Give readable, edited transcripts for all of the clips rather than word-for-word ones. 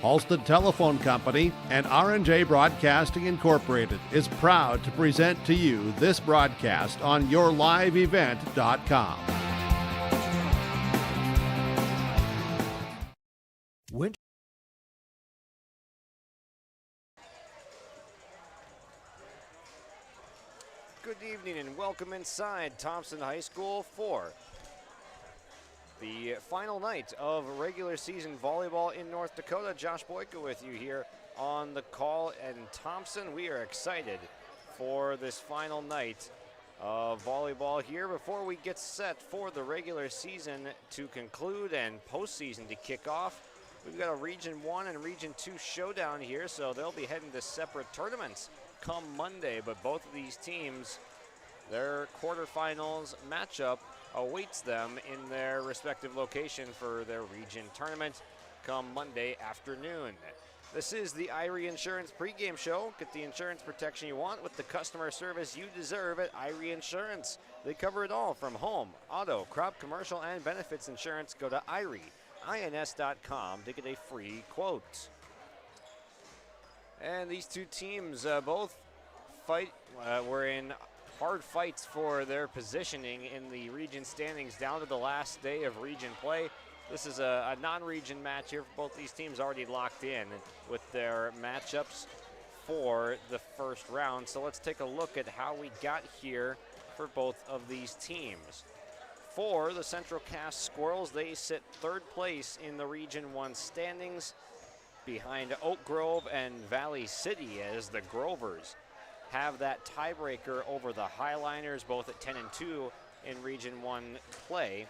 Halstead Telephone Company and R&J Broadcasting Incorporated is proud to present to you this broadcast on yourliveevent.com. Good evening and welcome inside Thompson High School for the final night of regular season volleyball in North Dakota. Josh Boyka with you here on the call in Thompson. We are excited for this final night of volleyball here before we get set for the regular season to conclude and postseason to kick off. We've got a Region 1 and Region 2 showdown here, so they'll be heading to separate tournaments come Monday, but both of these teams, their quarterfinals matchup awaits them in their respective location for their region tournament come Monday afternoon. This is the Irie Insurance pregame show. Get the insurance protection you want with the customer service you deserve at Irie Insurance. They cover it all from home, auto, crop, commercial, and benefits insurance. Go to IRIEINS.com to get a free quote. And these two teams both were in hard fights for their positioning in the region standings down to the last day of region play. This is a non-region match here for both these teams, already locked in with their matchups for the first round. So let's take a look at how we got here for both of these teams. For the Central Cass Squirrels, they sit third place in the Region 1 standings behind Oak Grove and Valley City, as the Grovers have that tiebreaker over the Highliners, both at 10 and 2 in Region 1 play.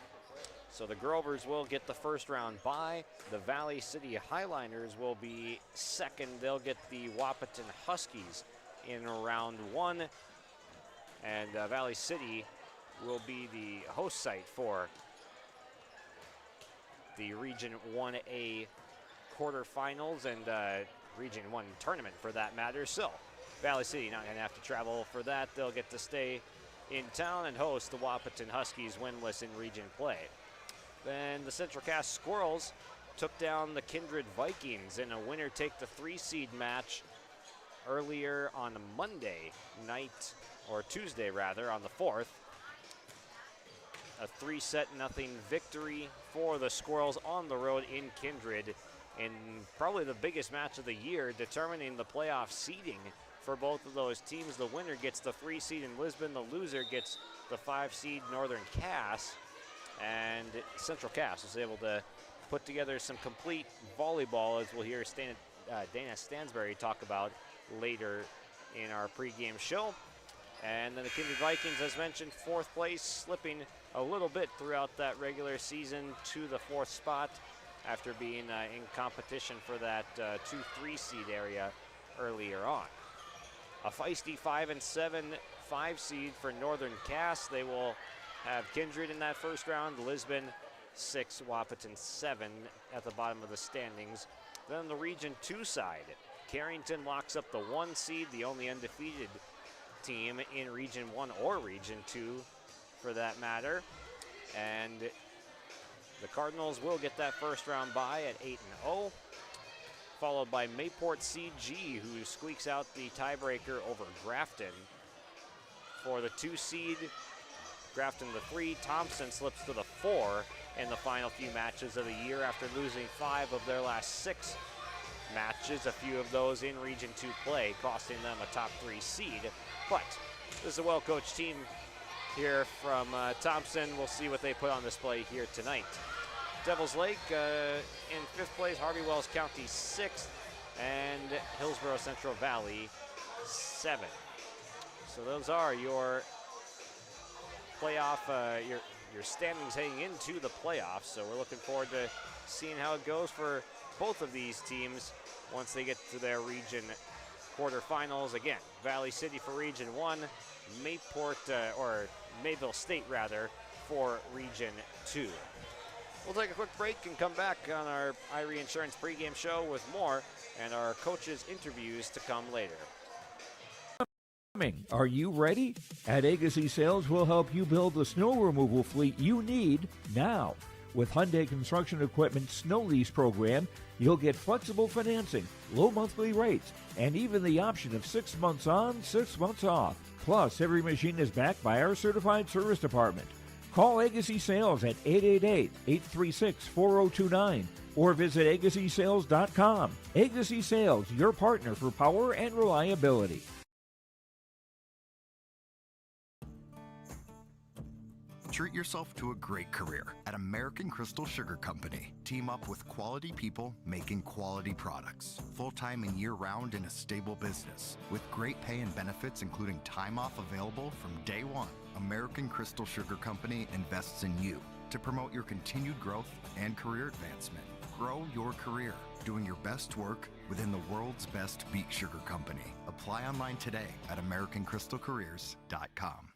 So the Grovers will get the first round bye. The Valley City Highliners will be second. They'll get the Wahpeton Huskies in round 1. And Valley City will be the host site for the Region 1A quarterfinals and Region 1 tournament for that matter. So Valley City not going to have to travel for that. They'll get to stay in town and host the Wahpeton Huskies, winless in region play. Then the Central Cass Squirrels took down the Kindred Vikings in a winner-take-the-3 seed match earlier on Monday night, or Tuesday rather, on the 4th. A 3-0 victory for the Squirrels on the road in Kindred, in probably the biggest match of the year, determining the playoff seeding for both of those teams. The winner gets the 3 seed in Lisbon, the loser gets the 5 seed Northern Cass, and Central Cass was able to put together some complete volleyball, as we'll hear Dana Stansberry talk about later in our pregame show. And then the Kindred Vikings, as mentioned, 4th place, slipping a little bit throughout that regular season to the 4th spot after being in competition for that 2-3 seed area earlier on. A feisty 5-7 5 seed for Northern Cass. They will have Kindred in that first round, Lisbon 6, Wahpeton 7 at the bottom of the standings. Then on the Region 2 side, Carrington locks up the 1 seed, the only undefeated team in Region 1 or Region 2 for that matter. And the Cardinals will get that first round bye at 8-0, followed by Mayport CG, who squeaks out the tiebreaker over Grafton. For the 2 seed, Grafton the 3, Thompson slips to the 4 in the final few matches of the year after losing 5 of their last 6 matches, a few of those in Region 2 play, costing them a top 3 seed. But this is a well-coached team here from Thompson. We'll see what they put on display here tonight. Devils Lake in 5th place, Harvey Wells County 6th, and Hillsborough Central Valley 7th. So those are your playoff, your standings heading into the playoffs. So we're looking forward to seeing how it goes for both of these teams once they get to their region quarterfinals. Again, Valley City for Region 1, Mayville State rather for Region 2. We'll take a quick break and come back on our Irie Insurance pregame show with more and our coaches' interviews to come later. Are you ready? At Agassi Sales, we'll help you build the snow removal fleet you need now. With Hyundai Construction Equipment Snow Lease Program, you'll get flexible financing, low monthly rates, and even the option of 6 months on, 6 months off. Plus, every machine is backed by our certified service department. Call Agassi Sales at 888-836-4029 or visit agassisales.com. Agassi Sales, your partner for power and reliability. Treat yourself to a great career at American Crystal Sugar Company. Team up with quality people making quality products. Full-time and year-round in a stable business. With great pay and benefits including time off available from day one. American Crystal Sugar Company invests in you to promote your continued growth and career advancement. Grow your career doing your best work within the world's best beet sugar company. Apply online today at AmericanCrystalCareers.com.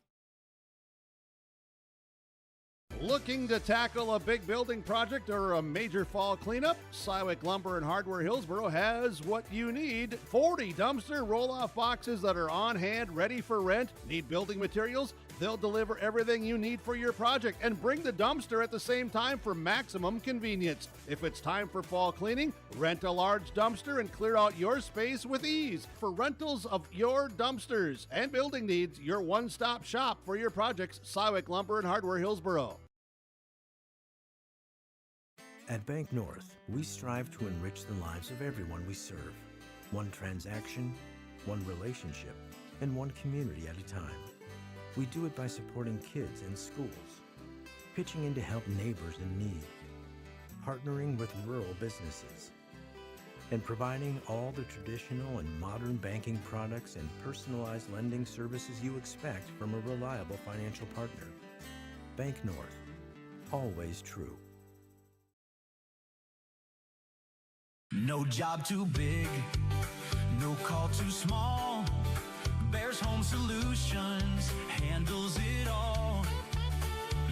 Looking to tackle a big building project or a major fall cleanup? Sywick Lumber and Hardware Hillsboro has what you need. 40 dumpster roll-off boxes that are on hand, ready for rent. Need building materials? They'll deliver everything you need for your project and bring the dumpster at the same time for maximum convenience. If it's time for fall cleaning, rent a large dumpster and clear out your space with ease. For rentals of your dumpsters and building needs, your one-stop shop for your projects, Sywick Lumber and Hardware Hillsboro. At Bank North, we strive to enrich the lives of everyone we serve. One transaction, one relationship, and one community at a time. We do it by supporting kids and schools, pitching in to help neighbors in need, partnering with rural businesses, and providing all the traditional and modern banking products and personalized lending services you expect from a reliable financial partner. Bank North, always true. No job too big, no call too small. Bears Home Solutions handles it all.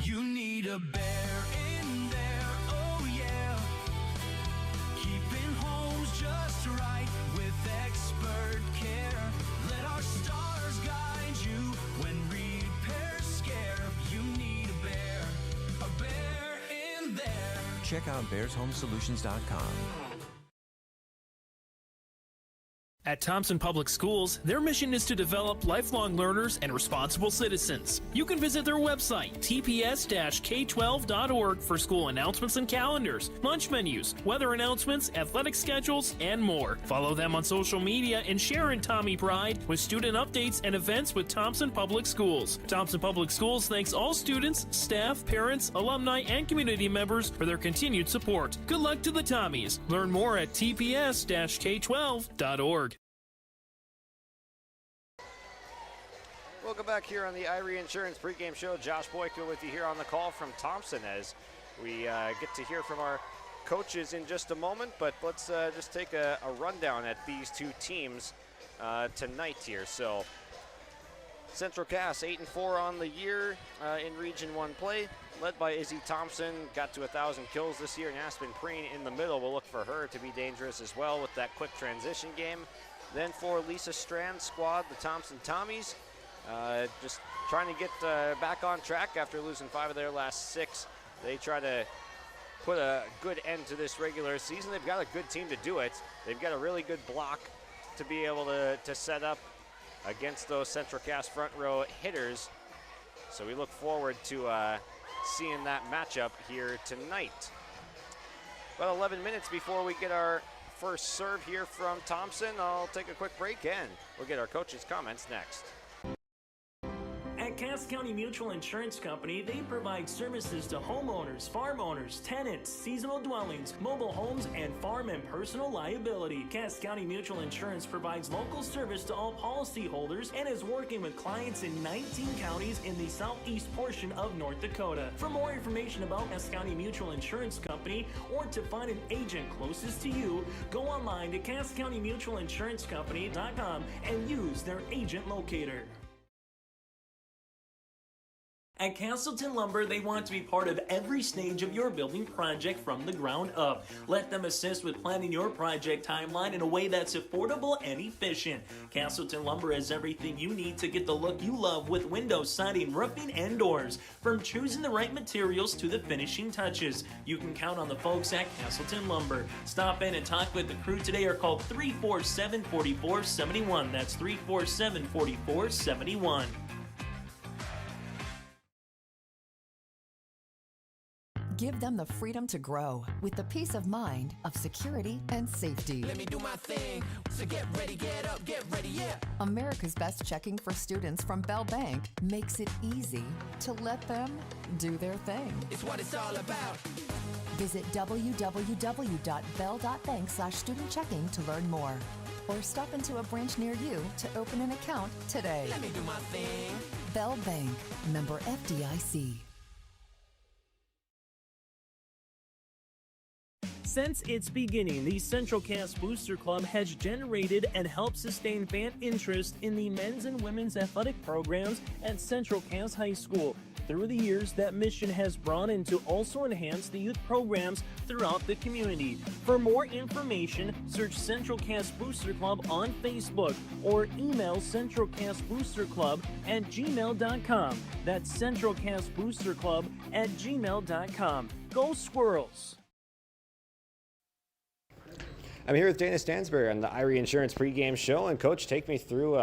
You need a bear in there, oh yeah. Keeping homes just right with expert care. Let our stars guide you when repairs scare. You need a bear in there. Check out bearshomesolutions.com. At Thompson Public Schools, their mission is to develop lifelong learners and responsible citizens. You can visit their website, tps-k12.org, for school announcements and calendars, lunch menus, weather announcements, athletic schedules, and more. Follow them on social media and share in Tommy Pride with student updates and events with Thompson Public Schools. Thompson Public Schools thanks all students, staff, parents, alumni, and community members for their continued support. Good luck to the Tommies. Learn more at tps-k12.org. Welcome back here on the Irie Insurance pregame show. Josh Boyko with you here on the call from Thompson as we get to hear from our coaches in just a moment. But let's just take a rundown at these two teams tonight here. So Central Cass 8-4 on the year in Region 1 play, led by Izzy Thompson. Got to 1,000 kills this year, and Aspen Preen in the middle. We'll look for her to be dangerous as well with that quick transition game. Then for Lisa Strand's squad, the Thompson Tommies. Just trying to get back on track after losing 5 of their last 6. They try to put a good end to this regular season. They've got a good team to do it. They've got a really good block to be able to set up against those Central Cass front row hitters. So we look forward to seeing that matchup here tonight. About 11 minutes before we get our first serve here from Thompson. I'll take a quick break and we'll get our coaches' comments next. At Cass County Mutual Insurance Company, they provide services to homeowners, farm owners, tenants, seasonal dwellings, mobile homes, and farm and personal liability. Cass County Mutual Insurance provides local service to all policyholders and is working with clients in 19 counties in the southeast portion of North Dakota. For more information about Cass County Mutual Insurance Company or to find an agent closest to you, go online to CassCountyMutualInsuranceCompany.com and use their agent locator. At Castleton Lumber, they want to be part of every stage of your building project from the ground up. Let them assist with planning your project timeline in a way that's affordable and efficient. Castleton Lumber has everything you need to get the look you love with windows, siding, roofing, and doors. From choosing the right materials to the finishing touches, you can count on the folks at Castleton Lumber. Stop in and talk with the crew today or call 347-4471. That's 347-4471. Give them the freedom to grow with the peace of mind of security and safety. Let me do my thing. So get ready, get up, get ready, yeah. America's Best Checking for students from Bell Bank makes it easy to let them do their thing. It's what it's all about. Visit www.bell.bank/student-checking to learn more. Or stop into a branch near you to open an account today. Let me do my thing. Bell Bank, member FDIC. Since its beginning, the Central Cass Booster Club has generated and helped sustain fan interest in the men's and women's athletic programs at Central Cass High School. Through the years, that mission has broadened to also enhance the youth programs throughout the community. For more information, search Central Cass Booster Club on Facebook or email centralcassboosterclub@gmail.com. That's centralcassboosterclub@gmail.com. Go Squirrels! I'm here with Dana Stansberry on the Irie Insurance pregame show, and Coach, take me through.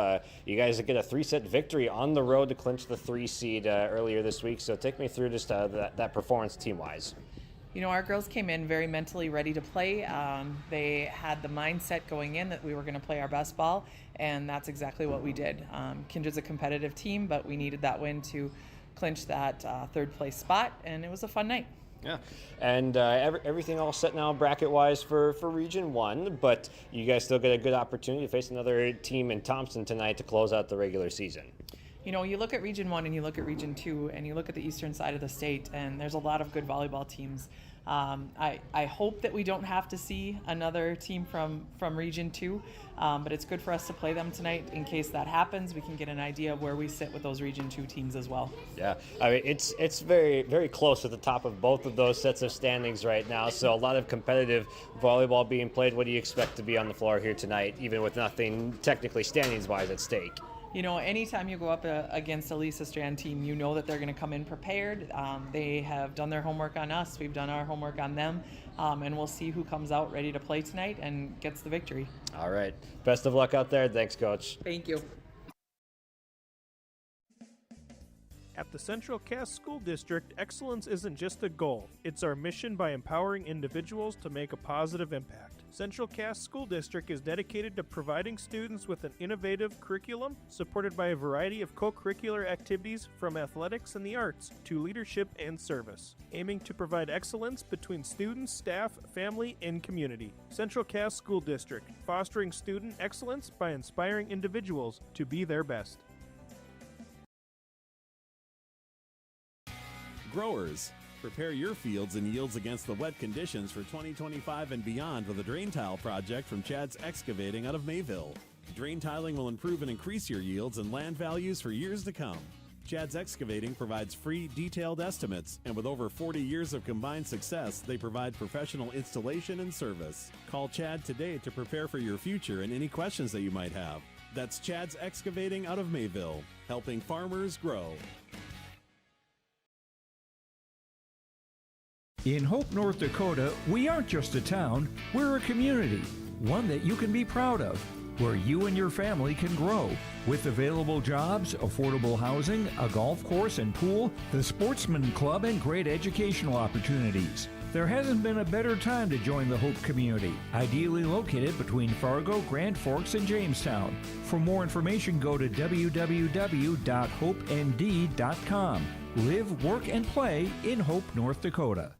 You guys get a 3-set victory on the road to clinch the 3 seed earlier this week. So take me through just that performance team-wise. You know, our girls came in very mentally ready to play. They had the mindset going in that we were going to play our best ball, and that's exactly what we did. Kindred's a competitive team, but we needed that win to clinch that third place spot, and it was a fun night. Yeah, and everything all set now bracket-wise for Region 1, but you guys still get a good opportunity to face another team in Thompson tonight to close out the regular season. You know, you look at Region 1 and you look at Region 2 and you look at the eastern side of the state, and there's a lot of good volleyball teams. I hope that we don't have to see another team from Region 2, but it's good for us to play them tonight. In case that happens, we can get an idea of where we sit with those Region 2 teams as well. Yeah, I mean, it's very, very close at the top of both of those sets of standings right now, so a lot of competitive volleyball being played. What do you expect to be on the floor here tonight, even with nothing technically standings-wise at stake? You know, anytime you go up against a Lisa Strand team, you know that they're going to come in prepared. They have done their homework on us. We've done our homework on them. And we'll see who comes out ready to play tonight and gets the victory. All right. Best of luck out there. Thanks, Coach. Thank you. At the Central Cass School District, excellence isn't just a goal. It's our mission by empowering individuals to make a positive impact. Central Cass School District is dedicated to providing students with an innovative curriculum supported by a variety of co-curricular activities from athletics and the arts to leadership and service, aiming to provide excellence between students, staff, family, and community. Central Cass School District, fostering student excellence by inspiring individuals to be their best. Growers, prepare your fields and yields against the wet conditions for 2025 and beyond with a drain tile project from Chad's Excavating out of Mayville. Drain tiling will improve and increase your yields and land values for years to come. Chad's Excavating provides free, detailed estimates, and with over 40 years of combined success, they provide professional installation and service. Call Chad today to prepare for your future and any questions that you might have. That's Chad's Excavating out of Mayville, helping farmers grow. In Hope, North Dakota, we aren't just a town, we're a community, one that you can be proud of, where you and your family can grow. With available jobs, affordable housing, a golf course and pool, the Sportsman Club, and great educational opportunities. There hasn't been a better time to join the Hope community, ideally located between Fargo, Grand Forks, and Jamestown. For more information, go to www.hopend.com. Live, work, and play in Hope, North Dakota.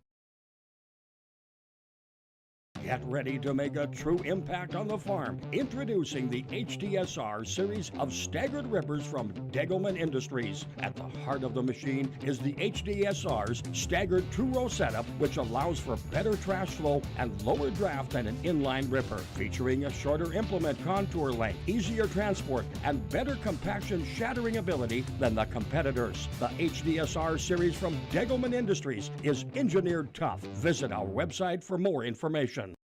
Get ready to make a true impact on the farm. Introducing the HDSR series of staggered rippers from Degelman Industries. At the heart of the machine is the HDSR's staggered two-row setup, which allows for better trash flow and lower draft than an inline ripper. Featuring a shorter implement contour length, easier transport, and better compaction shattering ability than the competitors. The HDSR series from Degelman Industries is engineered tough. Visit our website for more information.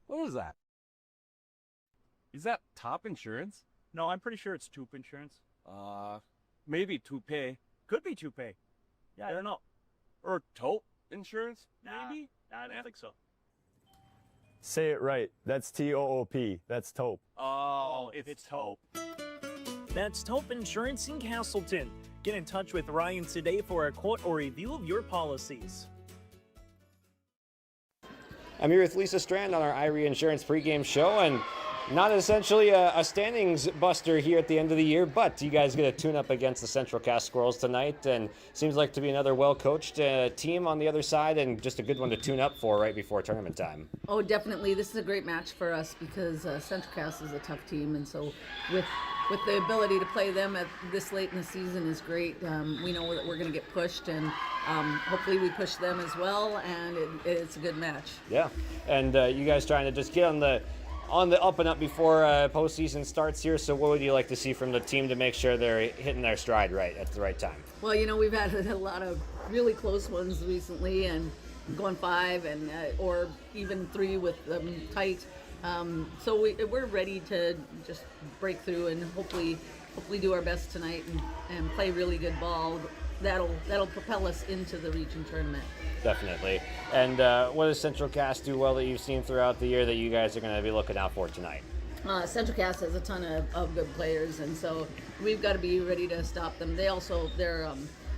What was that? Is that Top Insurance? No, I'm pretty sure it's Toop Insurance. Maybe Toupee. Could be Toupee. Yeah, I don't know. Or Taupe Insurance, maybe? I don't think so. Say it right. That's T-O-O-P. That's Taupe. Oh, it's Taupe. That's Taupe Insurance in Castleton. Get in touch with Ryan today for a quote or review of your policies. I'm here with Lisa Strand on our Irie Insurance pregame show, and not essentially a standings buster here at the end of the year, but you guys get a tune-up against the Central Cass Squirrels tonight, and seems like to be another well-coached team on the other side, and just a good one to tune up for right before tournament time. Oh, definitely. This is a great match for us because Central Cass is a tough team, and so with the ability to play them at this late in the season is great. We know that we're going to get pushed, and hopefully we push them as well, and it's a good match. Yeah, and you guys trying to just get on the up and up before postseason starts here. So what would you like to see from the team to make sure they're hitting their stride right at the right time? Well, you know, we've had a lot of really close ones recently, and going 5 and or even 3 with them tight. So we're ready to just break through and hopefully do our best tonight and play really good ball. That'll propel us into the region tournament. Definitely. And what does Central Cass do well that you've seen throughout the year that you guys are going to be looking out for tonight? Central Cass has a ton of good players, and so we've got to be ready to stop them. Their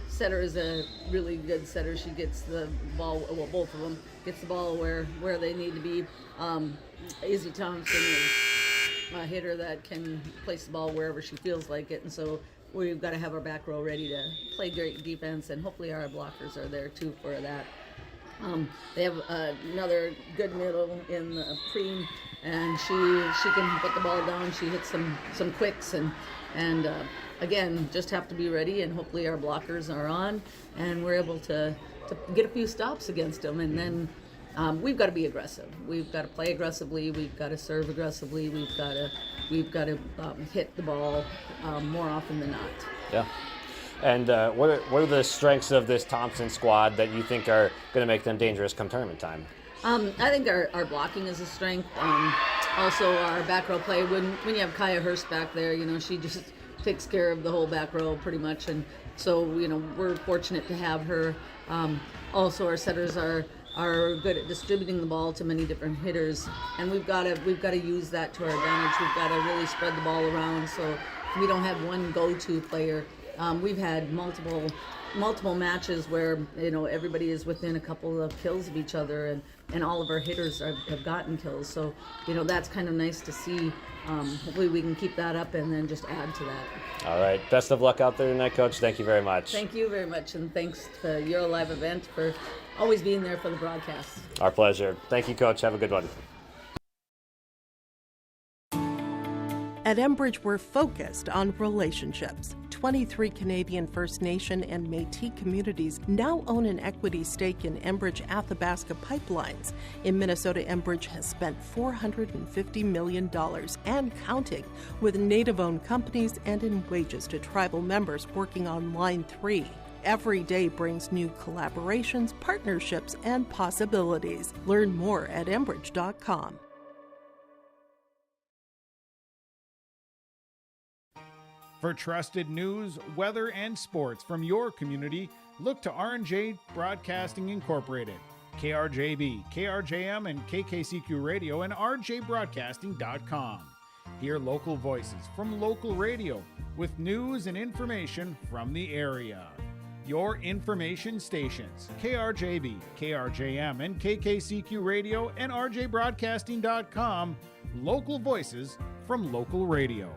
setter is a really good setter. She gets the ball, well, both of them gets the ball where they need to be. Izzy Thompson is a hitter that can place the ball wherever she feels like it, and so we've got to have our back row ready to play great defense, and hopefully our blockers are there too for that. They have another good middle in the Preem, and she can put the ball down. She hits some quicks, and again, just have to be ready, and hopefully our blockers are on, and we're able to get a few stops against them, and then we've got to be aggressive. We've got to play aggressively. We've got to serve aggressively. We've got to hit the ball more often than not. Yeah. And what are the strengths of this Thompson squad that you think are going to make them dangerous come tournament time? I think our blocking is a strength. Also, our back row play. When you have Kaya Hurst back there, you know, she just takes care of the whole back row pretty much, and so you know we're fortunate to have her. Also, our setters are good at distributing the ball to many different hitters, and we've got to use that to our advantage. We've got to really spread the ball around so we don't have one go-to player. We've had multiple matches where you know everybody is within a couple of kills of each other, and all of our hitters have gotten kills. So you know that's kind of nice to see. Hopefully we can keep that up and then just add to that. All right. Best of luck out there tonight, Coach. Thank you very much. Thank you very much, and thanks to your live event for always being there for the broadcast. Our pleasure. Thank you, Coach. Have a good one. At Enbridge, we're focused on relationships. 23 Canadian First Nation and Métis communities now own an equity stake in Enbridge Athabasca Pipelines. In Minnesota, Enbridge has spent $450 million and counting with Native-owned companies and in wages to tribal members working on Line 3. Every day brings new collaborations, partnerships, and possibilities. Learn more at Enbridge.com. For trusted news, weather, and sports from your community, look to R&J Broadcasting Incorporated, KRJB, KRJM, and KKCQ Radio, and rjbroadcasting.com. Hear local voices from local radio with news and information from the area. Your information stations, KRJB, KRJM, and KKCQ Radio, and rjbroadcasting.com. Local voices from local radio.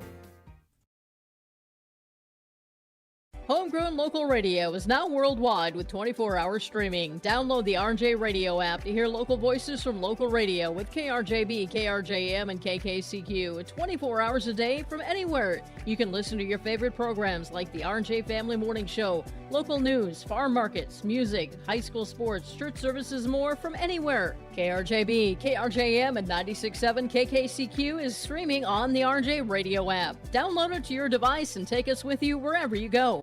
Homegrown local radio is now worldwide with 24-hour streaming. Download the RJ Radio app to hear local voices from local radio with KRJB, KRJM, and KKCQ 24 hours a day from anywhere. You can listen to your favorite programs like the RJ Family Morning Show, local news, farm markets, music, high school sports, church services, more from anywhere. KRJB, KRJM, and 96.7 KKCQ is streaming on the RJ Radio app. Download it to your device and take us with you wherever you go.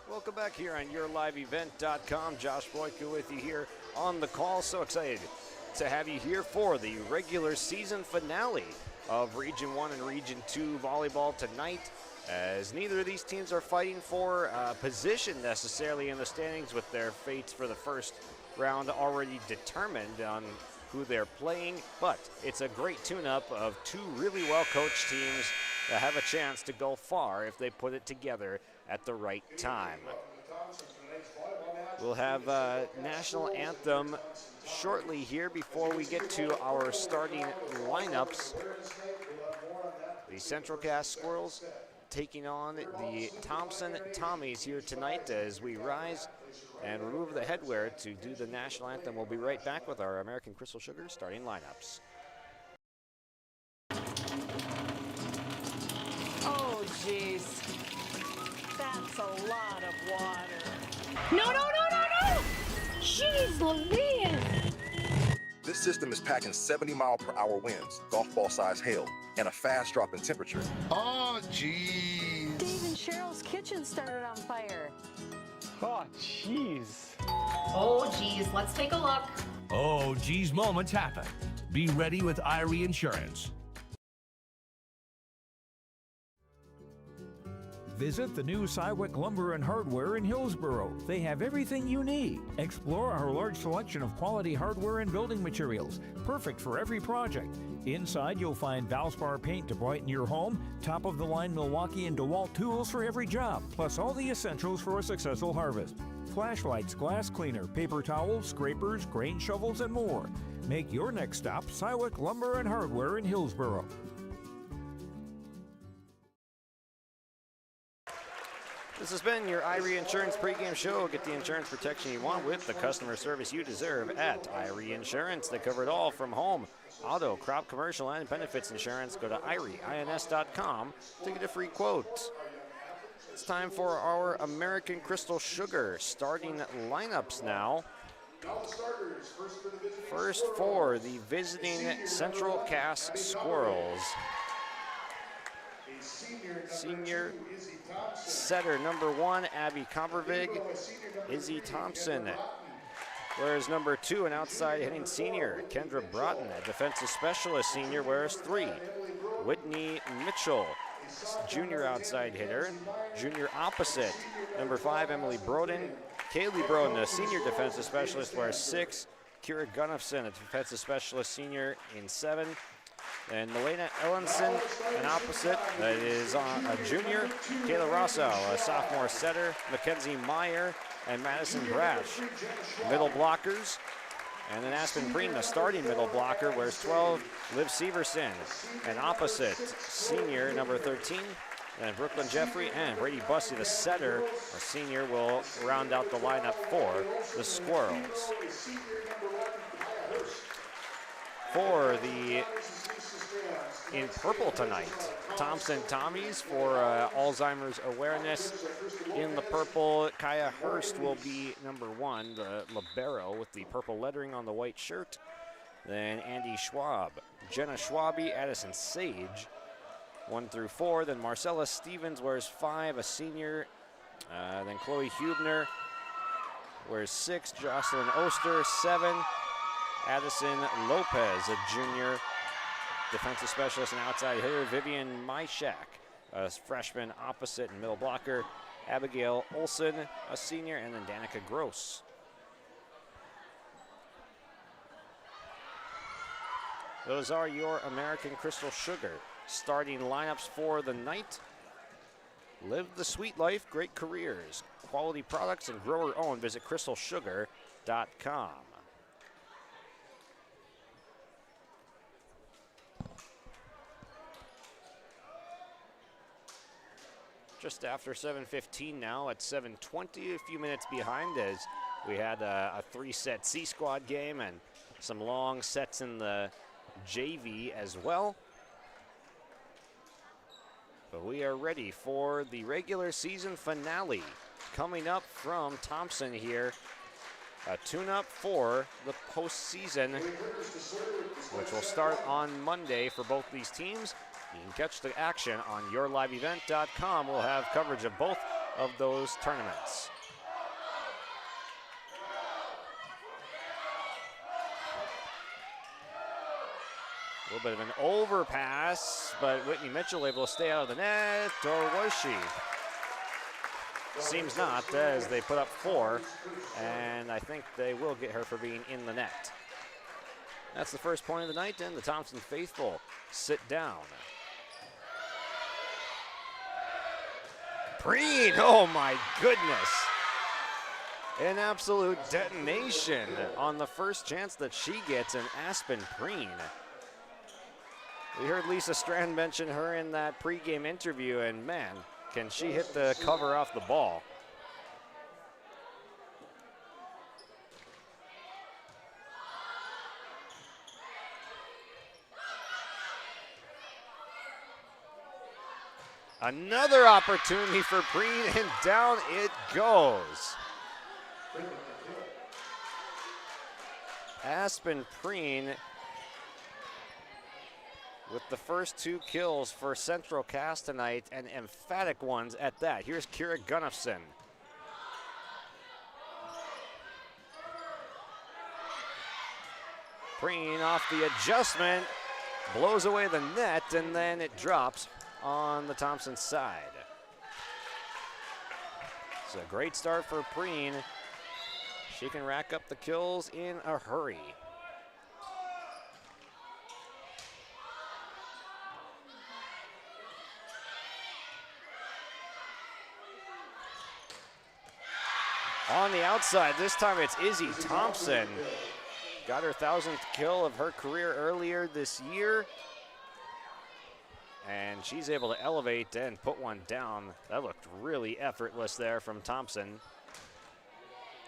Welcome back here on YourLiveEvent.com. Josh Boyka with you here on the call. So excited to have you here for the regular season finale of Region 1 and Region 2 volleyball tonight, as neither of these teams are fighting for position necessarily in the standings, with their fates for the first round already determined on who they're playing. But it's a great tune-up of two really well-coached teams that have a chance to go far if they put it together at the right time. We'll have a national anthem shortly here before we get to our starting lineups. The Central Cass Squirrels taking on the Thompson Tommies here tonight as we rise and remove the headwear to do the national anthem. We'll be right back with our American Crystal Sugar starting lineups. Oh, jeez. That's a lot of water. No, no, no, no, no! Jeez Louise! This system is packing 70-mile-per-hour winds, golf ball-size hail, and a fast drop in temperature. Oh, jeez. Dave and Cheryl's kitchen started on fire. Oh, jeez. Oh, geez, let's take a look. Oh, geez, moments happen. Be ready with Irie Insurance. Visit the new Cywick Lumber and Hardware in Hillsboro. They have everything you need. Explore our large selection of quality hardware and building materials, perfect for every project. Inside, you'll find Valspar paint to brighten your home, top-of-the-line Milwaukee and DeWalt tools for every job, plus all the essentials for a successful harvest. Flashlights, glass cleaner, paper towels, scrapers, grain shovels, and more. Make your next stop Cywick Lumber and Hardware in Hillsboro. This has been your Irie Insurance pregame show. Get the insurance protection you want with the customer service you deserve at Irie Insurance. They cover it all from home, auto, crop, commercial, and benefits insurance. Go to IrieINS.com to get a free quote. It's time for our American Crystal Sugar starting lineups now. First for the visiting Central Cass Squirrels. Senior setter number 1, Abby Combervig, Izzy Thompson. Wears number 2, an outside hitting senior, Kendra Broughton. A defensive specialist senior wears 3, Whitney Mitchell, junior outside hitter. Junior opposite, number 5, Emily Broden. Kaylee Broden, a senior defensive specialist, wears 6. Kira Gunnifson, a defensive specialist senior, in 7. And Milena Ellenson, an opposite, that is a junior. Kayla Rosso, a sophomore setter. Mackenzie Meyer and Madison Brash, middle blockers. And then Aspen Breen, the starting middle blocker, wears 12. Liv Severson, an opposite, senior, number 13. And Brooklyn Jeffrey and Brady Bussey, the setter, a senior, will round out the lineup for the Squirrels. For the in purple tonight, Thompson Tommies for Alzheimer's awareness. In the purple, Kaya Hurst will be number 1, the libero with the purple lettering on the white shirt. Then Andy Schwab, Jenna Schwabe, Addison Sage, 1 through 4. Then Marcella Stevens wears 5, a senior. Then Chloe Hubner wears 6, Jocelyn Oster 7, Addison Lopez, a junior defensive specialist and outside hitter. Vivian Myshak, a freshman opposite and middle blocker. Abigail Olson, a senior, and then Danica Gross. Those are your American Crystal Sugar starting lineups for the night. Live the sweet life, great careers. Quality products and grower owned. Visit crystalsugar.com. just after 7:15 now at 7:20, a few minutes behind as we had a 3-set C squad game and some long sets in the JV as well. But we are ready for the regular season finale coming up from Thompson here. A tune-up for the postseason, which will start on Monday for both these teams. You can catch the action on yourliveevent.com. We'll have coverage of both of those tournaments. A little bit of an overpass, but Whitney Mitchell able to stay out of the net, or was she? Seems not, as they put up 4, and I think they will get her for being in the net. That's the first point of the night, and the Thompson faithful sit down. Preen, oh my goodness. An absolute detonation on the first chance that she gets in Aspen Preen. We heard Lisa Strand mention her in that pregame interview, and man, can she hit the cover off the ball. Another opportunity for Preen, and down it goes. Aspen Preen with the first 2 kills for Central Cass tonight, and emphatic ones at that. Here's Kira Gunnufson. Preen off the adjustment, blows away the net, and then it drops on the Thompson side. It's a great start for Preen. She can rack up the kills in a hurry. On the outside, this time it's Izzy Thompson. Got her 1,000th kill of her career earlier this year. And she's able to elevate and put one down. That looked really effortless there from Thompson.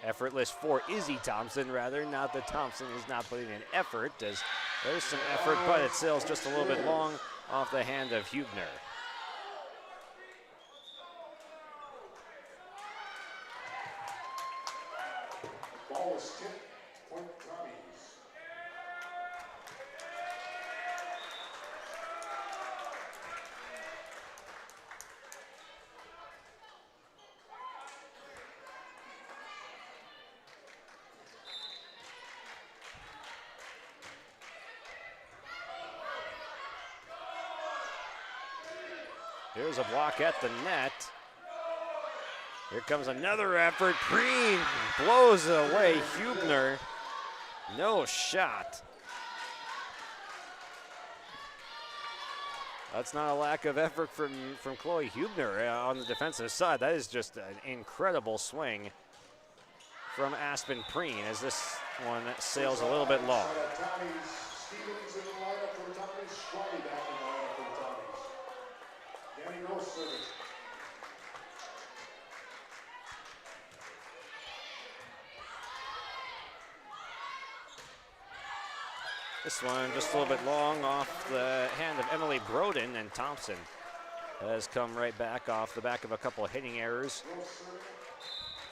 Effortless for Izzy Thompson, rather. Not that Thompson is not putting in effort, as there's some effort, but it sails just a little bit long off the hand of Hubner. Ball is tipped, point Tommies. Here's a block at the net. Here comes another effort. Preen blows away Hubner. No shot. That's not a lack of effort from Chloe Hubner on the defensive side. That is just an incredible swing from Aspen Preen as this one sails a little bit long. Stevens in the lineup for Tommies. Schwally back in the lineup for Tommies. Danny Rose service. This one just a little bit long off the hand of Emily Broden, and Thompson has come right back off the back of a couple of hitting errors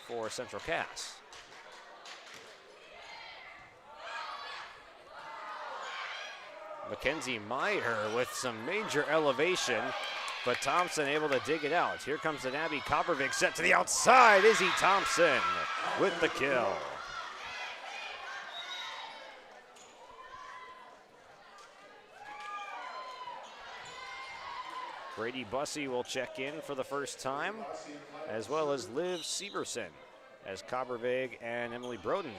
for Central Cass. Mackenzie Meyer with some major elevation, but Thompson able to dig it out. Here comes an Abby Kopervik set to the outside. Izzy Thompson with the kill. Brady Bussey will check in for the first time, as well as Liv Severson, as Kopervig and Emily Broden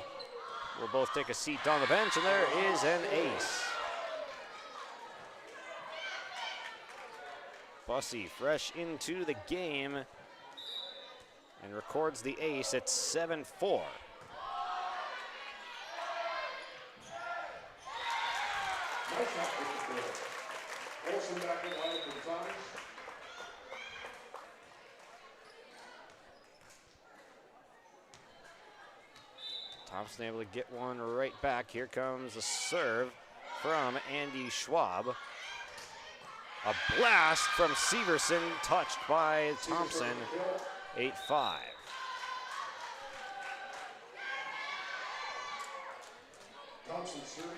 will both take a seat on the bench, and there is an ace. Bussey fresh into the game and records the ace at 7-4. Olsen back in line for Tommies. Thompson able to get one right back. Here comes the serve from Andy Schwab. A blast from Severson, touched by Thompson, 8-5. Thompson serving.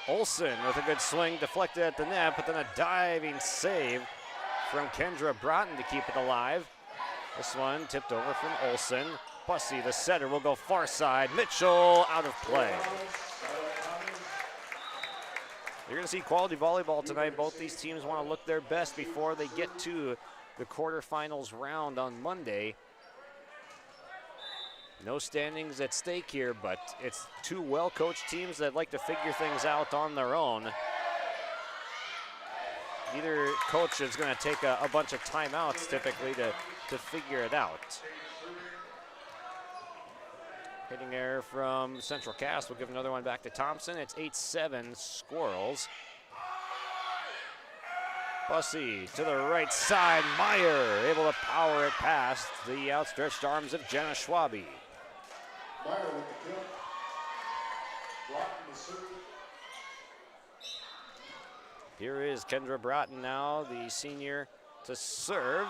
Olsen with a good swing, deflected at the net, but then a diving save from Kendra Broughton to keep it alive. This one tipped over from Olsen. Bussey, the setter, will go far side. Mitchell out of play. You're going to see quality volleyball tonight. Both these teams want to look their best before they get to the quarterfinals round on Monday. No standings at stake here, but it's two well-coached teams that like to figure things out on their own. Either coach is going to take a bunch of timeouts typically to figure it out. Hitting error from Central Cass. We'll give another one back to Thompson. It's 8-7 Squirrels. Bussey to the right side. Meyer able to power it past the outstretched arms of Jenna Schwabe. Meyer with the kill. Broughton the serve. Here is Kendra Broughton now, the senior, to serve.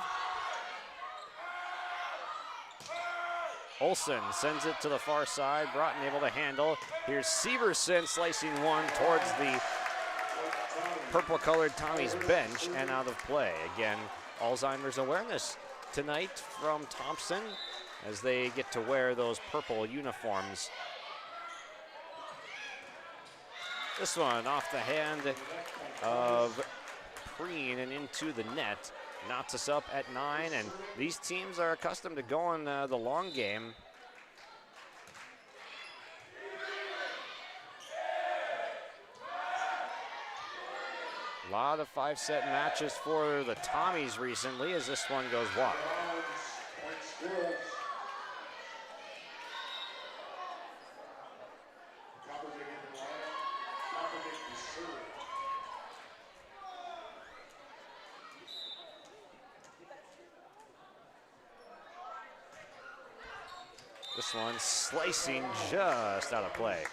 Olsen sends it to the far side. Broughton able to handle. Here's Severson slicing one towards the purple-colored Tommy's bench and out of play. Again, Alzheimer's awareness tonight from Thompson as they get to wear those purple uniforms. This one off the hand of Preen and into the net. Knots us up at 9, and these teams are accustomed to going the long game. A lot of 5-set matches for the Tommies recently as this one goes wide. This one slicing just out of play.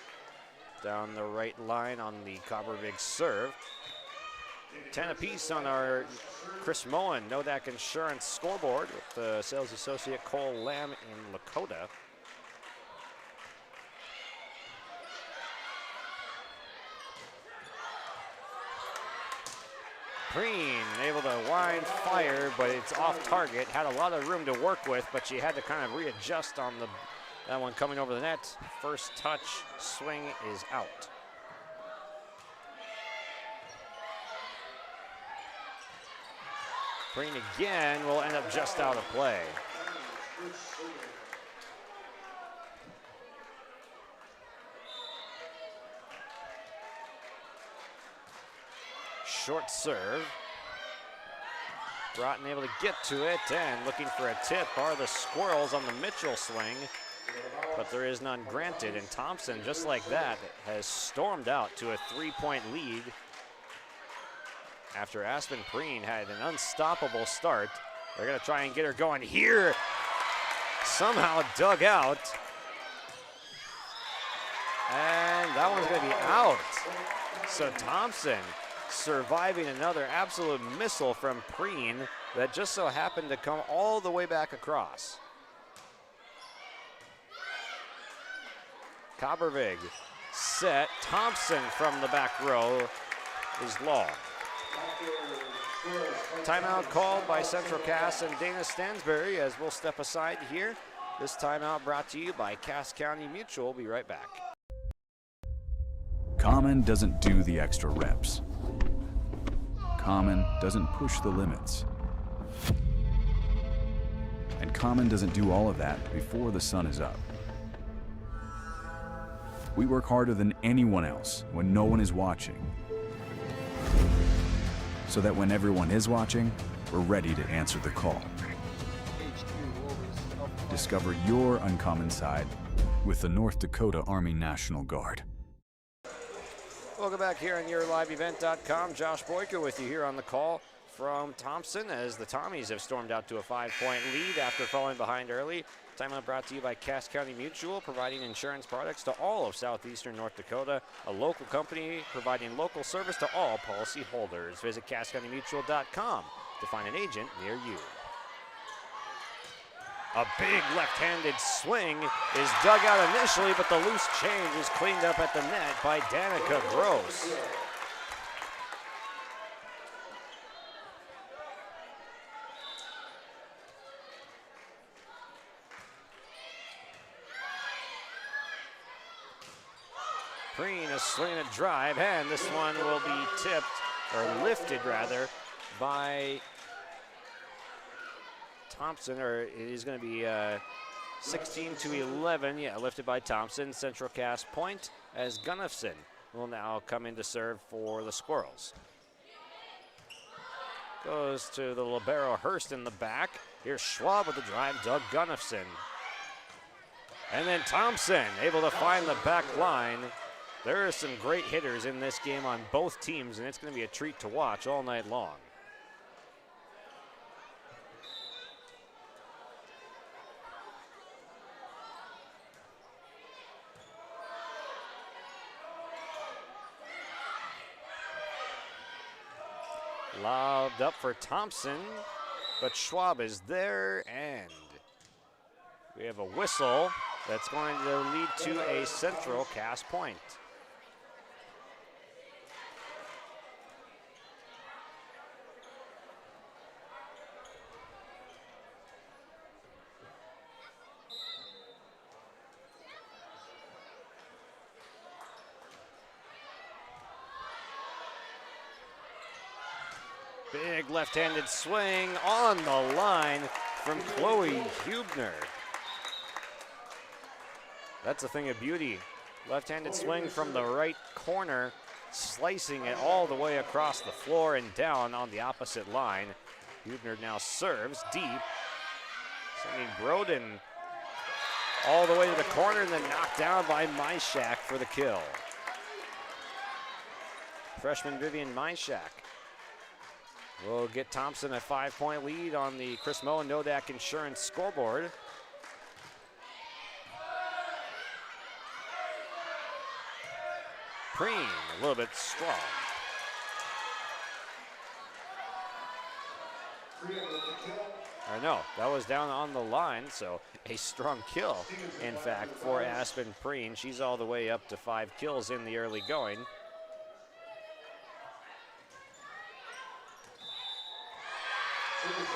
Down the right line on the Coppervig serve. 10 apiece on our Chris Moen Nodak Insurance scoreboard with the sales associate Cole Lamb in Lakota. Preen able to wind fire, but it's off target. Had a lot of room to work with, but she had to kind of readjust on that one coming over the net. First touch, swing is out. Preen again will end up just out of play. Short serve. Broughton able to get to it and looking for a tip are the Squirrels on the Mitchell swing, but there is none granted, and Thompson, just like that, has stormed out to a 3-point lead after Aspen Preen had an unstoppable start. They're gonna try and get her going here. Somehow dug out. And that one's gonna be out. So Thompson surviving another absolute missile from Preen that just so happened to come all the way back across. Coppervig set. Thompson from the back row is long. Timeout called by Central Cass and Dana Stansberry as we'll step aside here. This timeout brought to you by Cass County Mutual. We'll be right back. Common doesn't do the extra reps. Common doesn't push the limits. And Common doesn't do all of that before the sun is up. We work harder than anyone else when no one is watching, so that when everyone is watching, we're ready to answer the call. Discover your uncommon side with the North Dakota Army National Guard. Welcome back here on YourLiveEvent.com. Josh Boyker with you here on the call from Thompson as the Tommies have stormed out to a 5-point lead after falling behind early. Timeout brought to you by Cass County Mutual, providing insurance products to all of southeastern North Dakota, a local company providing local service to all policy holders. Visit CassCountyMutual.com to find an agent near you. A big left-handed swing is dug out initially, but the loose change is cleaned up at the net by Danica Gross. Preen is swinging a drive, and this one will be tipped, or lifted rather, by Thompson, or it is going to be 16-11. Yeah, lifted by Thompson. Central Cass point as Gunnifson will now come in to serve for the Squirrels. Goes to the libero Hurst in the back. Here's Schwab with the drive, Doug Gunnifson. And then Thompson able to find the back line. There are some great hitters in this game on both teams, and it's going to be a treat to watch all night long. Lobbed up for Thompson, but Schwab is there, and we have a whistle that's going to lead to a Central Cass point. Big left-handed swing on the line from Chloe Hubner. That's a thing of beauty. Left-handed swing from the right corner, slicing it all the way across the floor and down on the opposite line. Hubner now serves deep, sending Broden all the way to the corner and then knocked down by Myshak for the kill. Freshman Vivian Myshak will get Thompson a 5-point lead on the Chris Moe and Nodak Insurance scoreboard. Preen a little bit strong. Or no, that was down on the line, so a strong kill, in fact, for Aspen Preen. She's all the way up to 5 kills in the early going.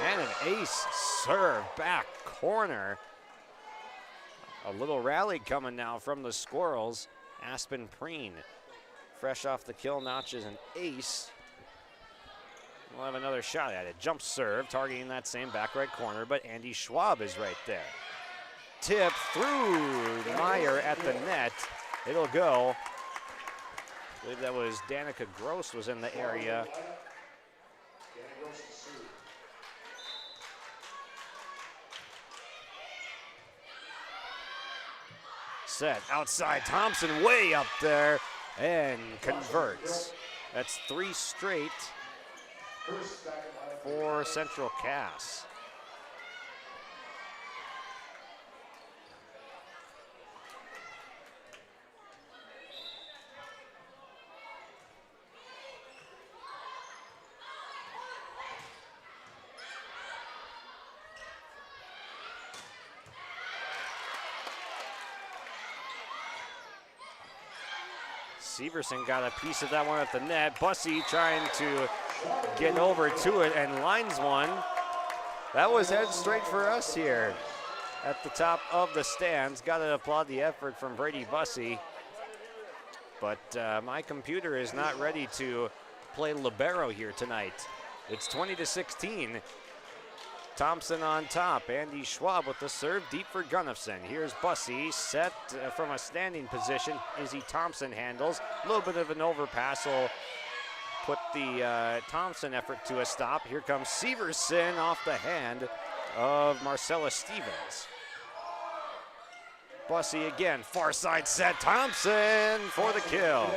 And an ace serve back corner. A little rally coming now from the Squirrels. Aspen Preen, fresh off the kill, notches an ace. We'll have another shot at it. Jump serve, targeting that same back right corner, but Andy Schwab is right there. Tip through Meyer at the net. It'll go. I believe that was Danica Gross was in the area. Set outside, Thompson way up there and converts. That's 3 straight for Central Cass. Severson got a piece of that one at the net. Bussey trying to get over to it and lines one. That was head straight for us here at the top of the stands. Got to applaud the effort from Brady Bussey. But my computer is not ready to play libero here tonight. It's 20-16. Thompson on top. Andy Schwab with the serve deep for Gunnifson. Here's Bussey set from a standing position. Izzy Thompson handles. A little bit of an overpass will put the Thompson effort to a stop. Here comes Severson off the hand of Marcella Stevens. Bussey again, far side set. Thompson for the kill.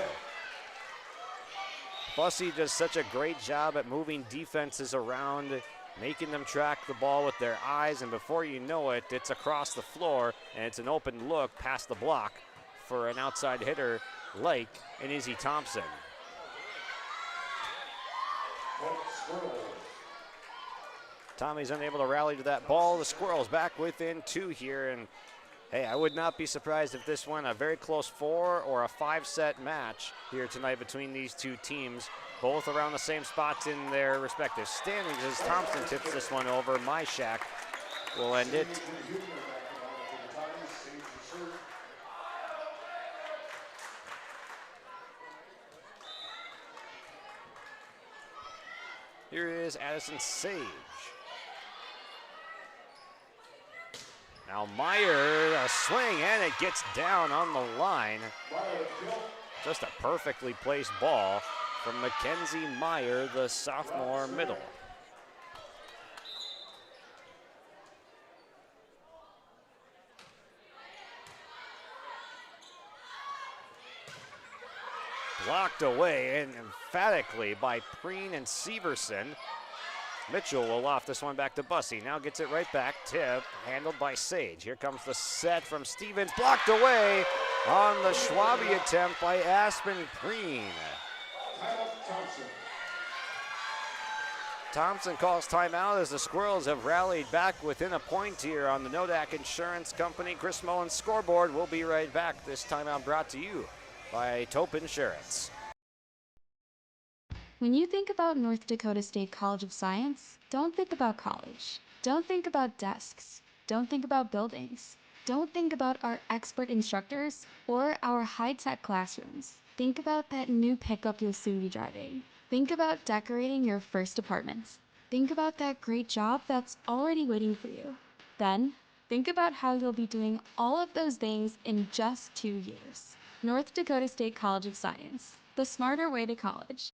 Bussey does such a great job at moving defenses around, making them track the ball with their eyes, and before you know it, it's across the floor, and it's an open look past the block for an outside hitter like an Izzy Thompson. Tommy's unable to rally to that ball. The Squirrels back within 2 here, and hey, I would not be surprised if this went a very close 4 or a 5-set match here tonight between these two teams, both around the same spots in their respective standings as Thompson tips this one over. Myshak will end it. Here is Addison Sage. Now Meyer, a swing, and it gets down on the line. Just a perfectly placed ball from Mackenzie Meyer, the sophomore middle. Blocked away and emphatically by Preen and Severson. Mitchell will loft this one back to Bussey. Now gets it right back. Tip handled by Sage. Here comes the set from Stevens. Blocked away on the Schwabe attempt by Aspen Preen. Thompson calls timeout as the Squirrels have rallied back within a point here on the Nodak Insurance Company. Chris Mullen's scoreboard. We'll be right back. This timeout brought to you by Tope Insurance. When you think about North Dakota State College of Science, don't think about college. Don't think about desks. Don't think about buildings. Don't think about our expert instructors or our high-tech classrooms. Think about that new pickup you'll soon be driving. Think about decorating your first apartments. Think about that great job that's already waiting for you. Then, think about how you'll be doing all of those things in just 2 years. North Dakota State College of Science, the smarter way to college.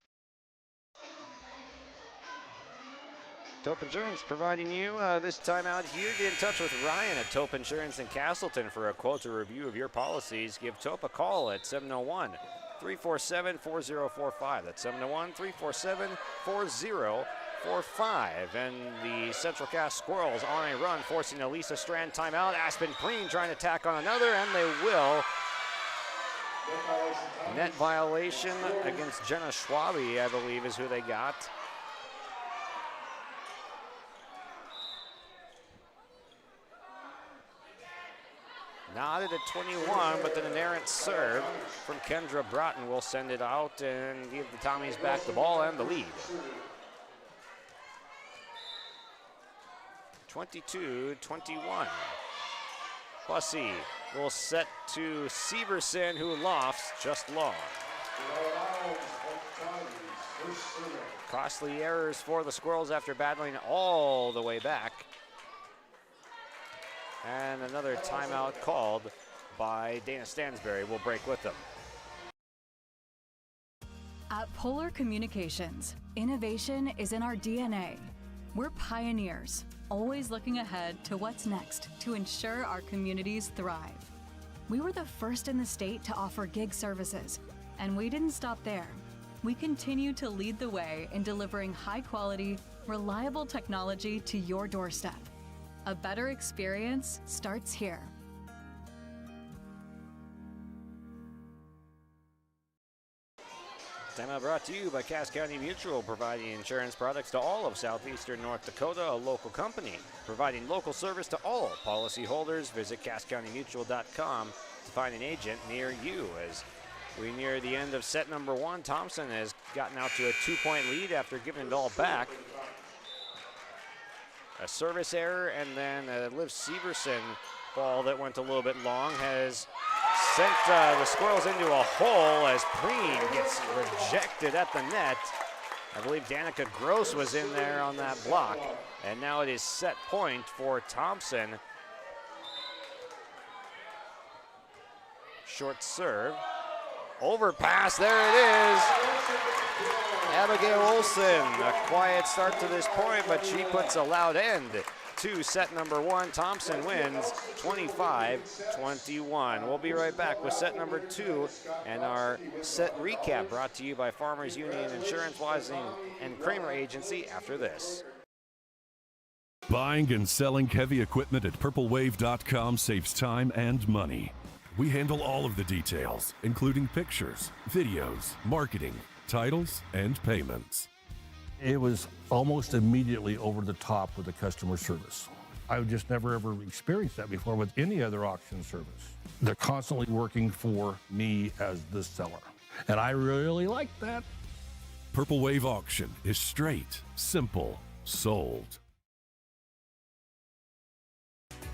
Tope Insurance providing you this timeout here. Get in touch with Ryan at Tope Insurance in Castleton for a quote or review of your policies. Give Tope a call at 701-347-4045. That's 701-347-4045. And the Central Cass Squirrels on a run, forcing a Lisa Strand timeout. Aspen Preen trying to tack on another, and they will. Net violation against Jenna Schwabe, I believe, is who they got. Knotted at 21, but then an errant serve from Kendra Broughton will send it out and give the Tommies back the ball and the lead. 22-21. Bussey will set to Severson, who lofts just long. Costly errors for the Squirrels after battling all the way back. And another timeout called by Dana Stansberry. Will break with them. At Polar Communications, innovation is in our DNA. We're pioneers, always looking ahead to what's next to ensure our communities thrive. We were the first in the state to offer gig services, and we didn't stop there. We continue to lead the way in delivering high-quality, reliable technology to your doorstep. A better experience starts here. Timeout brought to you by Cass County Mutual, providing insurance products to all of southeastern North Dakota, a local company, providing local service to all policyholders. Visit CassCountyMutual.com to find an agent near you. As we near the end of set number 1, Thompson has gotten out to a 2-point lead after giving it all back. A service error and then a Liv Severson ball that went a little bit long has sent the Squirrels into a hole as Preen gets rejected at the net. I believe Danica Gross was in there on that block. And now it is set point for Thompson. Short serve. Overpass, there it is. Abigail Olson, a quiet start to this point, but she puts a loud end 2, set number 1. Thompson wins 25-21. We'll be right back with set number 2 and our set recap brought to you by Farmers Union Insurance, Wising, and Kramer Agency after this. Buying and selling heavy equipment at purplewave.com saves time and money. We handle all of the details, including pictures, videos, marketing, titles, and payments. It was almost immediately over the top with the customer service. I've just never ever experienced that before with any other auction service. They're constantly working for me as the seller, and I really like that. Purple Wave Auction is straight, simple, sold.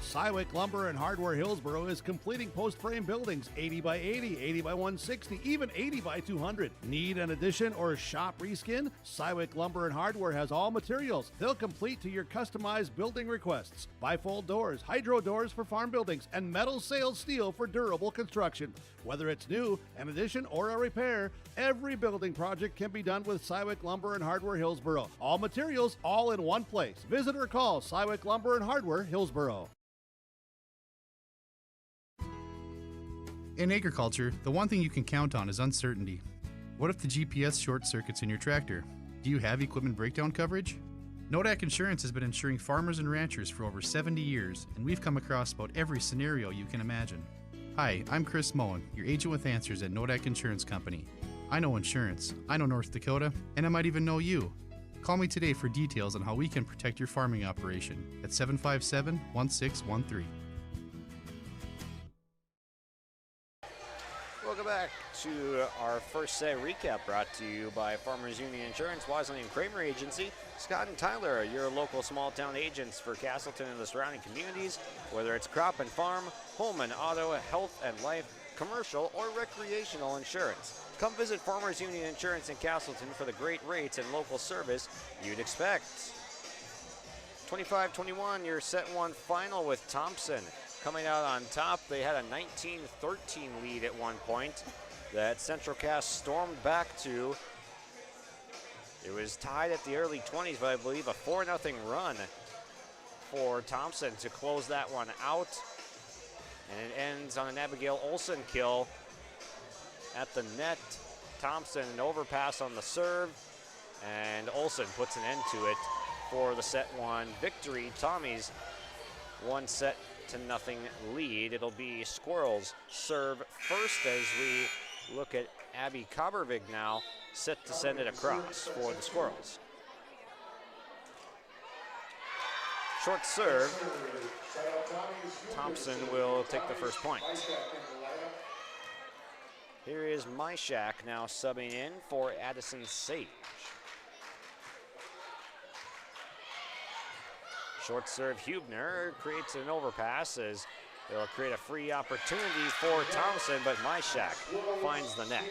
Cywick Lumber and Hardware Hillsboro is completing post-frame buildings 80 by 80, 80 by 160, even 80 by 200. Need an addition or a shop reskin? Cywick Lumber and Hardware has all materials. They'll complete to your customized building requests. Bifold doors, hydro doors for farm buildings, and metal sailed steel for durable construction. Whether it's new, an addition, or a repair, every building project can be done with Cywick Lumber and Hardware Hillsboro. All materials, all in one place. Visit or call Cywick Lumber and Hardware Hillsboro. In agriculture, the one thing you can count on is uncertainty. What if the GPS short circuits in your tractor? Do you have equipment breakdown coverage? Nodak Insurance has been insuring farmers and ranchers for over 70 years, and we've come across about every scenario you can imagine. Hi, I'm Chris Moen, your agent with answers at Nodak Insurance Company. I know insurance, I know North Dakota, and I might even know you. Call me today for details on how we can protect your farming operation at 757-1613. Welcome back to our first set recap brought to you by Farmers Union Insurance, Wisely and Kramer Agency. Scott and Tyler are your local small town agents for Castleton and the surrounding communities, whether it's crop and farm, home and auto, health and life, commercial or recreational insurance. Come visit Farmers Union Insurance in Castleton for the great rates and local service you'd expect. 25-21, your set 1 final with Thompson. Coming out on top, they had a 19-13 lead at one point that Central Cass stormed back to. It was tied at the early 20s, but I believe a 4-0 run for Thompson to close that one out. And it ends on an Abigail Olson kill at the net. Thompson, an overpass on the serve, and Olson puts an end to it for the set 1 victory. Tommy's 1-0 lead. It'll be Squirrels serve first as we look at Abby Kobervig now, set to send it across for the Squirrels. Short serve. Thompson will take the first point. Here is Myshak now subbing in for Addison Sage. Short serve, Hubner creates an overpass as they'll create a free opportunity for Thompson, but Myshak finds the net.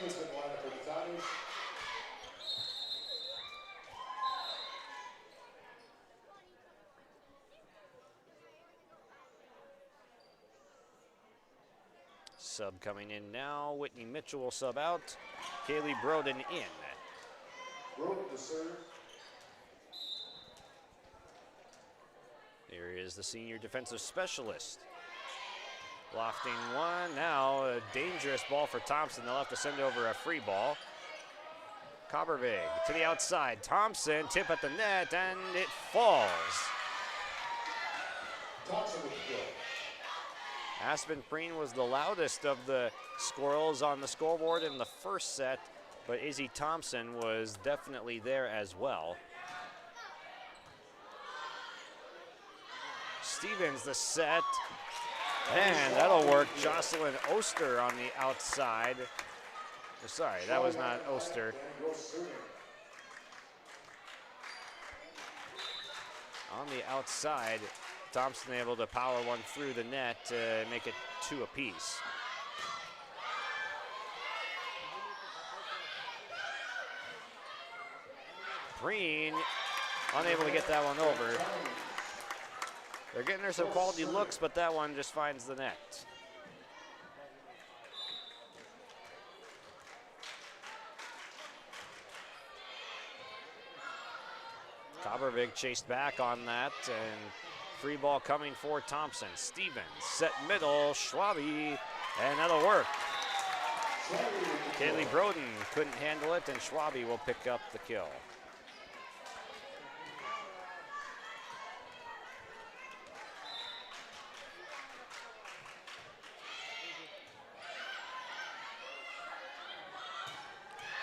Sub coming in now. Whitney Mitchell will sub out. Kaylee Broden in. Broden to serve. There is the senior defensive specialist. Lofting one. Now a dangerous ball for Thompson. They'll have to send over a free ball. Kobervig to the outside. Thompson, tip at the net, and it falls. Aspen Preen was the loudest of the Squirrels on the scoreboard in the first set, but Izzy Thompson was definitely there as well. Stevens the set, and that'll work. Jocelyn Oster on the outside. Sorry, that was not Oster. On the outside, Thompson able to power one through the net to make it 2 apiece. Preen unable to get that one over. They're getting her some quality looks, but that one just finds the net. Kobervig chased back on that and Free ball coming for Thompson. Stevens, set middle, Schwabe, and that'll work. Kaylee Broden couldn't handle it, and Schwabe will pick up the kill.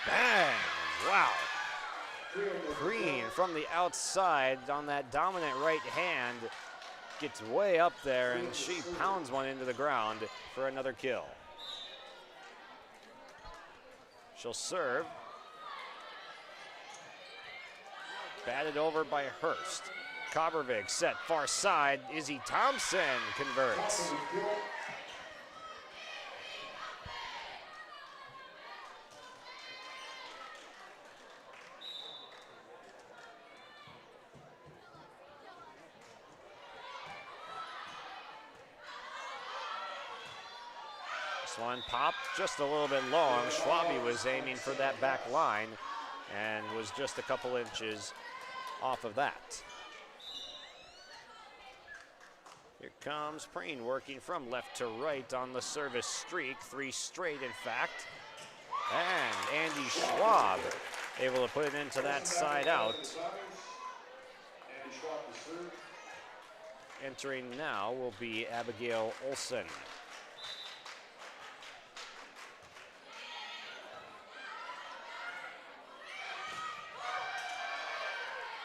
Bang! Wow. Green from the outside on that dominant right hand gets way up there, and she pounds one into the ground for another kill. She'll serve. Batted over by Hurst. Kobervig set far side. Izzy Thompson converts. This one popped just a little bit long. Schwabe was aiming for that back line and was just a couple inches off of that. Here comes Preen working from left to right on the service streak, 3 straight in fact. And Andy Schwab able to put it into that side out. Entering now will be Abigail Olson.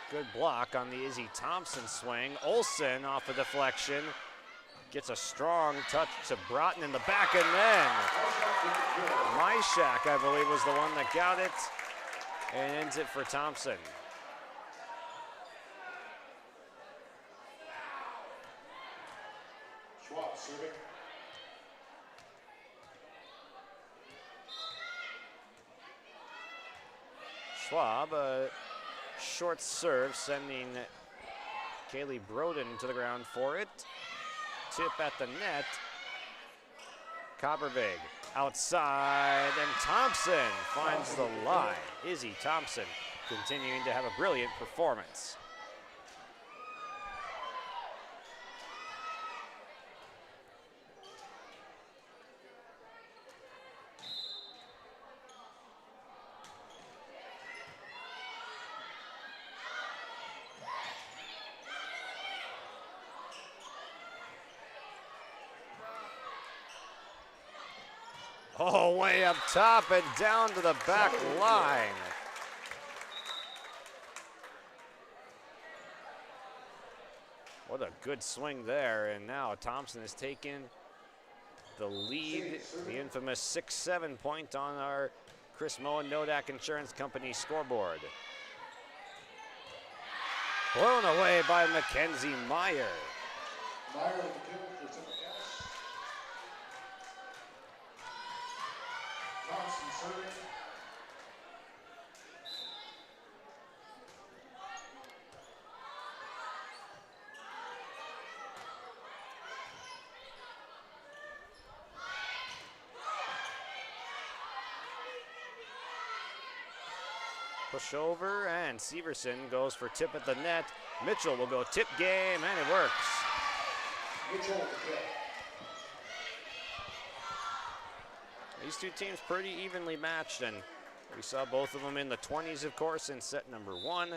Good block on the Izzy Thompson swing. Olson off a deflection. Gets a strong touch to Broughton in the back, and then Myshak, I believe, was the one that got it and ends it for Thompson. Schwab serving. Schwab, short serve, sending Kaylee Broden to the ground for it. Tip at the net. Kobervig outside, and Thompson finds the line. Izzy Thompson continuing to have a brilliant performance. Oh, way up top and down to the back line. What a good swing there, and now Thompson has taken the lead, the infamous 6-7 point on our Chris Moen Nodak Insurance Company scoreboard. Blown away by Mackenzie Meyer. Meyer with the kill for Timothy. Thompson serving. Push over, and Severson goes for tip at the net. Mitchell will go tip game, and it works. Mitchell with the kill. These two teams pretty evenly matched, and we saw both of them in the 20s, of course, in set number 1.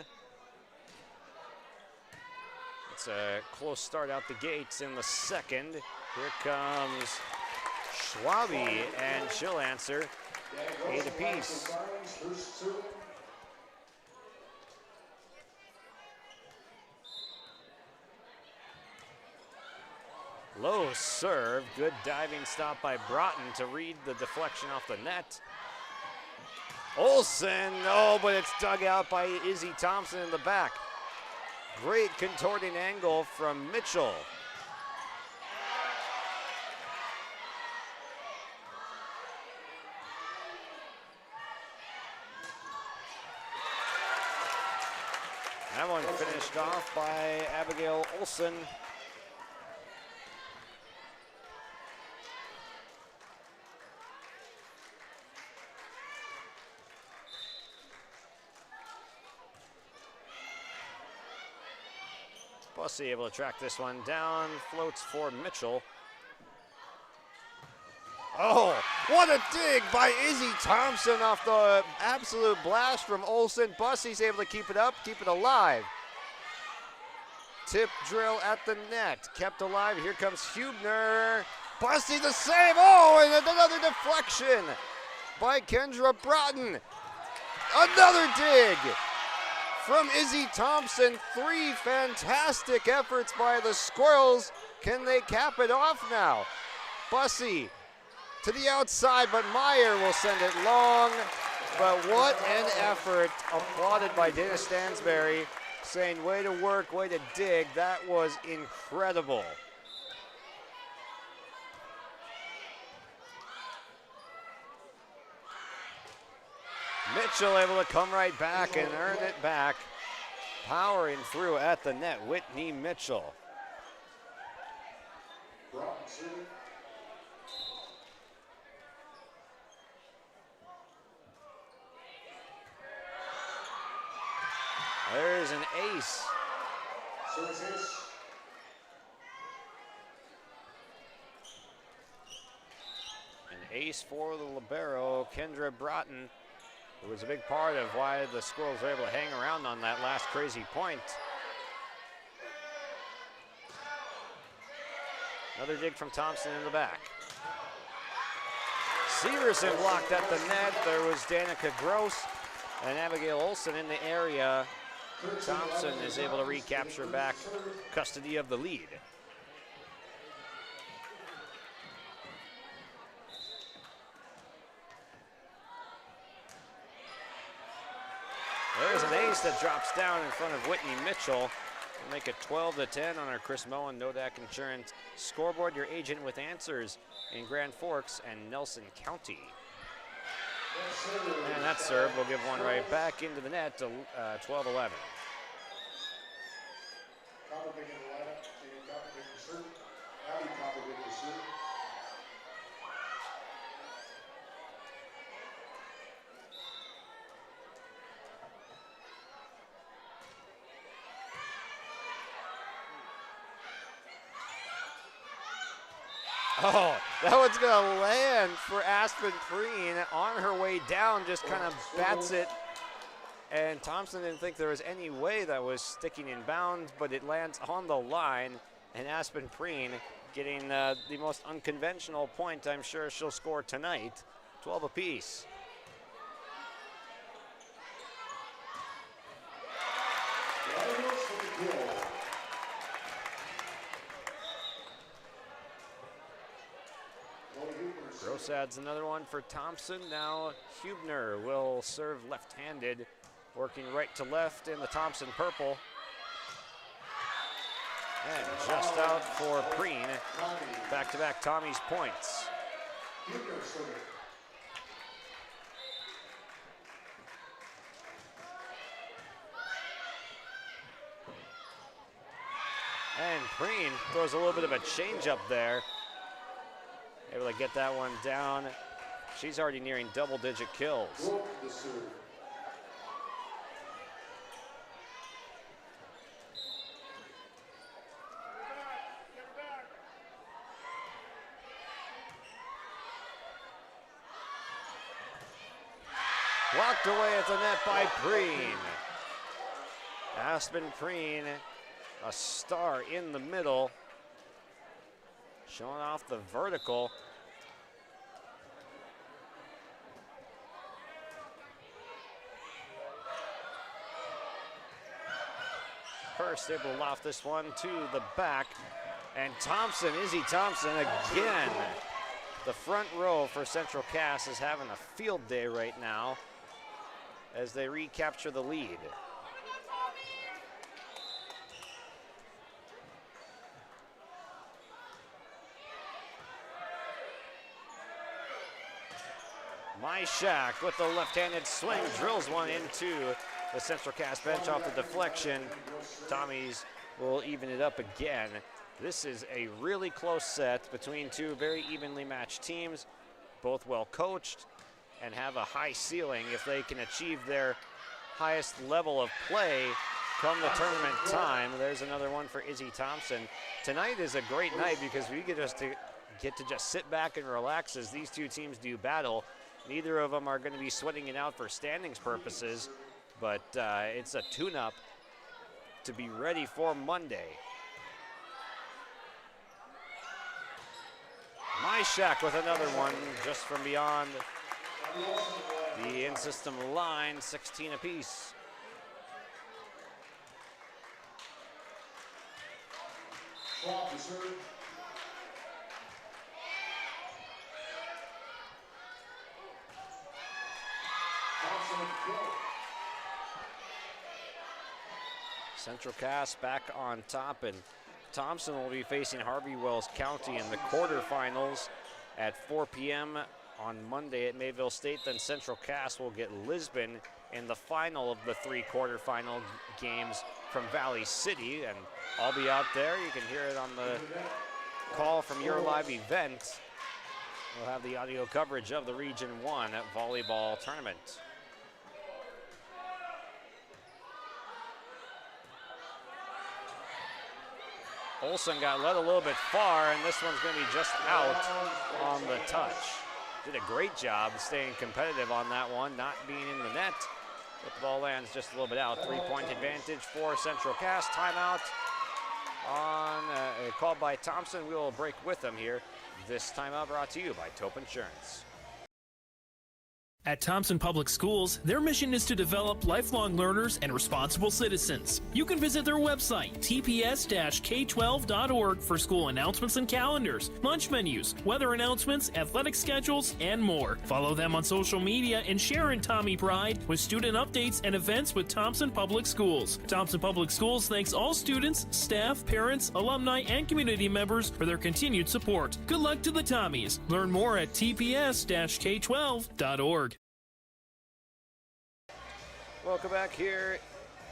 It's a close start out the gates in the second. Here comes Schwabe, and she'll answer 8 apiece. Low serve, good diving stop by Broughton to read the deflection off the net. Olson, oh, but it's dug out by Izzy Thompson in the back. Great contorting angle from Mitchell. That one finished off by Abigail Olson. Bussey able to track this one down, floats for Mitchell. Oh, what a dig by Izzy Thompson off the absolute blast from Olsen. Bussey's able to keep it up, keep it alive. Tip drill at the net, kept alive. Here comes Hubner. Bussey the save. Oh, and another deflection by Kendra Broughton. Another dig from Izzy Thompson. 3 fantastic efforts by the Squirrels. Can they cap it off now? Bussey to the outside, but Meyer will send it long. But what an effort, applauded by Dana Stansberry, saying way to work, way to dig. That was incredible. Mitchell able to come right back and earn it back. Powering through at the net, Whitney Mitchell. There's an ace. An ace for the libero, Kendra Broughton. It was a big part of why the Squirrels were able to hang around on that last crazy point. Another dig from Thompson in the back. Severson blocked at the net. There was Danica Gross and Abigail Olsen in the area. Thompson is able to recapture back custody of the lead. There's an ace that drops down in front of Whitney Mitchell. We'll make it 12-10 on our Chris Moen Nodak Insurance scoreboard. Your agent with answers in Grand Forks and Nelson County. And that serve will give one right back into the net to 12-11. Oh, that one's going to land for Aspen Preen on her way down, just kind of bats it. And Thompson didn't think there was any way that was sticking in bounds, but it lands on the line. And Aspen Preen getting the most unconventional point I'm sure she'll score tonight, 12 apiece. Gross adds another one for Thompson. Now Hubner will serve left-handed, working right to left in the Thompson purple. And just out for Preen. Back-to-back Tommy's points. And Preen throws a little bit of a change-up there. Able to get that one down. She's already nearing double-digit kills. Blocked away at the net by Preen. Aspen Preen, a star in the middle. Showing off the vertical. Hurst able to loft this one to the back. And Thompson, Izzy Thompson again. The front row for Central Cass is having a field day right now as they recapture the lead. Myshak with the left-handed swing drills one into the Central Cass bench off the deflection. Tommies will even it up again. This is a really close set between two very evenly matched teams, both well coached and have a high ceiling. If they can achieve their highest level of play, come the tournament time. There's another one for Izzy Thompson. Tonight is a great night because we get to just sit back and relax as these two teams do battle. Neither of them are going to be sweating it out for standings purposes, but it's a tune-up to be ready for Monday. Myshak with another one just from beyond the in-system line, 16 apiece. Central Cass back on top, and Thompson will be facing Harvey Wells County in the quarterfinals at 4 p.m. on Monday at Mayville State. Then Central Cass will get Lisbon in the final of the 3 quarterfinal games from Valley City, and I'll be out there. You can hear it on the call from your live event. We'll have the audio coverage of the Region 1 volleyball tournament. Olsen got led a little bit far, and this one's going to be just out on the touch. Did a great job staying competitive on that one, not being in the net. But the ball lands just a little bit out. 3-point advantage for Central Cass. Timeout on called by Thompson. We will break with them here. This timeout brought to you by Tope Insurance. At Thompson Public Schools, their mission is to develop lifelong learners and responsible citizens. You can visit their website, tps-k12.org, for school announcements and calendars, lunch menus, weather announcements, athletic schedules, and more. Follow them on social media and share in Tommy Pride with student updates and events with Thompson Public Schools. Thompson Public Schools thanks all students, staff, parents, alumni, and community members for their continued support. Good luck to the Tommies. Learn more at tps-k12.org. Welcome back here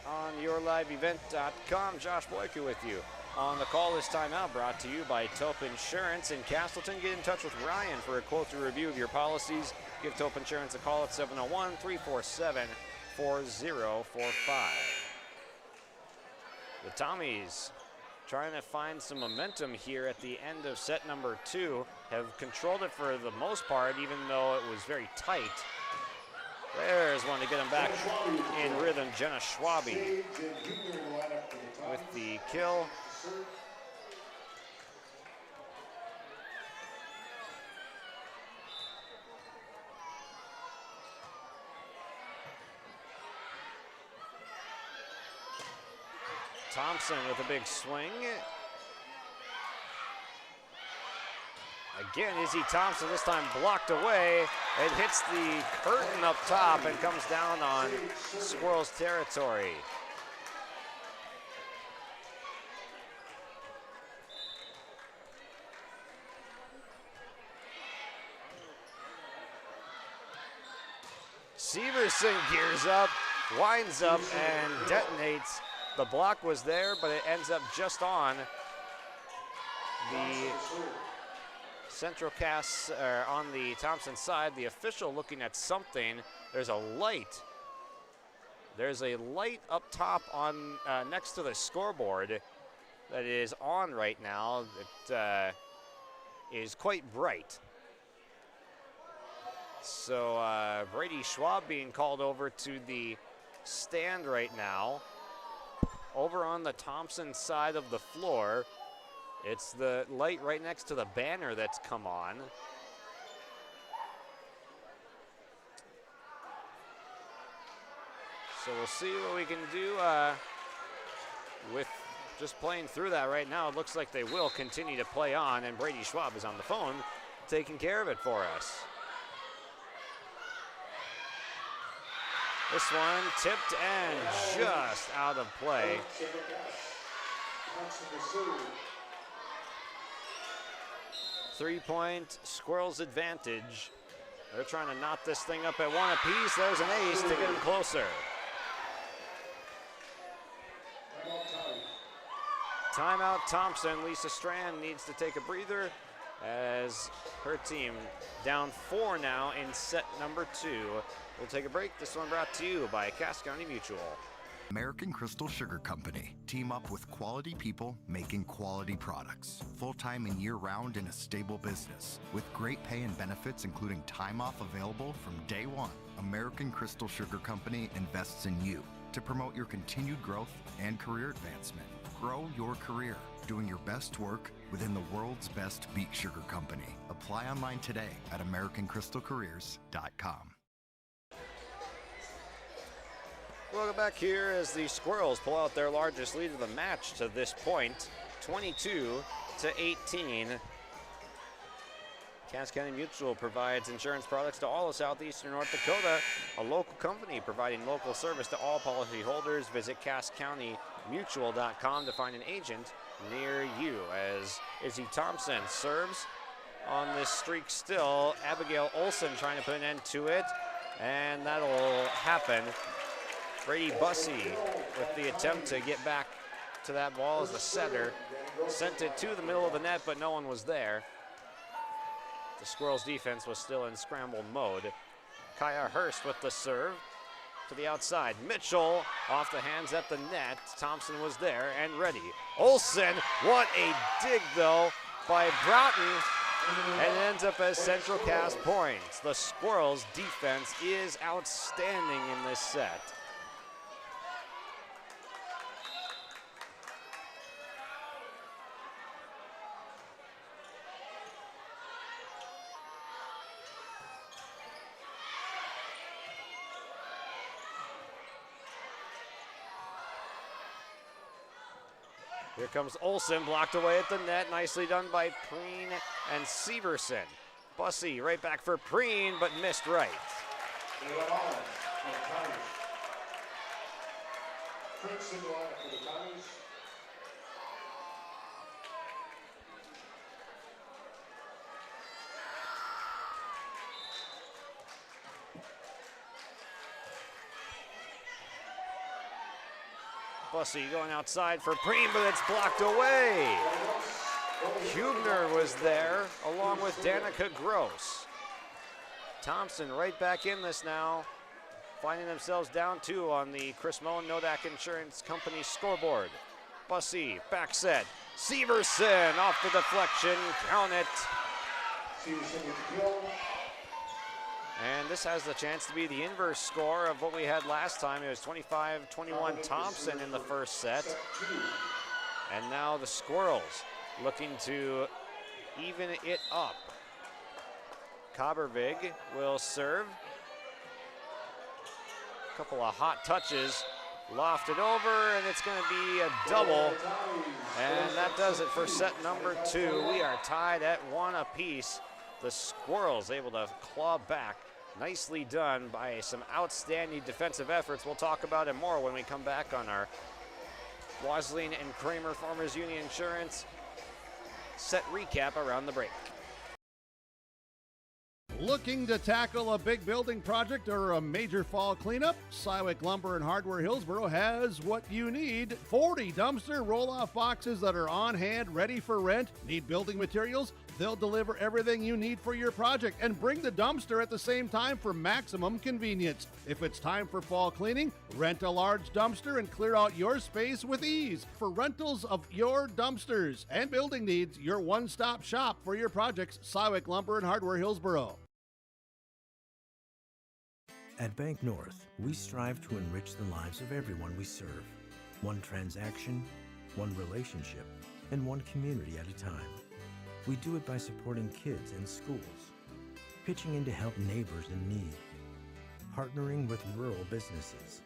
on yourliveevent.com. Josh Boyka with you. On the call this time out, brought to you by Tope Insurance in Castleton. Get in touch with Ryan for a quote or review of your policies. Give Tope Insurance a call at 701-347-4045. The Tommies trying to find some momentum here at the end of set number 2. Have controlled it for the most part, even though it was very tight. There's one to get him back in rhythm. Jenna Schwabe with the kill. Thompson with a big swing. Again, Izzy Thompson, this time blocked away. It hits the curtain up top and comes down on Squirrels territory. Severson gears up, winds up, and detonates. The block was there, but it ends up just on the Central Cass, on the Thompson side. The official looking at something. There's a light. There's a light up top on next to the scoreboard that is on right now. It is quite bright. So Brady Schwab being called over to the stand right now. Over on the Thompson side of the floor, it's the light right next to the banner that's come on. So we'll see what we can do with just playing through that right now. It looks like they will continue to play on, and Brady Schwab is on the phone taking care of it for us. This one tipped and just out of play. Three-point Squirrels advantage. They're trying to knot this thing up at one apiece. There's an ace to get them closer. Timeout Thompson. Lisa Strand needs to take a breather as her team down 4 now in set number 2. We'll take a break. This one brought to you by Cass County Mutual. American Crystal Sugar Company. Team up with quality people making quality products. Full-time and year-round in a stable business. With great pay and benefits including time off available from day one. American Crystal Sugar Company invests in you to promote your continued growth and career advancement. Grow your career, doing your best work within the world's best beet sugar company. Apply online today at AmericanCrystalCareers.com. Welcome back here as the Squirrels pull out their largest lead of the match to this point, 22-18. Cass County Mutual provides insurance products to all of southeastern North Dakota, a local company providing local service to all policyholders. Visit CassCountyMutual.com to find an agent near you. As Izzy Thompson serves on this streak still. Abigail Olson trying to put an end to it, and that'll happen. Brady Bussey with the attempt to get back to that ball as the setter. Sent it to the middle of the net, but no one was there. The Squirrels defense was still in scramble mode. Kaya Hurst with the serve to the outside. Mitchell off the hands at the net. Thompson was there and ready. Olsen, what a dig though by Broughton, and it ends up as Central Cass points. The Squirrels defense is outstanding in this set. Here comes Olsen, blocked away at the net. Nicely done by Preen and Severson. Bussey right back for Preen, but missed right. Bussey going outside for Preen, but it's blocked away. Hubner was there along with Danica Gross. Thompson right back in this now, finding themselves down 2 on the Chris Moen Nodak Insurance Company scoreboard. Bussey, back set. Severson off the deflection, count it. And this has the chance to be the inverse score of what we had last time. It was 25-21 Thompson in the first set. And now the Squirrels looking to even it up. Kabervig will serve. A couple of hot touches, lofted over, and it's going to be a double. And that does it for set number 2. We are tied at 1 apiece. The Squirrels able to claw back. Nicely done by some outstanding defensive efforts. We'll talk about it more when we come back on our Wasling and Kramer Farmers Union Insurance set recap around the break. Looking to tackle a big building project or a major fall cleanup? Cywick Lumber and Hardware Hillsboro has what you need. 40 dumpster roll-off boxes that are on hand, ready for rent. Need building materials? They'll deliver everything you need for your project and bring the dumpster at the same time for maximum convenience. If it's time for fall cleaning, rent a large dumpster and clear out your space with ease. For rentals of your dumpsters and building needs, your one-stop shop for your projects, Cywick Lumber and Hardware Hillsboro. At Bank North, we strive to enrich the lives of everyone we serve. One transaction, one relationship, and one community at a time. We do it by supporting kids and schools, pitching in to help neighbors in need, partnering with rural businesses,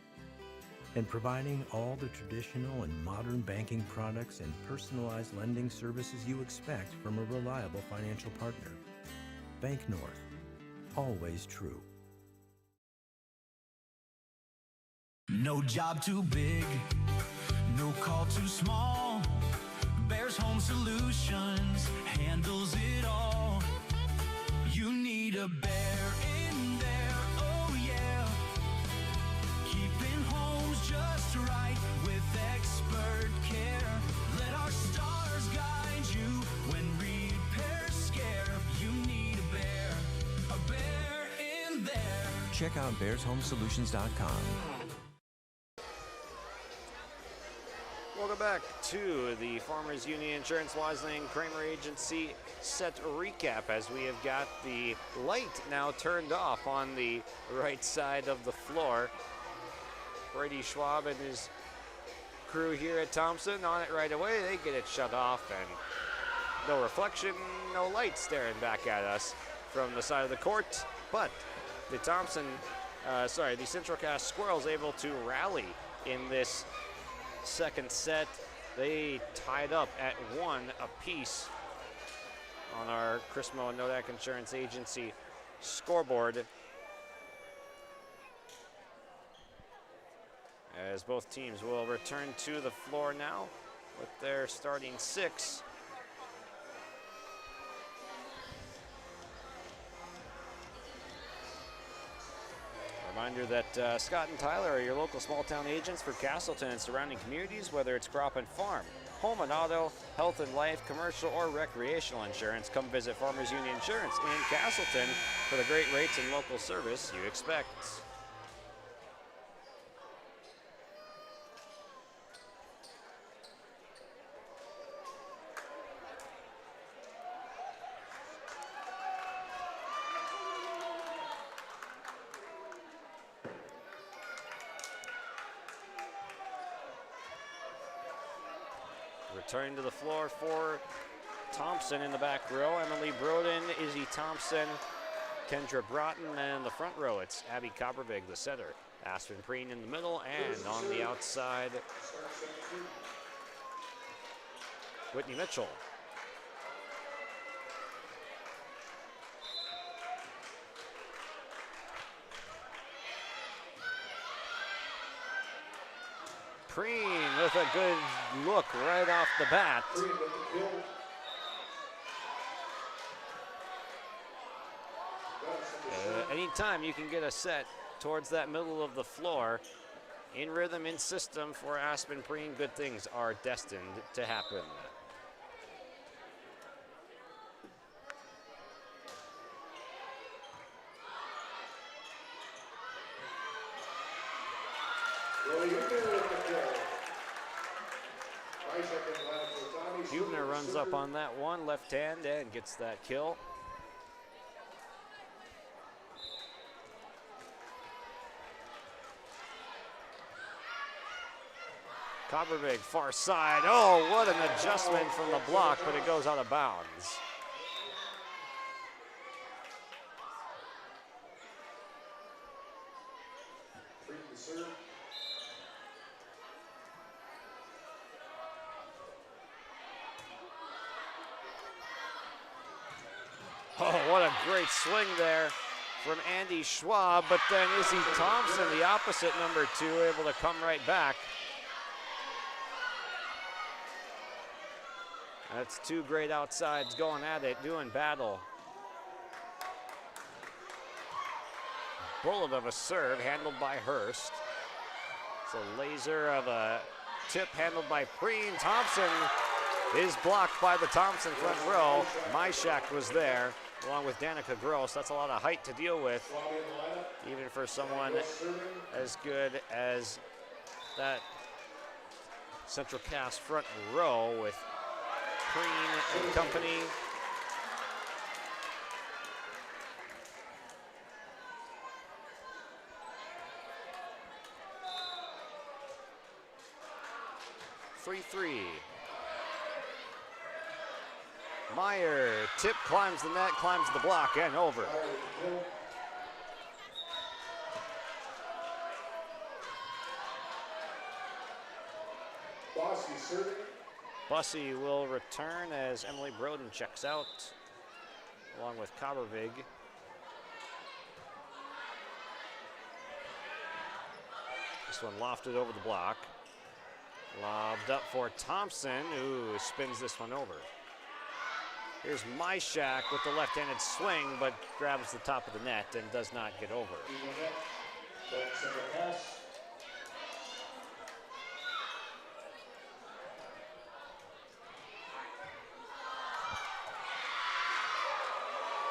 and providing all the traditional and modern banking products and personalized lending services you expect from a reliable financial partner. Bank North, always true. No job too big, no call too small. Bears Home Solutions handles it all. You need a bear in there, oh yeah. Keeping homes just right with expert care. Let our stars guide you when repairs scare. You need a bear in there. Check out bearshomesolutions.com. back to the Farmers Union Insurance Wisling Kramer Agency set recap as we have got the light now turned off on the right side of the floor. Brady Schwab and his crew here at Thompson on it right away. They get it shut off and no reflection, no light staring back at us from the side of the court. But the the Central Cass Squirrels able to rally in this second set. They tied up at 1 apiece on our Chrismo and Nodak Insurance Agency scoreboard, as both teams will return to the floor now with their starting 6. Reminder that Scott and Tyler are your local small town agents for Castleton and surrounding communities, whether it's crop and farm, home and auto, health and life, commercial or recreational insurance. Come visit Farmers Union Insurance in Castleton for the great rates and local service you expect. Returning to the floor for Thompson in the back row. Emily Broden, Izzy Thompson, Kendra Broughton, and in the front row it's Abby Coppervig, the setter. Aspen Preen in the middle, and on the outside, Whitney Mitchell. Preen with a good look right off the bat. Anytime you can get a set towards that middle of the floor, in rhythm, in system for Aspen Preen, good things are destined to happen. Hubner runs up on that one, left hand, and gets that kill. Coppervig, far side. Oh, what an adjustment from the block, but it goes out of bounds. Oh, what a great swing there from Andy Schwab, but then Izzy Thompson, the opposite number 2, able to come right back. That's 2 great outsides going at it, doing battle. Bullet of a serve handled by Hurst. It's a laser of a tip handled by Preen. Thompson is blocked by the Thompson front row. Myshak was there, along with Danica Gross. That's a lot of height to deal with, even for someone as good as that Central Cass front row with Preen and company. Three. Meyer, tip, climbs the net, climbs the block, and over. Bussy will return as Emily Broden checks out, along with Coppervig. This one lofted over the block. Lobbed up for Thompson, who spins this one over. Here's Myshak with the left-handed swing, but grabs the top of the net and does not get over.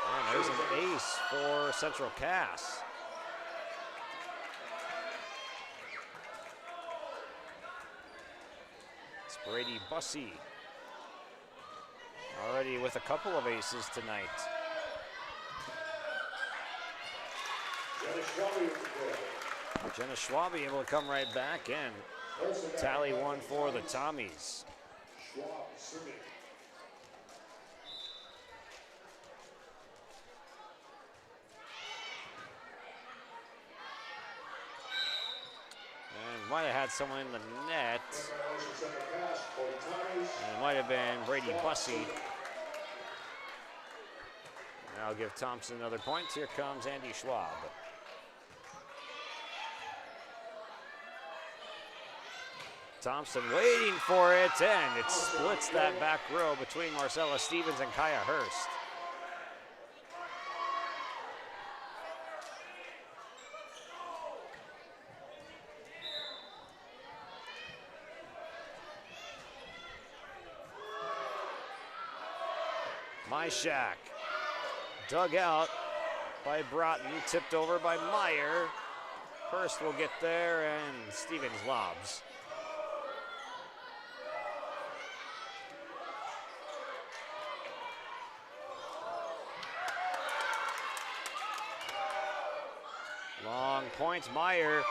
And there's an ace for Central Cass. Brady Bussey already with a couple of aces tonight. Jenna Schwabe able to come right back in. Tally one for the Tommies. And might have had someone in the net. And it might have been Brady Bussey. And I'll give Thompson another point. Here comes Andy Schwab. Thompson waiting for it, and it splits that back row between Marcella Stevens and Kaya Hurst. Myshak dug out by Broughton, tipped over by Meyer. Hurst will get there, and Stevens lobs. Long point, Meyer.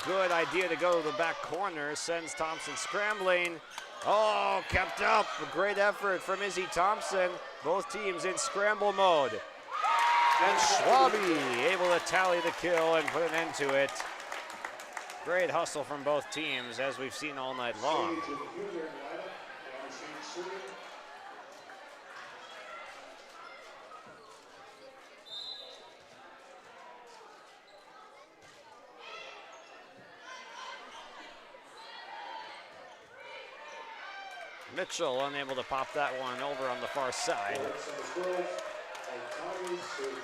Good idea to go to the back corner. Sends Thompson scrambling. Oh, kept up. A great effort from Izzy Thompson. Both teams in scramble mode. And Schwabe able to tally the kill and put an end to it. Great hustle from both teams, as we've seen all night long. Mitchell unable to pop that one over on the far side.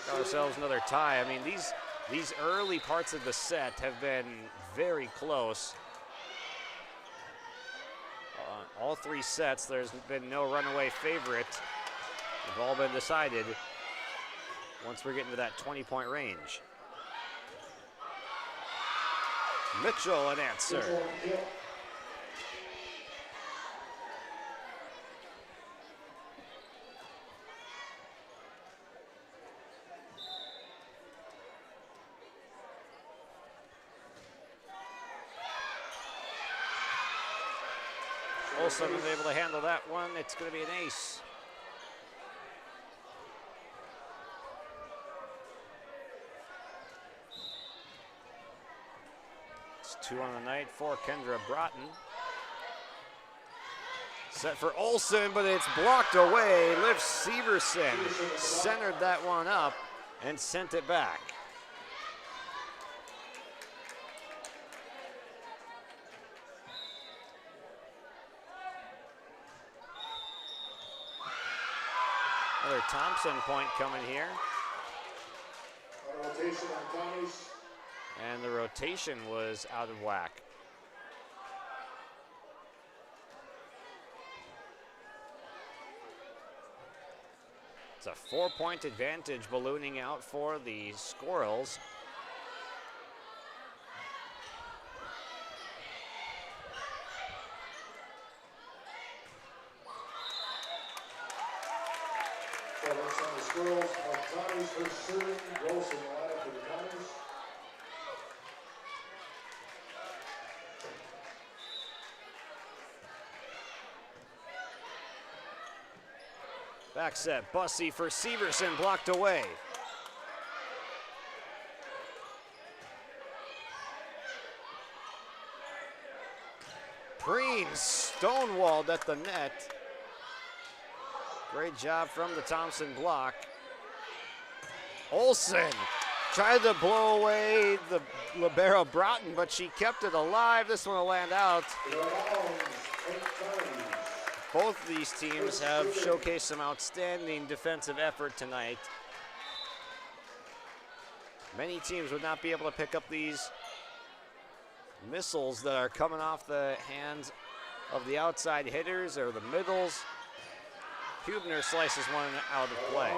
Got ourselves another tie. I mean, these early parts of the set have been very close. All three sets, there's been no runaway favorite. They've all been decided once we're getting to that 20-point range. Mitchell an answer. Olsen is able to handle that one. It's going to be an ace. It's 2 on the night for Kendra Broughton. Set for Olsen, but it's blocked away. Liv Severson centered that one up and sent it back. Another Thompson point coming here. Rotation on Tommies. And the rotation was out of whack. It's a 4-point advantage ballooning out for the Squirrels. Back set, Bussey for Severson, blocked away. Preen stonewalled at the net. Great job from the Thompson block. Olsen tried to blow away the libero Broughton, but she kept it alive. This one will land out. Both of these teams have showcased some outstanding defensive effort tonight. Many teams would not be able to pick up these missiles that are coming off the hands of the outside hitters or the middles. Hubner slices one out of play.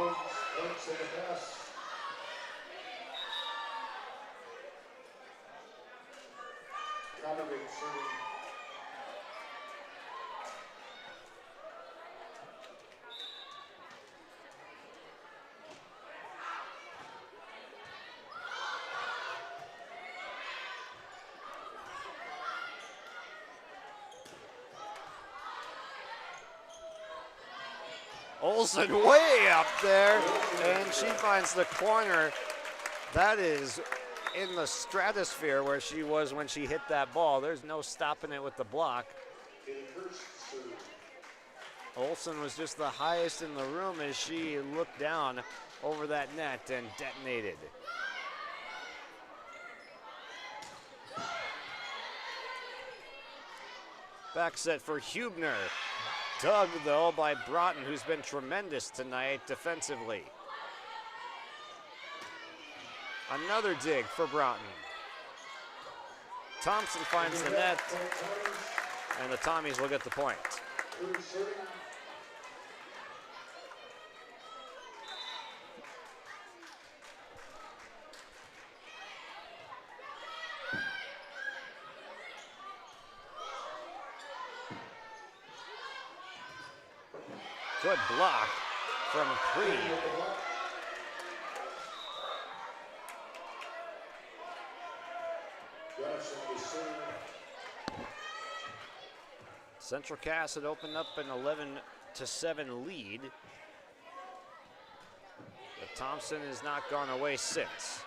Olsen way up there, and she finds the corner. That is in the stratosphere where she was when she hit that ball. There's no stopping it with the block. Olsen was just the highest in the room as she looked down over that net and detonated. Back set for Hubner. Dug, though, by Broughton, who's been tremendous tonight defensively. Another dig for Broughton. Thompson finds the net, and the Tommies will get the point. Good block from Creed. Central Cass had opened up an 11-7 lead. But Thompson has not gone away since.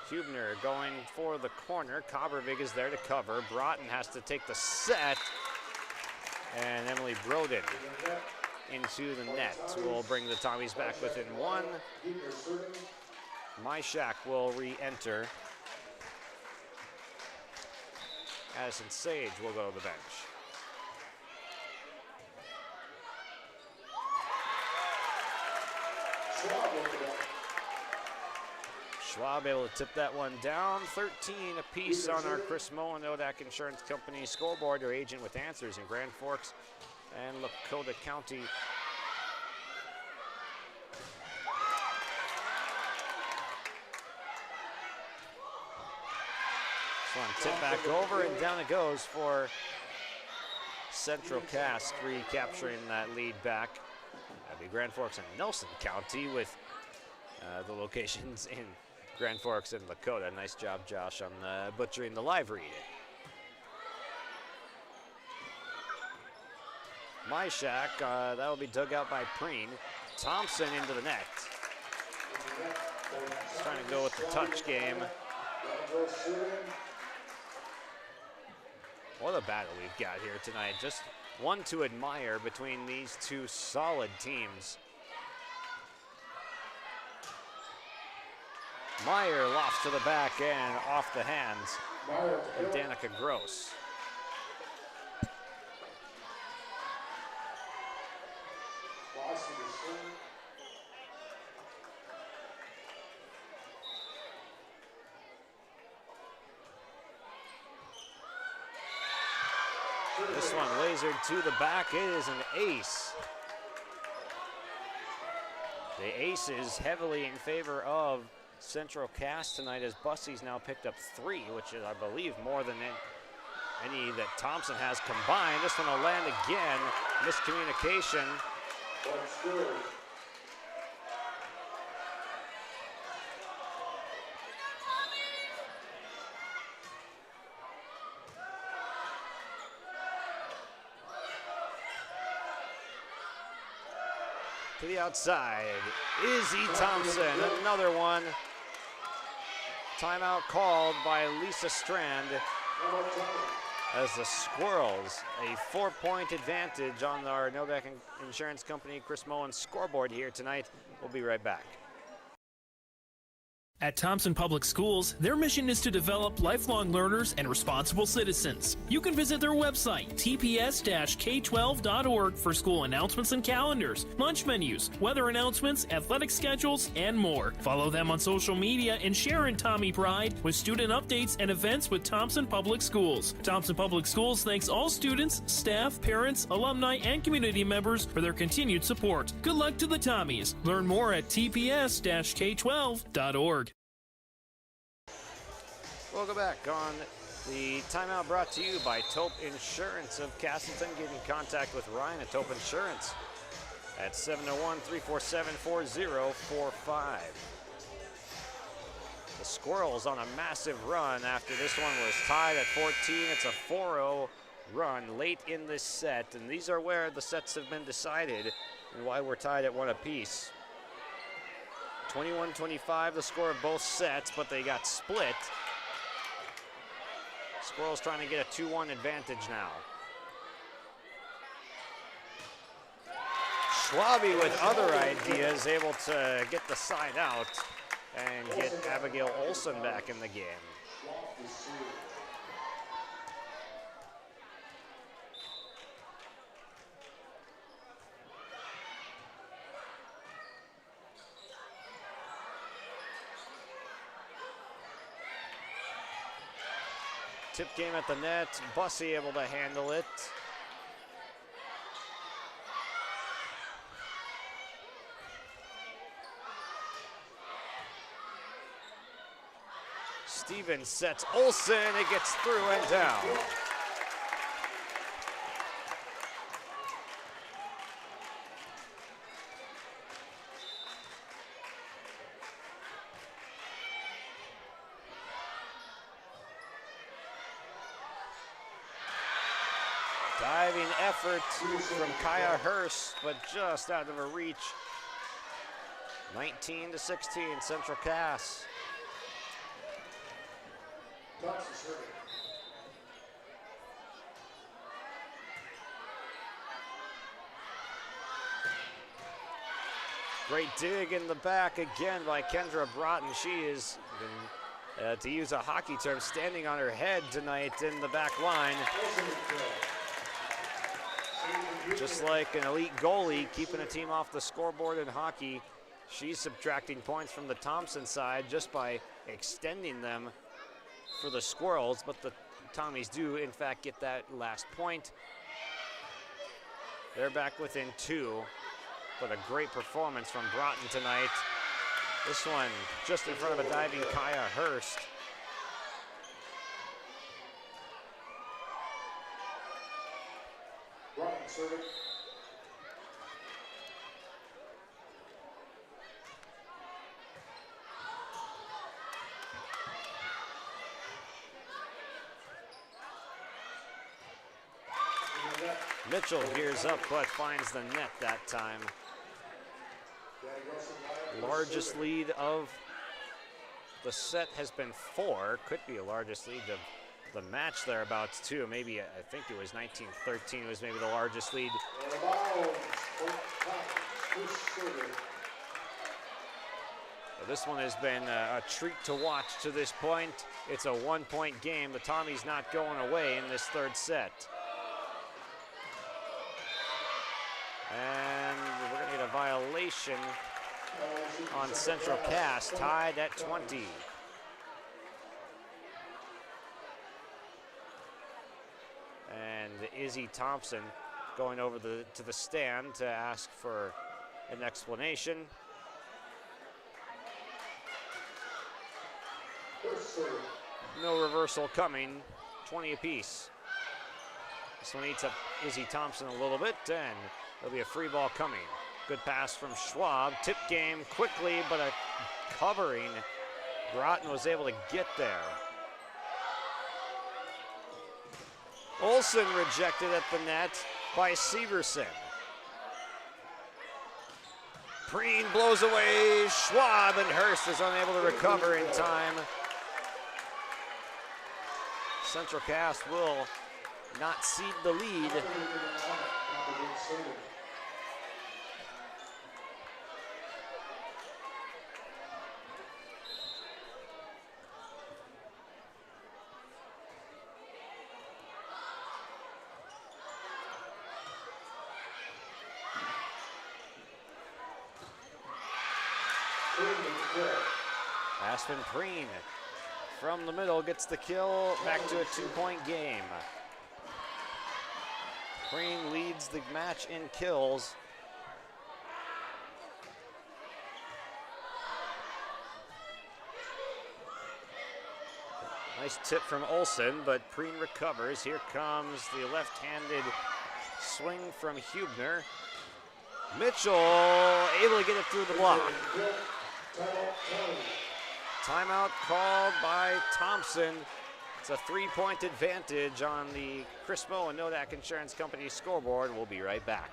Hubner going for the corner. Kobervig is there to cover. Broughton has to take the set. And Emily Broden into the net will bring the Tommies back within one. Myshak will re-enter. Addison Sage will go to the bench. Schwab able to tip that one down. 13 apiece on our Chris Moen Nodak Insurance Company scoreboard. Our agent with answers in Grand Forks and Lakota County. This one tip back over and down it goes for Central Cass, recapturing that lead back. That'd be Grand Forks and Nelson County with the locations in Grand Forks and Lakota. Nice job, Josh, on butchering the live read. Myshak, that'll be dug out by Preen. Thompson into the net. Just trying to go with the touch game. What a battle we've got here tonight. Just one to admire between these two solid teams. Meyer lofts to the back and off the hands of Danica Gross. This one lasered to the back. It is an ace. The ace is heavily in favor of Central Cass tonight as Bussey's now picked up 3, which is, I believe, more than any that Thompson has combined. This one will land again. Miscommunication. To the outside, Izzy Thompson, another one. Timeout called by Lisa Strand as the Squirrels, a 4-point advantage on our Nodak Insurance Company Chris Moen scoreboard here tonight. We'll be right back. At Thompson Public Schools, their mission is to develop lifelong learners and responsible citizens. You can visit their website, tps-k12.org, for school announcements and calendars, lunch menus, weather announcements, athletic schedules, and more. Follow them on social media and share in Tommy Pride with student updates and events with Thompson Public Schools. Thompson Public Schools thanks all students, staff, parents, alumni, and community members for their continued support. Good luck to the Tommies. Learn more at tps-k12.org. Welcome back on the timeout brought to you by Taupe Insurance of Castleton. Get in contact with Ryan at Taupe Insurance at 701-347-4045. The Squirrels on a massive run after this one was tied at 14. It's a 4-0 run late in this set, and these are where the sets have been decided and why we're tied at 1 apiece. 21-25 the score of both sets, but they got split. Squirrels trying to get a 2-1 advantage now. Schwabe with other ideas, able to get the side out and get Abigail Olson back in the game. Tip game at the net, Bussey able to handle it. Stevens sets Olsen, it gets through and down. Diving effort from Kaya Hurst, but just out of her reach. 19-16, Central Cass. Great dig in the back again by Kendra Broughton. She is, to use a hockey term, standing on her head tonight in the back line. Just like an elite goalie, keeping a team off the scoreboard in hockey, she's subtracting points from the Thompson side just by extending them for the Squirrels, but the Tommies do, in fact, get that last point. They're back within 2, but a great performance from Broughton tonight. This one just in front of a diving Kaya Hurst. Broughton serving. Mitchell gears up, but finds the net that time. Largest lead of the set has been 4. Could be the largest lead of the match thereabouts too. Maybe, I think it was 19-13 was maybe the largest lead. But this one has been a treat to watch to this point. It's a 1-point game. The Tommies not going away in this 3rd set. And we're going to get a violation on Central Cass, tied at 20. And Izzy Thompson going over to the stand to ask for an explanation. No reversal coming, 20 apiece. This one eats up Izzy Thompson a little bit, and there'll be a free ball coming. Good pass from Schwab. Tip game quickly, but a covering. Broughton was able to get there. Olsen rejected at the net by Severson. Preen blows away Schwab, and Hurst is unable to recover in time. Central Cass will not cede the lead. Aspen Preen from the middle gets the kill, back to a 2-point game. Preen leads the match in kills. Nice tip from Olsen, but Preen recovers. Here comes the left-handed swing from Hubner. Mitchell able to get it through the block. Timeout called by Thompson It's a 3-point advantage on the Crispo and Nodak Insurance Company scoreboard. We'll be right back.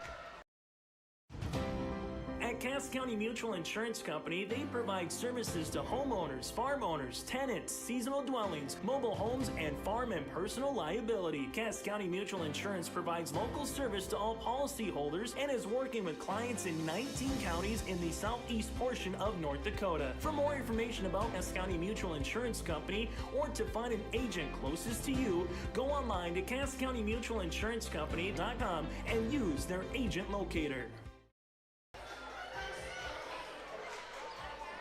At Cass County Mutual Insurance Company, they provide services to homeowners, farm owners, tenants, seasonal dwellings, mobile homes, and farm and personal liability. Cass County Mutual Insurance provides local service to all policyholders and is working with clients in 19 counties in the southeast portion of North Dakota. For more information about Cass County Mutual Insurance Company or to find an agent closest to you, go online to CassCountyMutualInsuranceCompany.com and use their agent locator.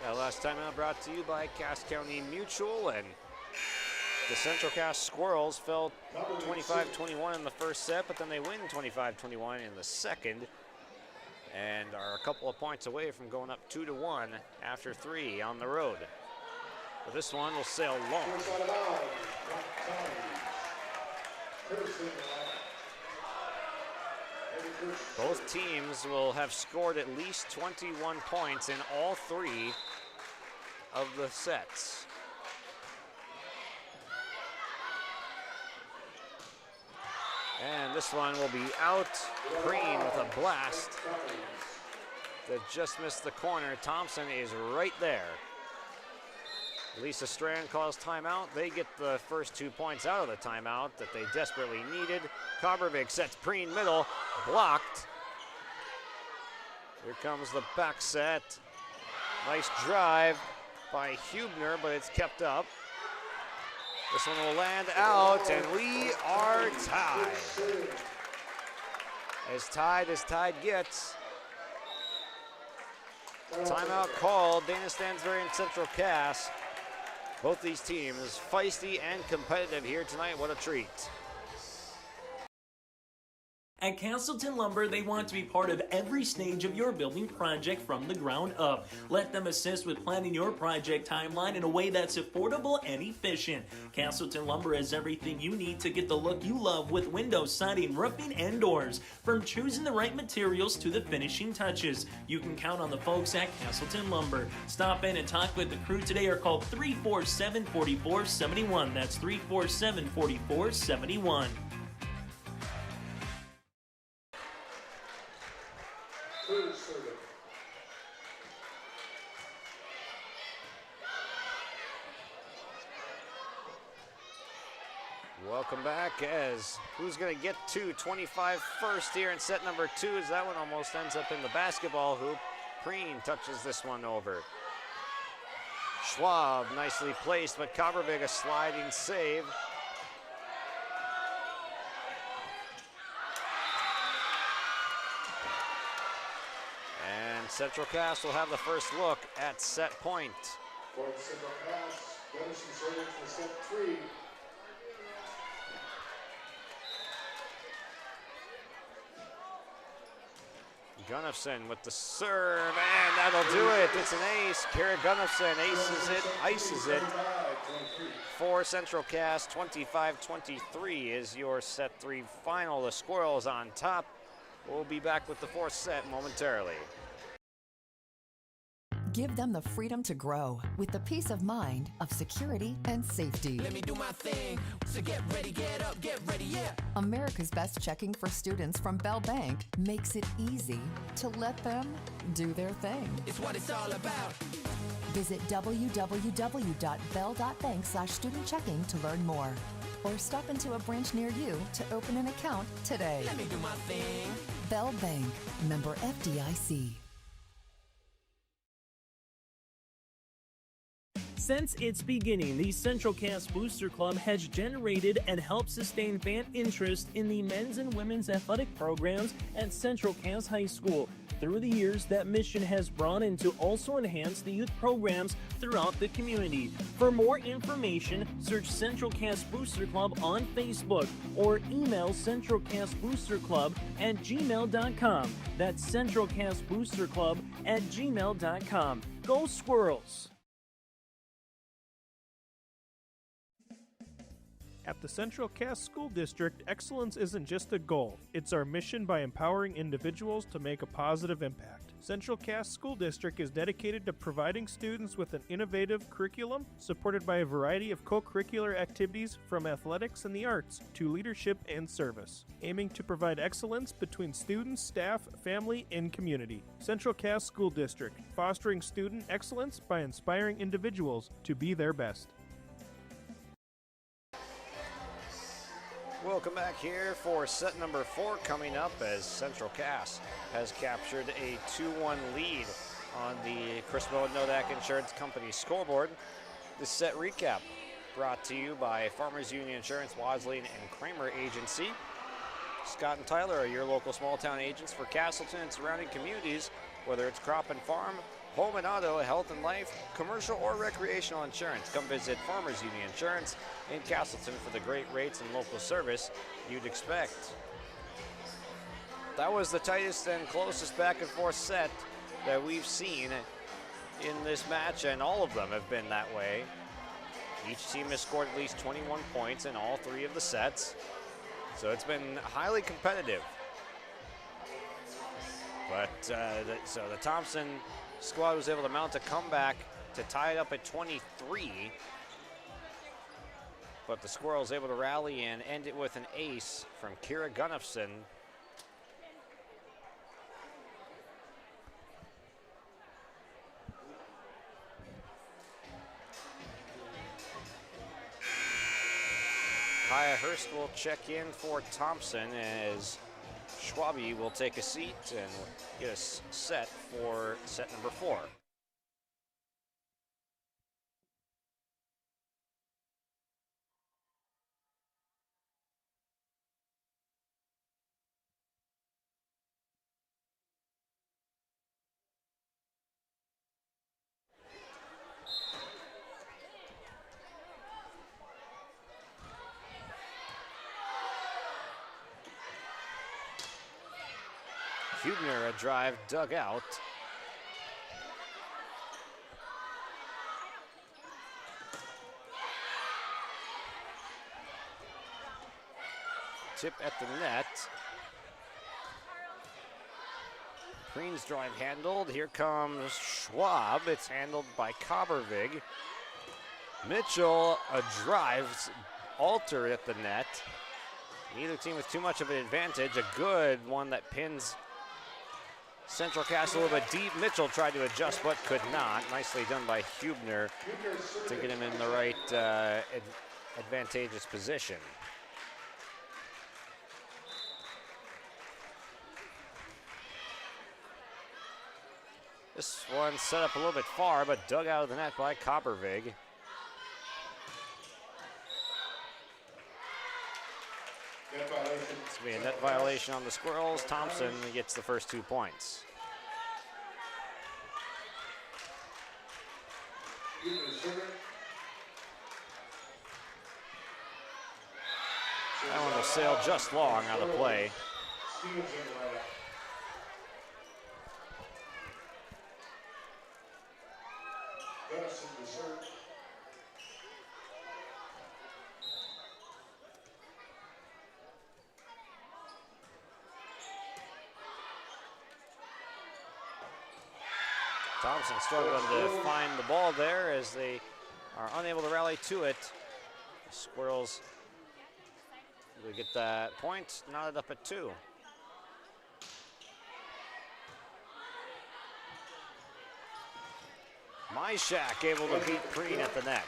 That last timeout brought to you by Cass County Mutual, and the Central Cass Squirrels fell 25-21 in the first set, but then they win 25-21 in the second and are a couple of points away from going up 2-1 after 3 on the road. But this one will sail long. Both teams will have scored at least 21 points in all 3 of the sets. And this one will be out. Green with a blast that just missed the corner. Thompson is right there. Lisa Strand calls timeout. They get the first 2 points out of the timeout that they desperately needed. Kobervig sets Preen middle, blocked. Here comes the back set. Nice drive by Hubner, but it's kept up. This one will land out, and we are tied. As tied gets. Timeout called. Dana Stansbury and Central Cass. Both these teams feisty and competitive here tonight. What a treat. At Castleton Lumber, they want to be part of every stage of your building project from the ground up. Let them assist with planning your project timeline in a way that's affordable and efficient. Castleton Lumber has everything you need to get the look you love with windows, siding, roofing, and doors. From choosing the right materials to the finishing touches, you can count on the folks at Castleton Lumber. Stop in and talk with the crew today or call 347-4471. That's 347-4471. Welcome back. As who's going to get to 25 first here in set number 2, as that one almost ends up in the basketball hoop. Preen touches this one over. Schwab nicely placed, but Kobervig a sliding save. And Central Cass will have the first look at set point. For Central Cass, Denison serving for set 3. Gunnufson with the serve, and that'll do it. It's an ace. Kara Gunnufson ices it for Central Cass. 25-23 is your set 3 final. The Squirrels on top. We'll be back with the 4th set momentarily. Give them the freedom to grow with the peace of mind of security and safety. Let me do my thing. So get ready, get up, get ready, yeah. America's Best Checking for students from Bell Bank makes it easy to let them do their thing. It's what it's all about. Visit www.bell.bank/student-checking to learn more. Or stop into a branch near you to open an account today. Let me do my thing. Bell Bank, member FDIC. Since its beginning, the Central Cass Booster Club has generated and helped sustain fan interest in the men's and women's athletic programs at Central Cass High School. Through the years, that mission has broadened to also enhance the youth programs throughout the community. For more information, search Central Cass Booster Club on Facebook or email centralcassboosterclub@gmail.com. That's centralcassboosterclub@gmail.com. Go Squirrels! At the Central Cass School District, excellence isn't just a goal, it's our mission by empowering individuals to make a positive impact. Central Cass School District is dedicated to providing students with an innovative curriculum supported by a variety of co-curricular activities from athletics and the arts to leadership and service, aiming to provide excellence between students, staff, family, and community. Central Cass School District, fostering student excellence by inspiring individuals to be their best. Welcome back here for set number 4 coming up as Central Cass has captured a 2-1 lead on the Crispo Nodak Insurance Company scoreboard. This set recap brought to you by Farmers Union Insurance, Wesleyan, and Kramer Agency. Scott and Tyler are your local small town agents for Castleton and surrounding communities, whether it's crop and farm, home and auto, health and life, commercial or recreational insurance. Come visit Farmers Union Insurance in Castleton for the great rates and local service you'd expect. That was the tightest and closest back and forth set that we've seen in this match, and all of them have been that way. Each team has scored at least 21 points in all 3 of the sets, so it's been highly competitive. But so the Thompson squad was able to mount a comeback to tie it up at 23, but the Squirrels able to rally and end it with an ace from Kira Gunnufson. Kaya Hurst will check in for Thompson as Schwabe will take a seat and get us set for set number 4. Hubner, a drive dug out. Tip at the net. Green's drive handled. Here comes Schwab. It's handled by Coppervig. Mitchell, a drive altered at the net. Neither team with too much of an advantage. A good one that pins Central Cass a little bit deep. Mitchell tried to adjust but could not. Nicely done by Hubner to get him in the right advantageous position. This one set up a little bit far but dug out of the net by Coppervig. It's going to be a net violation on the Squirrels. Thompson gets the first 2 points. That one will sail just long out of play. Thompson struggling to find the ball there as they are unable to rally to it. The Squirrels will get that point, knotted up at 2. Myshak able to beat Preen at the net.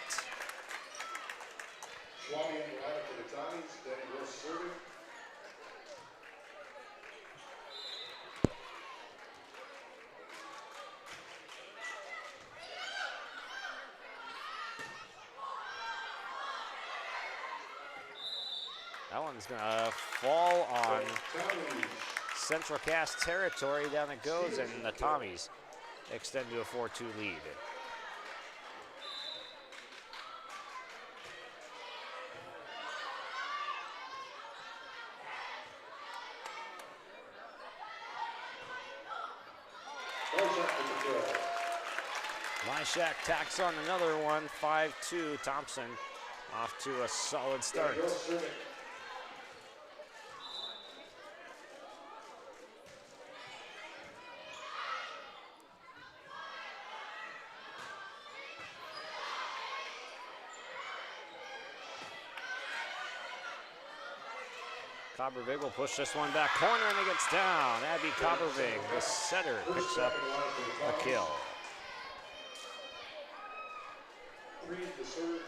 That one's gonna fall on Central Cass territory. Down it goes, and the Tommies extend to a 4-2 lead. Myshak tacks on another one, 5-2. Thompson off to a solid start. Coppervig will push this one back corner and it gets down. Abby Coppervig, the setter, picks up a kill. 3 to serve.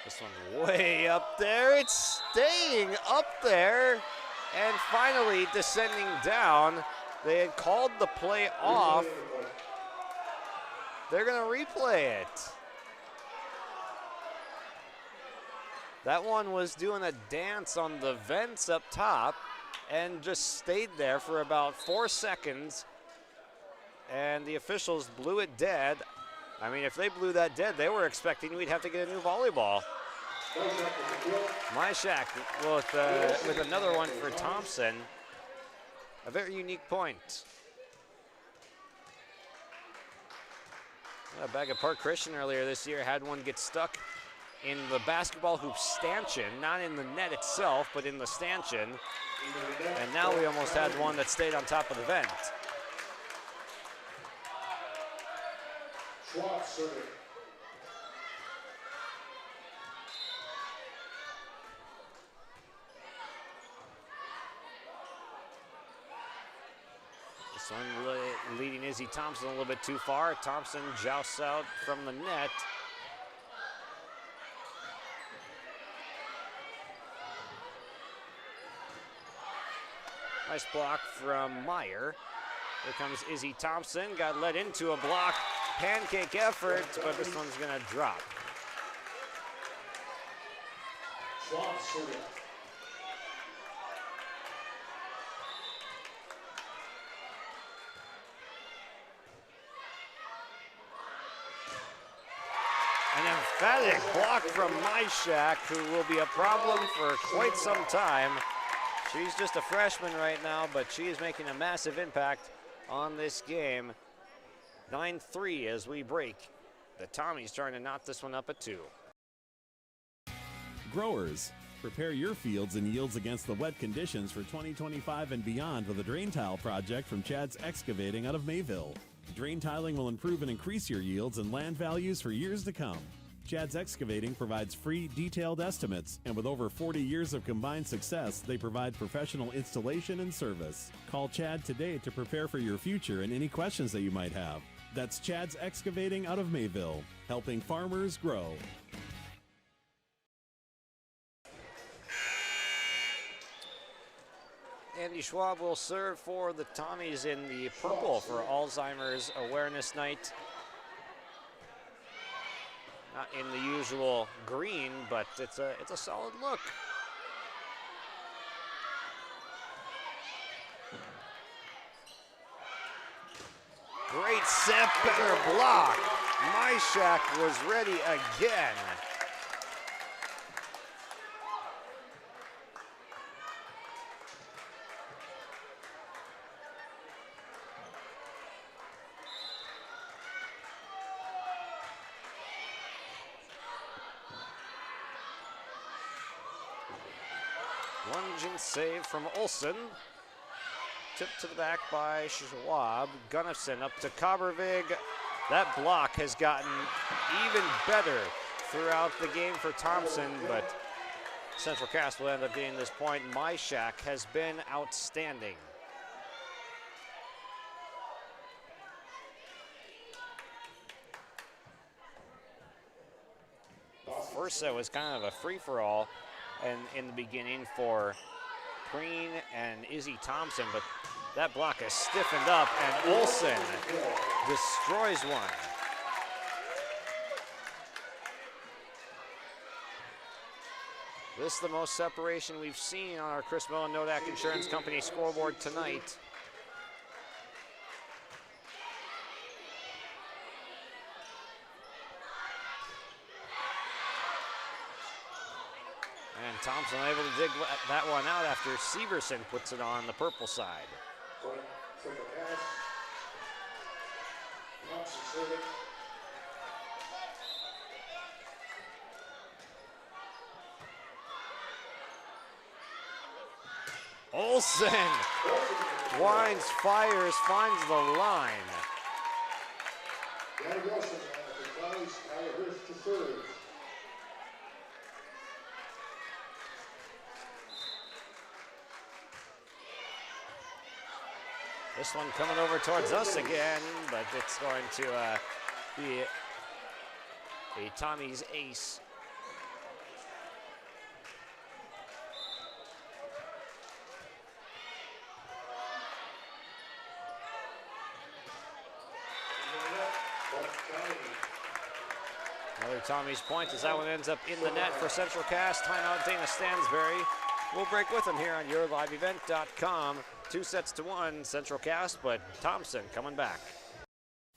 This one way up there. It's staying up there and finally descending down. They had called the play off. They're going to replay it. That one was doing a dance on the vents up top and just stayed there for about 4 seconds. And the officials blew it dead. I mean, if they blew that dead, they were expecting we'd have to get a new volleyball. Myshak with another one for Thompson. A very unique point. Back at Park Christian earlier this year had one get stuck in the basketball hoop stanchion, not in the net itself, but in the stanchion. And now we almost had one that stayed on top of the vent. Schwab serving. This one leading Izzy Thompson a little bit too far. Thompson jousts out from the net. Nice block from Meyer. Here comes Izzy Thompson. Got led into a block. Pancake effort, but this one's going to drop. Schwab serving. An emphatic block from Myshak, who will be a problem for quite some time. She's just a freshman right now, but she is making a massive impact on this game. 9-3 as we break. The Tommies trying to knot this one up at 2. Growers, prepare your fields and yields against the wet conditions for 2025 and beyond with a drain tile project from Chad's Excavating out of Mayville. Drain tiling will improve and increase your yields and land values for years to come. Chad's Excavating provides free, detailed estimates, and with over 40 years of combined success, they provide professional installation and service. Call Chad today to prepare for your future and any questions that you might have. That's Chad's Excavating out of Mayville, helping farmers grow. Andy Schwab will serve for the Tommies in the purple for Alzheimer's Awareness Night. Not in the usual green, but it's a solid look. Great set, better block. Myshak was ready again. Lunging save from Olsen. Tipped to the back by Schwab. Gunnifson up to Coppervig. That block has gotten even better throughout the game for Thompson, but Central Cass will end up getting this point. Myshak has been outstanding. First set was kind of a free-for-all and in the beginning for Preen and Izzy Thompson, but that block has stiffened up and Olsen destroys one. This is the most separation we've seen on our Chris Millen Nodak Insurance Company scoreboard tonight. And Thompson able to dig that one out after Severson puts it on the purple side. Olsen winds, fires, finds the line. Danny Wilson at the College, Tyler Hirsch to serve. This one coming over towards us again, but it's going to be a Tommy's ace. Another Tommy's point as that one ends up in the net for Central Cast. Timeout Dana Stansberry. We'll break with him here on YourLiveEvent.com. 2-1 Central Cast, but Thompson coming back.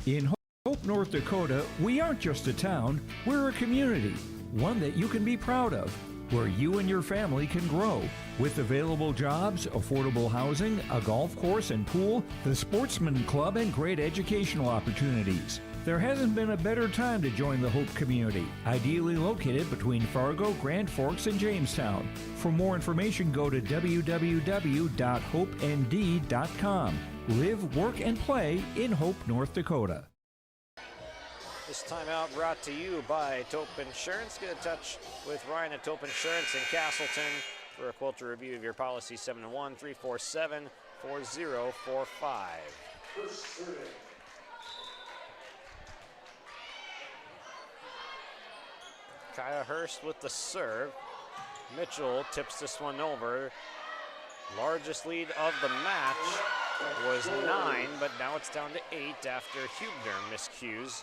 In Hope, North Dakota, we aren't just a town, we're a community, one that you can be proud of, where you and your family can grow. With available jobs, affordable housing, a golf course and pool, the Sportsman Club, and great educational opportunities. There hasn't been a better time to join the Hope community, ideally located between Fargo, Grand Forks, and Jamestown. For more information, go to www.hopend.com. Live, work, and play in Hope, North Dakota. This timeout brought to you by Taupe Insurance. Get in touch with Ryan at Taupe Insurance in Castleton for a quote review of your policy. 71347-4045. Kaya Hurst with the serve. Mitchell tips this one over. Largest lead of the match was 9, but now it's down to 8 after Hubner miscues.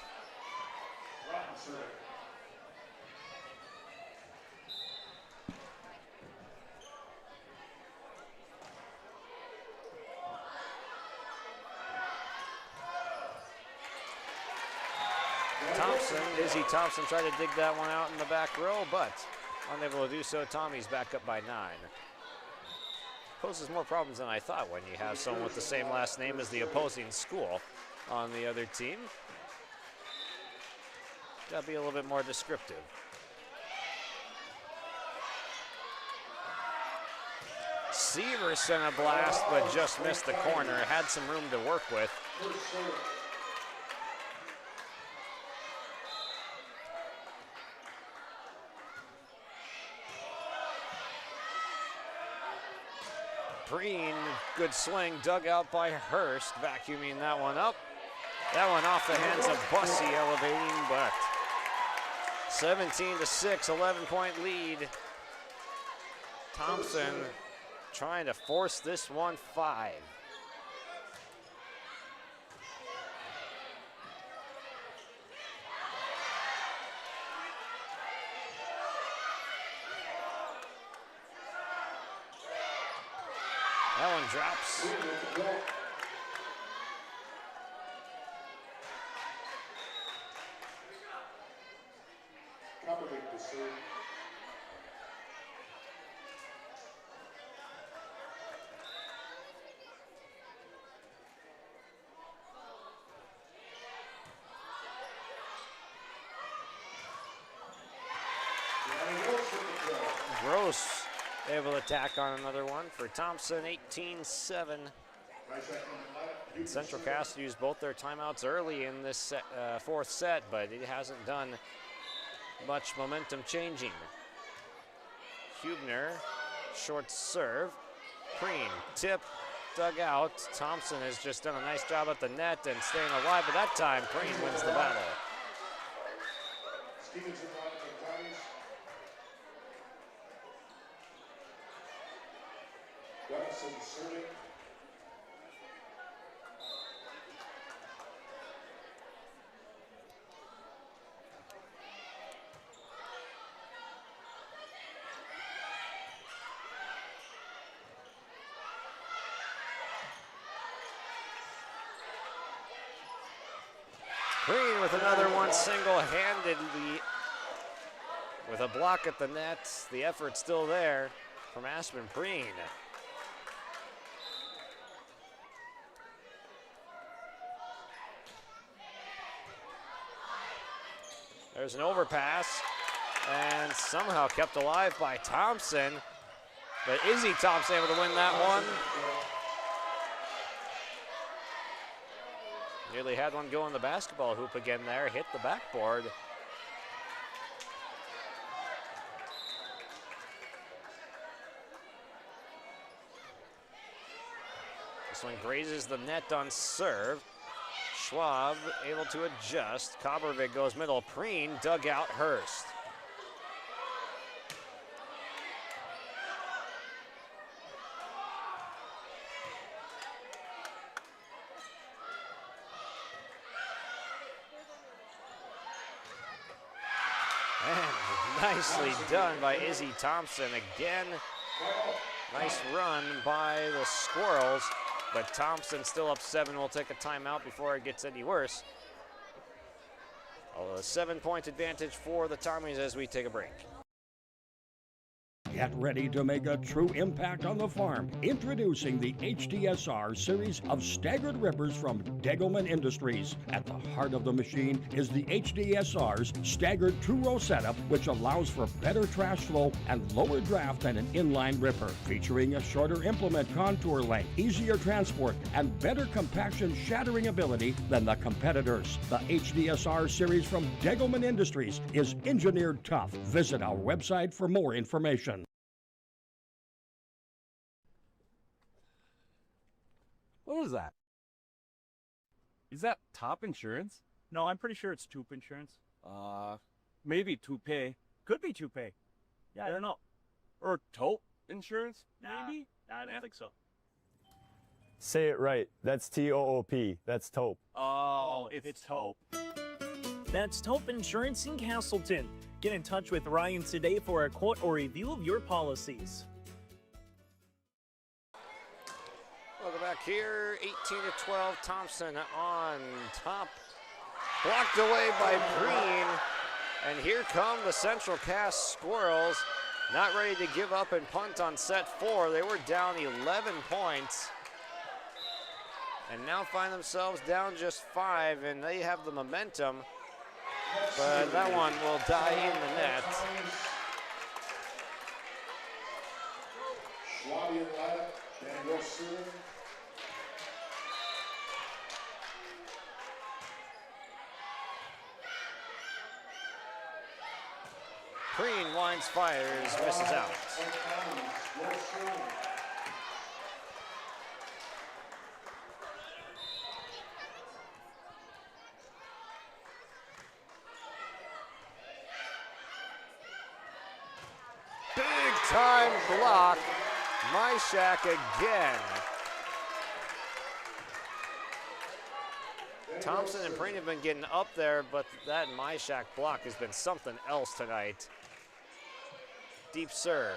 Izzy Thompson tried to dig that one out in the back row, but unable to do so. Tommy's back up by 9. Poses more problems than I thought when you have someone with the same last name as the opposing school on the other team. Gotta be a little bit more descriptive. Seaver sent a blast, but just missed the corner. Had some room to work with. Breen, good swing, dug out by Hurst, vacuuming that one up. That one off the hands of Bussey, elevating, but 17-6, 11-point lead. Thompson trying to force this one 5. That one drops. Gross able to tack on another one for Thompson, 18-7. Central Cast used both their timeouts early in this fourth set, but it hasn't done much momentum changing. Hubner, short serve. Preen, tip, dug out. Thompson has just done a nice job at the net and staying alive, but that time Preen wins the battle. Green with another one single-handedly with a block at the net. The effort still there from Aspen Preen. There's an overpass and somehow kept alive by Thompson. But Izzy Thompson able to win that one. Nearly had one go in the basketball hoop again there, hit the backboard. This one grazes the net on serve. Schwab able to adjust. Kobervig goes middle. Preen dug out Hurst. And nicely done by Izzy Thompson again. Nice run by the Squirrels, but Thompson still up 7. We'll take a timeout before it gets any worse. A 7-point advantage for the Tommies as we take a break. Get ready to make a true impact on the farm. Introducing the HDSR series of staggered rippers from Degelman Industries. At the heart of the machine is the HDSR's staggered two-row setup, which allows for better trash flow and lower draft than an inline ripper. Featuring a shorter implement contour length, easier transport, and better compaction shattering ability than the competitors. The HDSR series from Degelman Industries is engineered tough. Visit our website for more information. What was that? Is that top insurance? No, I'm pretty sure it's Toop Insurance. Maybe Toupee. Could be Toupee. Yeah, I don't know. Or Taupe Insurance? Maybe? I don't think so. Say it right. That's T-O-O-P. That's Taupe. Oh, it's Taupe. That's Taupe Insurance in Castleton. Get in touch with Ryan today for a quote or review of your policies. Welcome back here, 18-12, Thompson on top. Blocked away by Green. And here come the Central Cass Squirrels. Not ready to give up and punt on set 4. They were down 11 points. And now find themselves down just 5, and they have the momentum. But that one will die in the net. Green winds, fires, misses out. Big time block. Myshak again. Thompson and Preen have been getting up there, but that Myshak block has been something else tonight. Deep serve.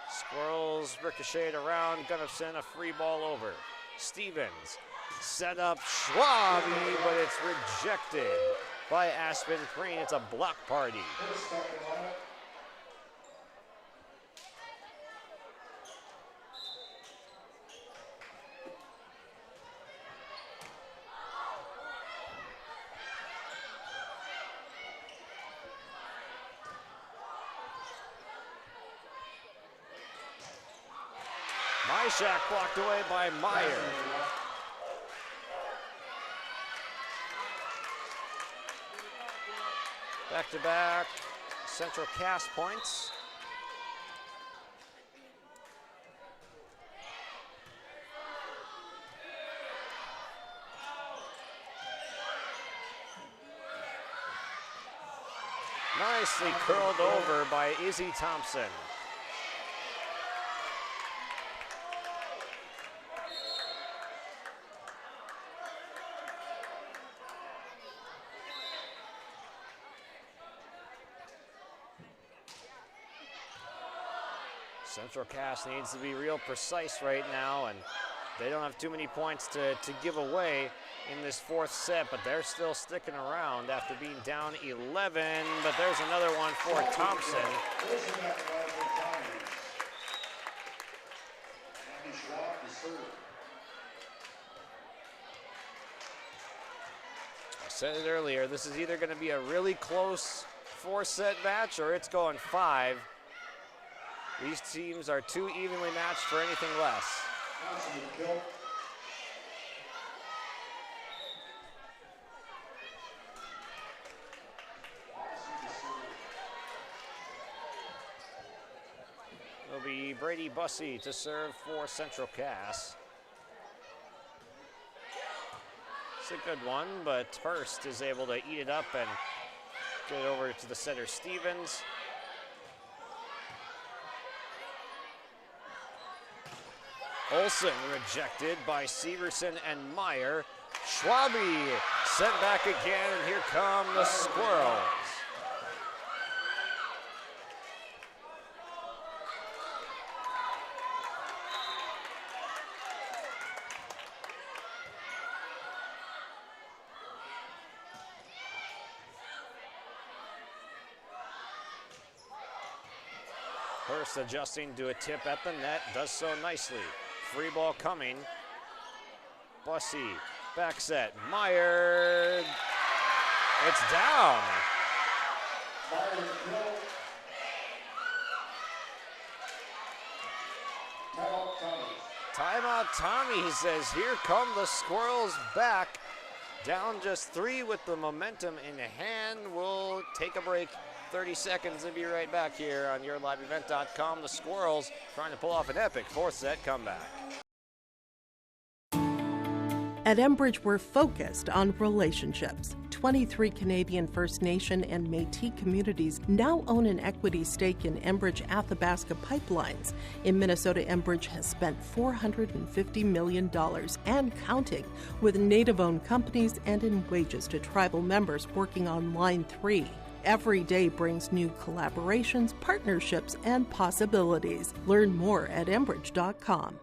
Squirrels ricocheted around. Gunnifson, a free ball over. Stevens set up Schwabi, but it's rejected by Aspen Preen. It's a block party. Myshak blocked away by Meyer. Back-to-back Central Cass points. Nicely curled over by Izzy Thompson. Central Cass needs to be real precise right now, and they don't have too many points to give away in this 4th set, but they're still sticking around after being down 11, but there's another one for Thompson. I said it earlier, this is either going to be a really close 4-set match or it's going 5. These teams are too evenly matched for anything less. It'll be Brady Bussey to serve for Central Cass. It's a good one, but Hurst is able to eat it up and get it over to the setter Stevens. Olsen rejected by Severson and Meyer. Schwabe sent back again, and here come the Squirrels. Hurst adjusting to a tip at the net, does so nicely. Free ball coming. Bussey, back set. Meyer. It's down. Timeout Tommy says, here come the Squirrels back. Down just 3 with the momentum in hand. We'll take a break. 30 seconds and be right back here on YourLiveEvent.com. The Squirrels trying to pull off an epic 4th set comeback. At Enbridge, we're focused on relationships. 23 Canadian First Nation and Métis communities now own an equity stake in Enbridge Athabasca Pipelines. In Minnesota, Enbridge has spent $450 million and counting with Native-owned companies and in wages to tribal members working on Line 3. Every day brings new collaborations, partnerships, and possibilities. Learn more at Enbridge.com.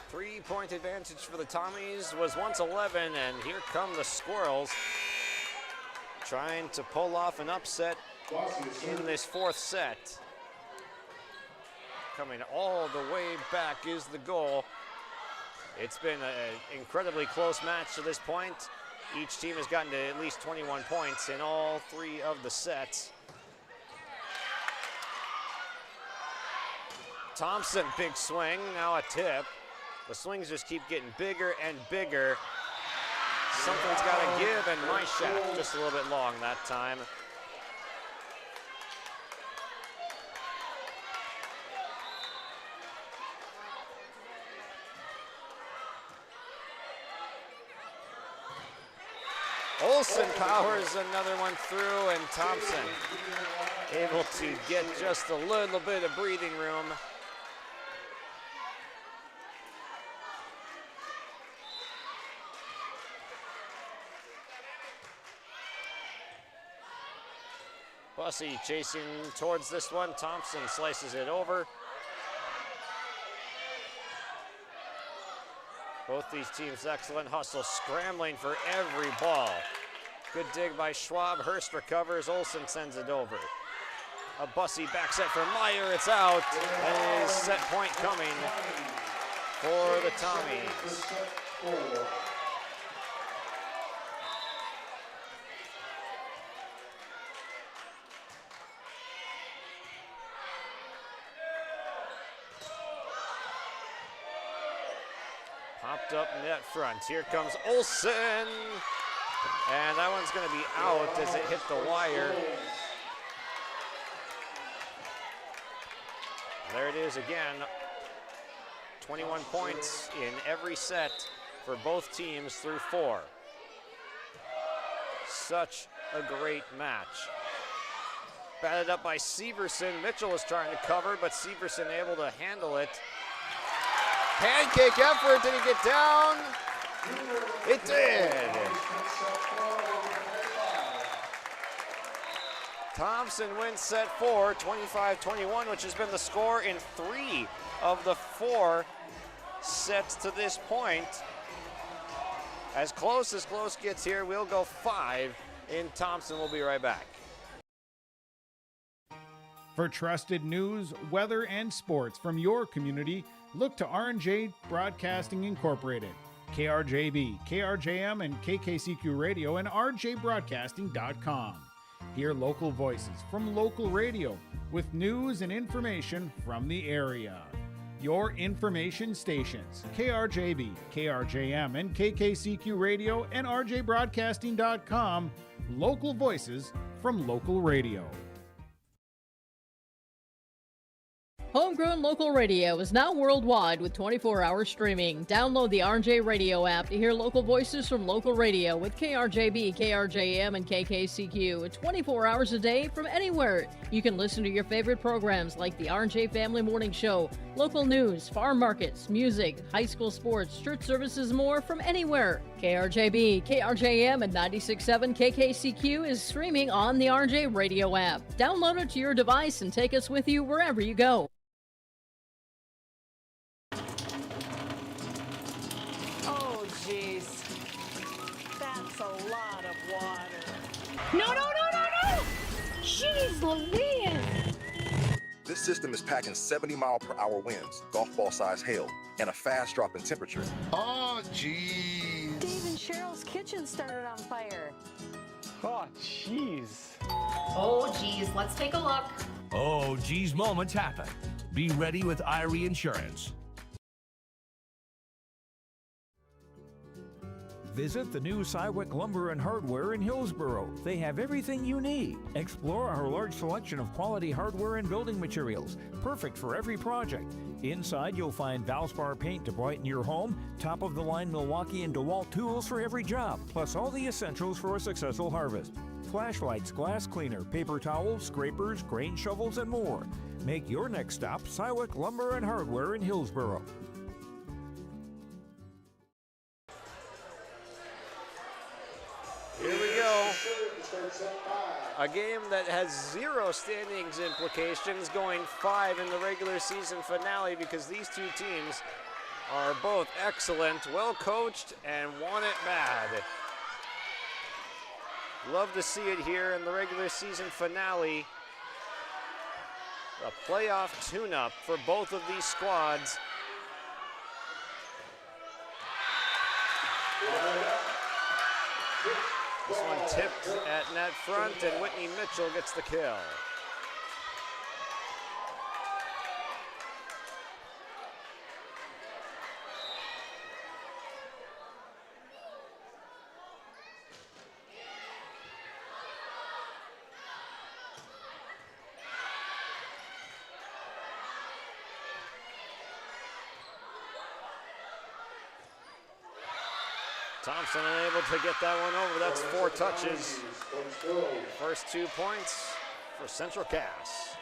Three-point advantage for the Tommies was once 11, and here come the Squirrels trying to pull off an upset in this 4th set. Coming all the way back is the goal. It's been an incredibly close match to this point. Each team has gotten to at least 21 points in all 3 of the sets. Thompson, big swing, now a tip. The swings just keep getting bigger and bigger. Something's got to give, and my shot just a little bit long that time. Olsen powers another one through, and Thompson able to get just a little bit of breathing room. Bussey chasing towards this one. Thompson slices it over. Both these teams excellent hustle, scrambling for every ball. Good dig by Schwab. Hurst recovers. Olsen sends it over. A Bussey back set for Meyer. It's out. And a set point coming for the Tommies. Popped up net front. Here comes Olsen. And that one's going to be out as it hit the wire. There it is again. 21 points in every set for both teams through 4. Such a great match. Batted up by Severson. Mitchell was trying to cover, but Severson able to handle it. Pancake effort. Did he get down? It did. Thompson wins set 4, 25-21, which has been the score in 3 of the 4 sets to this point. As close gets here, we'll go 5 in Thompson. We'll be right back. For trusted news, weather, and sports from your community, look to R&J Broadcasting Incorporated. KRJB, KRJM, and KKCQ Radio and RJBroadcasting.com. Hear local voices from local radio with news and information from the area. Your information stations, KRJB, KRJM, and KKCQ Radio and RJBroadcasting.com. Local voices from local radio. Homegrown local radio is now worldwide with 24-hour streaming. Download the RJ Radio app to hear local voices from local radio with KRJB, KRJM, and KKCQ 24 hours a day from anywhere. You can listen to your favorite programs like the RJ Family Morning Show, local news, farm markets, music, high school sports, church services, more from anywhere. KRJB, KRJM, and 96.7 KKCQ is streaming on the RJ Radio app. Download it to your device and take us with you wherever you go. Oh, jeez. That's a lot of water. No, no, no, no, no! Jeez Louise! This system is packing 70-mile-per-hour winds, golf ball-sized hail, and a fast drop in temperature. Oh, jeez. Dave and Cheryl's kitchen started on fire. Oh, jeez. Oh, geez, let's take a look. Oh, geez, moments happen. Be ready with Irie Insurance. Visit the new Cywick Lumber and Hardware in Hillsboro. They have everything you need. Explore our large selection of quality hardware and building materials, perfect for every project. Inside, you'll find Valspar paint to brighten your home, top-of-the-line Milwaukee and DeWalt tools for every job, plus all the essentials for a successful harvest. Flashlights, glass cleaner, paper towels, scrapers, grain shovels, and more. Make your next stop Cywick Lumber and Hardware in Hillsboro. Here we go. A game that has 0 standings implications, going 5 in the regular season finale because these two teams are both excellent, well coached, and want it bad. Love to see it here in the regular season finale. A playoff tune-up for both of these squads. This one tipped at net front, and Whitney Mitchell gets the kill. Thompson unable to get that one over. That's 4 touches. First 2 points for Central Cass.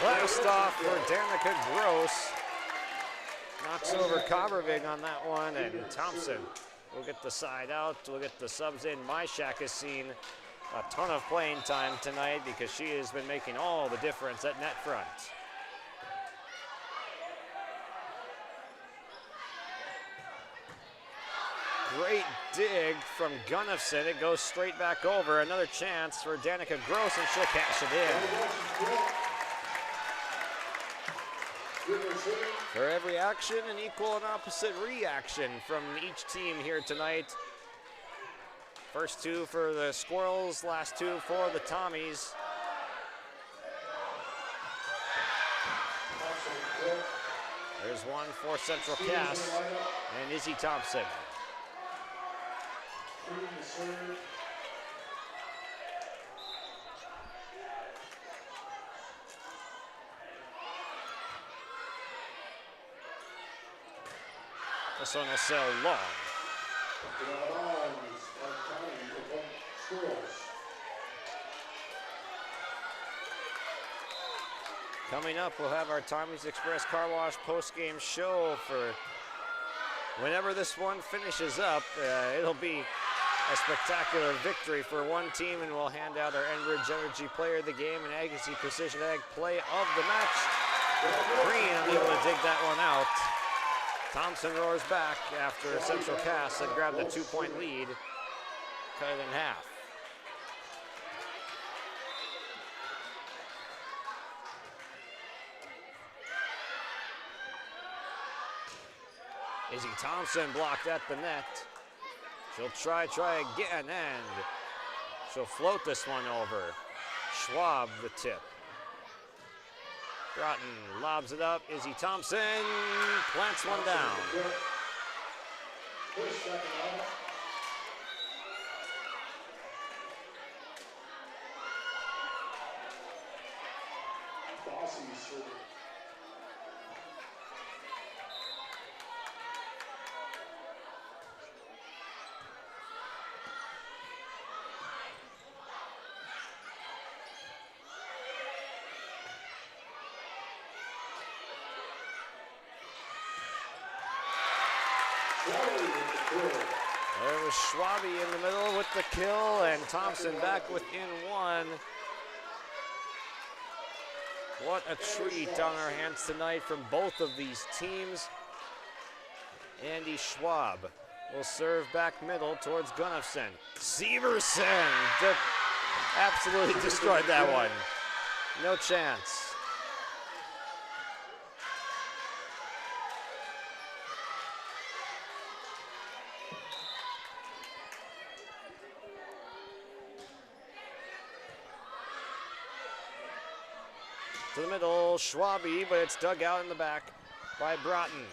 Blast off for Danica Gross. Knocks over Covervig on that one, and Thompson will get the side out. We'll get the subs in. Myshak has seen a ton of playing time tonight because she has been making all the difference at net front. Great dig from Gunnifson. It goes straight back over. Another chance for Danica Gross, and she'll cash it in. For every action, an equal and opposite reaction from each team here tonight. First 2 for the Squirrels, last 2 for the Tommies. There's one for Central Cass and Izzy Thompson. This one will sail long. Coming up, we'll have our Tommy's Express Car Wash post-game show for whenever this one finishes up. It'll be a spectacular victory for one team, and we'll hand out our Enbridge Energy Player of the Game and Agassi Precision Ag Play of the Match. Green unable to dig that one out. Thompson roars back after Central Cass had grabbed a 2-point lead, cut it in half. Izzy Thompson blocked at the net. She'll try again, and she'll float this one over. Schwab the tip. Broughton lobs it up. Izzy Thompson plants one down. There was Schwabe in the middle with the kill, and Thompson back within one. What a treat on our hands tonight from both of these teams. Andy Schwab will serve back middle towards Gunnufsen. Severson absolutely destroyed that one. No chance. To the middle, Schwabe, but it's dug out in the back by Broughton.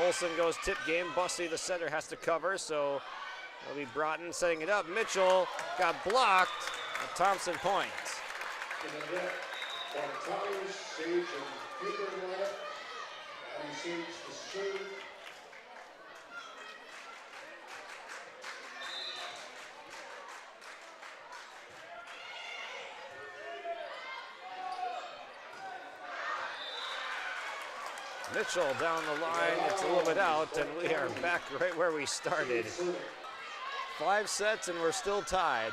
Olsen goes tip game. Bussey, the center, has to cover, so it'll be Broughton setting it up. Mitchell got blocked. A Thompson point. Mitchell down the line, it's a little bit out, and we are back right where we started. 5 sets and we're still tied.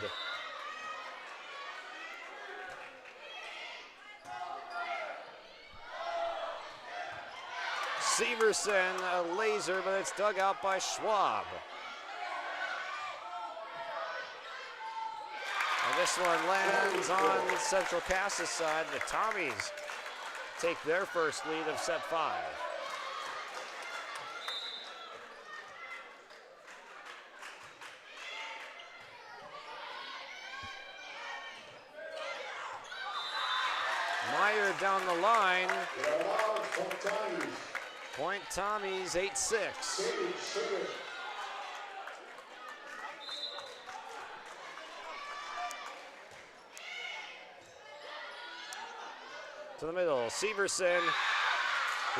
Severson, a laser, but it's dug out by Schwab. And this one lands on Central Cass's side. The Tommies take their first lead of set 5. Meyer down the line. Point Tommies, 8-6. To the middle, Severson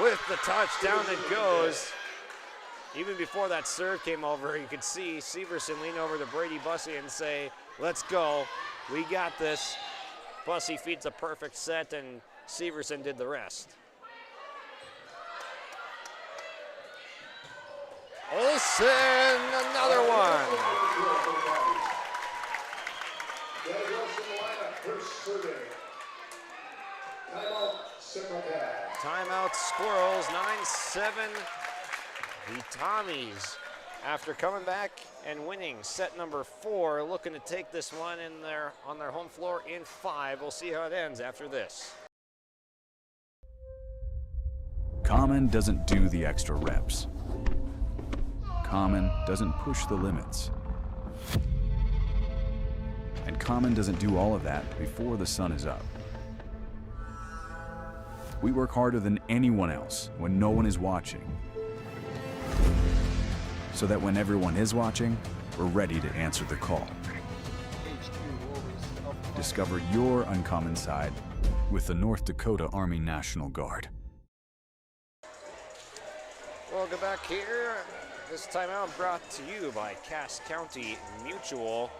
with the touch, down it goes. Even before that serve came over, you could see Severson lean over to Brady Bussey and say, let's go, we got this. Bussey feeds a perfect set, and Severson did the rest. Olsen, another one. Timeout Squirrels, 9-7. The Tommies, after coming back and winning set number 4, looking to take this one on their home floor in 5. We'll see how it ends after this. Common doesn't do the extra reps. Common doesn't push the limits. And Common doesn't do all of that before the sun is up. We work harder than anyone else when no one is watching, so that when everyone is watching, we're ready to answer the call. Discover your uncommon side with the North Dakota Army National Guard. Welcome back here. This timeout brought to you by Cass County Mutual,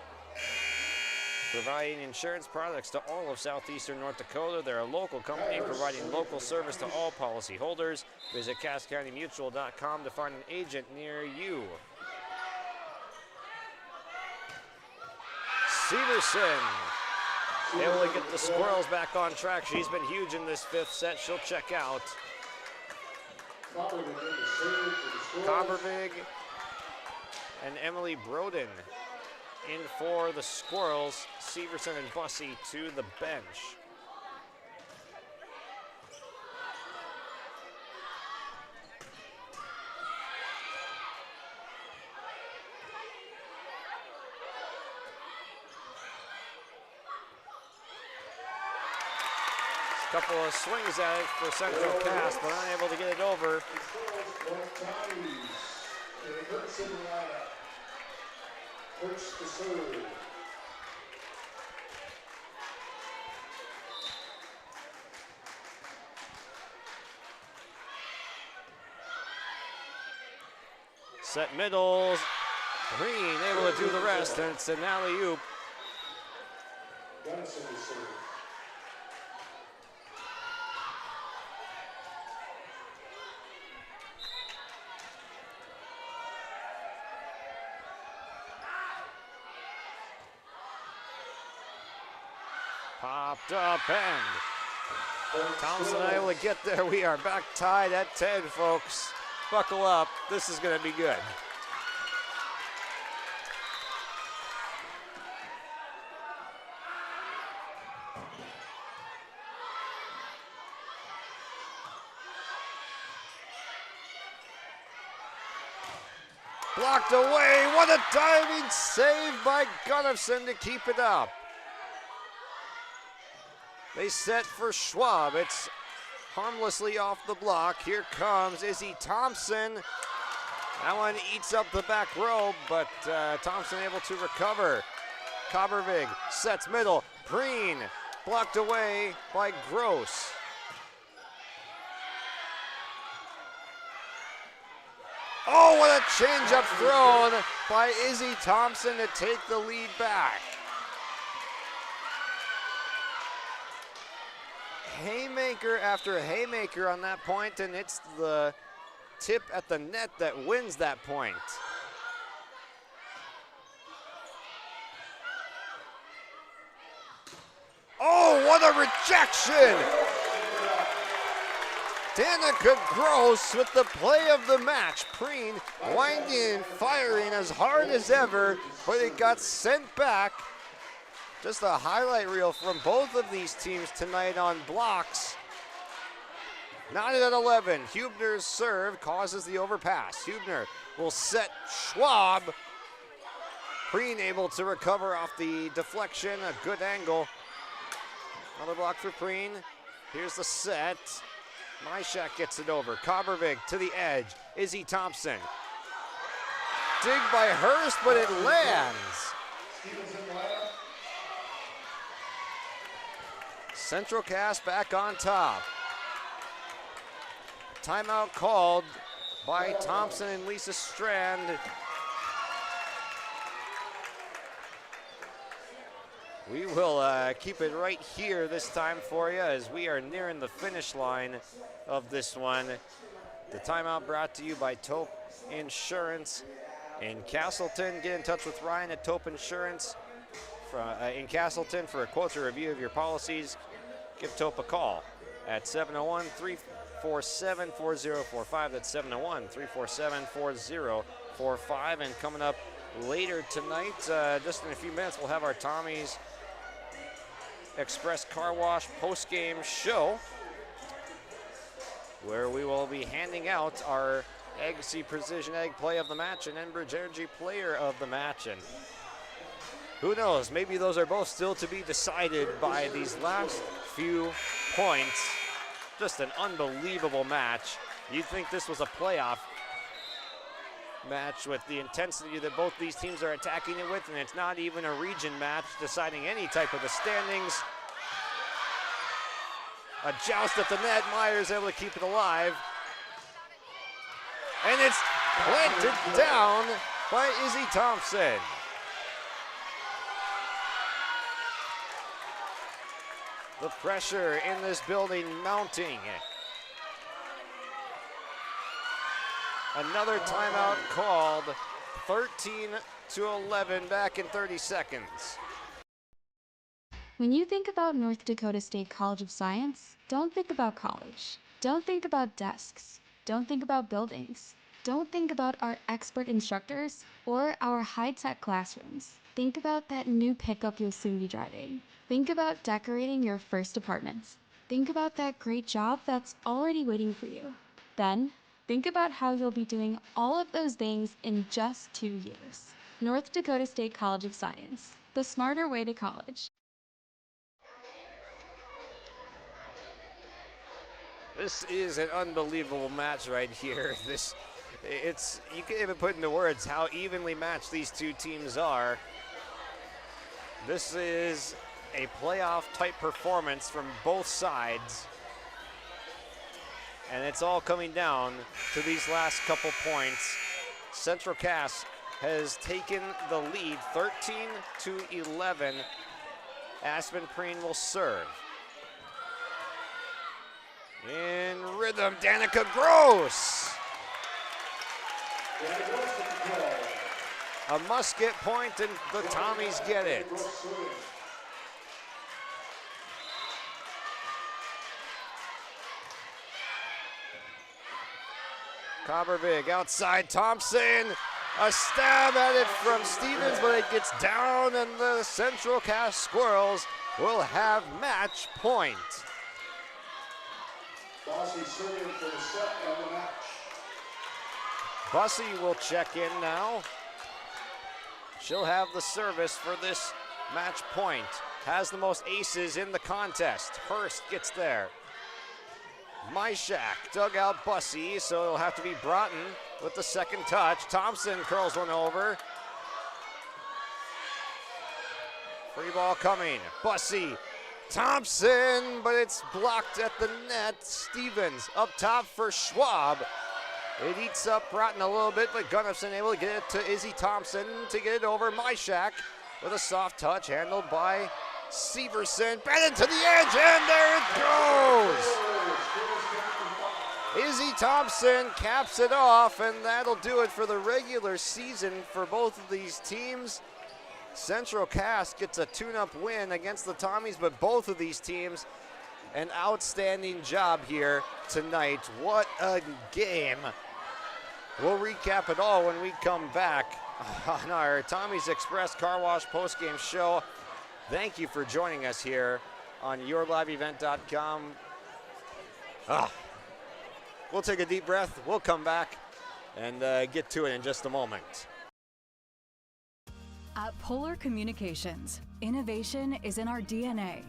providing insurance products to all of southeastern North Dakota. They're a local company providing local service to all policyholders. Visit CassCountyMutual.com to find an agent near you. Severson able to get the Squirrels back on track. She's been huge in this 5th set. She'll check out. Coppervig and Emily Broden in for the Squirrels. Severson and Bussey to the bench. Couple of swings at it for Central Pass, but unable to get it over. Set middles. Green able to do the rest, and it's an alley-oop. Popped up and Thompson able to get there. We are back tied at 10, folks. Buckle up. This is going to be good. Blocked away. What a diving save by Gunnifson to keep it up. They set for Schwab. It's harmlessly off the block. Here comes Izzy Thompson. That one eats up the back row, but Thompson able to recover. Kobervig sets middle. Breen blocked away by Gross. Oh, what a changeup thrown by Izzy Thompson to take the lead back. Haymaker after haymaker on that point, and it's the tip at the net that wins that point. Oh, what a rejection! Danica Gross with the play of the match. Preen winding and firing as hard as ever, but it got sent back. Just a highlight reel from both of these teams tonight on blocks. Knotted at 11. Hubner's serve causes the overpass. Hubner will set Schwab. Preen able to recover off the deflection. A good angle. Another block for Preen. Here's the set. Myshak gets it over. Kobervig to the edge. Izzy Thompson. Dig by Hurst, but it lands. Central Cast back on top. Timeout called by Thompson and Lisa Strand. We will keep it right here this time for you as we are nearing the finish line of this one. The timeout brought to you by Taupe Insurance in Castleton. Get in touch with Ryan at Taupe Insurance in Castleton for a quote or review of your policies. Give Taupe a call at 701-347-4045. That's 701-347-4045. And coming up later tonight, just in a few minutes, we'll have our Tommy's Express Car Wash post-game show, where we will be handing out our Agassi Precision Egg Play of the Match and Enbridge Energy Player of the Match. And who knows, maybe those are both still to be decided by these last few points. Just an unbelievable match. You'd think this was a playoff match with the intensity that both these teams are attacking it with, and it's not even a region match deciding any type of the standings. A joust at the net. Myers able to keep it alive. And it's planted down by Izzy Thompson. The pressure in this building mounting. Another timeout called. 13-11 back in 30 seconds. When you think about North Dakota State College of Science, don't think about college. Don't think about desks. Don't think about buildings. Don't think about our expert instructors or our high-tech classrooms. Think about that new pickup you'll soon be driving. Think about decorating your first apartments. Think about that great job that's already waiting for you. Then, think about how you'll be doing all of those things in just 2 years. North Dakota State College of Science, the smarter way to college. This is an unbelievable match right here. You can't even put into words how evenly matched these two teams are. This is a playoff type performance from both sides. And it's all coming down to these last couple points. Central Cass has taken the lead 13-11. Aspen Preen will serve. In rhythm, Danica Gross. A musket point, and the Tommies get it. Copperbig outside Thompson. A stab at it from Stevens, but it gets down, and the Central Cass Squirrels will have match point. Bossy serving for the set and the match. Bussy will check in now. She'll have the service for this match point. Has the most aces in the contest. Hurst gets there. Myshak dug out Bussy, so it'll have to be Broughton with the second touch. Thompson curls one over. Free ball coming. Bussy, Thompson, but it's blocked at the net. Stevens up top for Schwab. It eats up Broughton a little bit, but Gunnifson able to get it to Izzy Thompson to get it over. Myshak with a soft touch handled by Severson. Bennett to the edge, and there it goes! Izzy Thompson caps it off, and that'll do it for the regular season for both of these teams. Central Cass gets a tune-up win against the Tommies, but both of these teams, an outstanding job here tonight. What a game. We'll recap it all when we come back on our Tommy's Express Car Wash postgame show. Thank you for joining us here on yourliveevent.com. We'll take a deep breath. We'll come back and get to it in just a moment. At Polar Communications, innovation is in our DNA.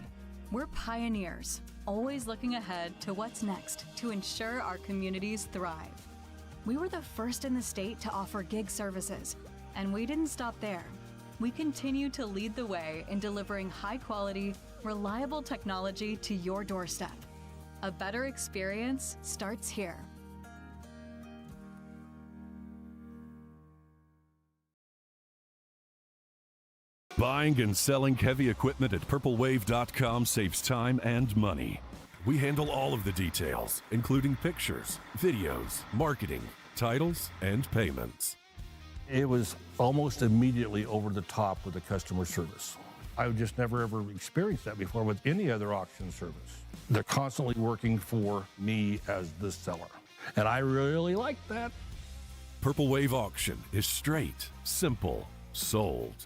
We're pioneers, always looking ahead to what's next to ensure our communities thrive. We were the first in the state to offer gig services, and we didn't stop there. We continue to lead the way in delivering high-quality, reliable technology to your doorstep. A better experience starts here. Buying and selling heavy equipment at purplewave.com saves time and money. We handle all of the details, including pictures, videos, marketing, titles, and payments. It was almost immediately over the top with the customer service. I've just never ever experienced that before with any other auction service. They're constantly working for me as the seller, and I really like that. Purple Wave Auction is straight, simple, sold.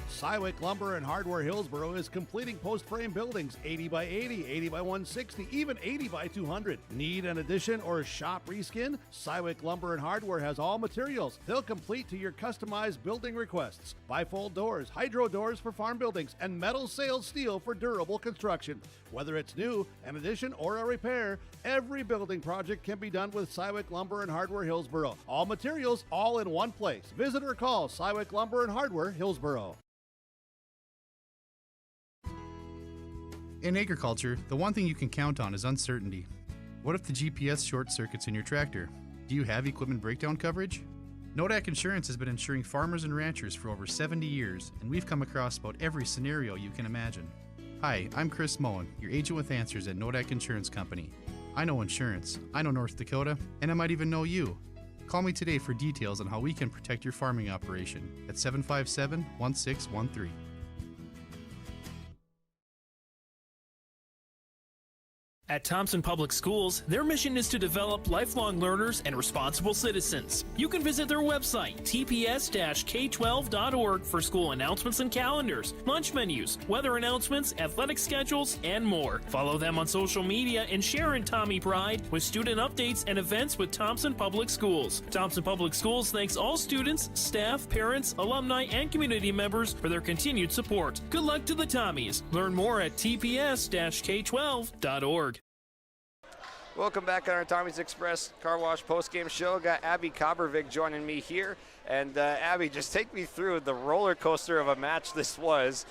Cywick Lumber and Hardware Hillsboro is completing post-frame buildings 80 by 80, 80 by 160, even 80 by 200. Need an addition or a shop reskin? Cywick Lumber and Hardware has all materials. They'll complete to your customized building requests. Bifold doors, hydro doors for farm buildings, and metal sailed steel for durable construction. Whether it's new, an addition, or a repair, every building project can be done with Cywick Lumber and Hardware Hillsboro. All materials, all in one place. Visit or call Cywick Lumber and Hardware Hillsboro. In agriculture, the one thing you can count on is uncertainty. What if the GPS short circuits in your tractor? Do you have equipment breakdown coverage? Nodak Insurance has been insuring farmers and ranchers for over 70 years, and we've come across about every scenario you can imagine. Hi, I'm Chris Moen, your agent with answers at Nodak Insurance Company. I know insurance, I know North Dakota, and I might even know you. Call me today for details on how we can protect your farming operation at 757-1613. At Thompson Public Schools, their mission is to develop lifelong learners and responsible citizens. You can visit their website, tps-k12.org, for school announcements and calendars, lunch menus, weather announcements, athletic schedules, and more. Follow them on social media and share in Tommy Pride with student updates and events with Thompson Public Schools. Thompson Public Schools thanks all students, staff, parents, alumni, and community members for their continued support. Good luck to the Tommies. Learn more at tps-k12.org. Welcome back on our Tommy's Express Car Wash postgame show. Got Abby Kobervig joining me here. And Abby, just take me through the roller coaster of a match this was.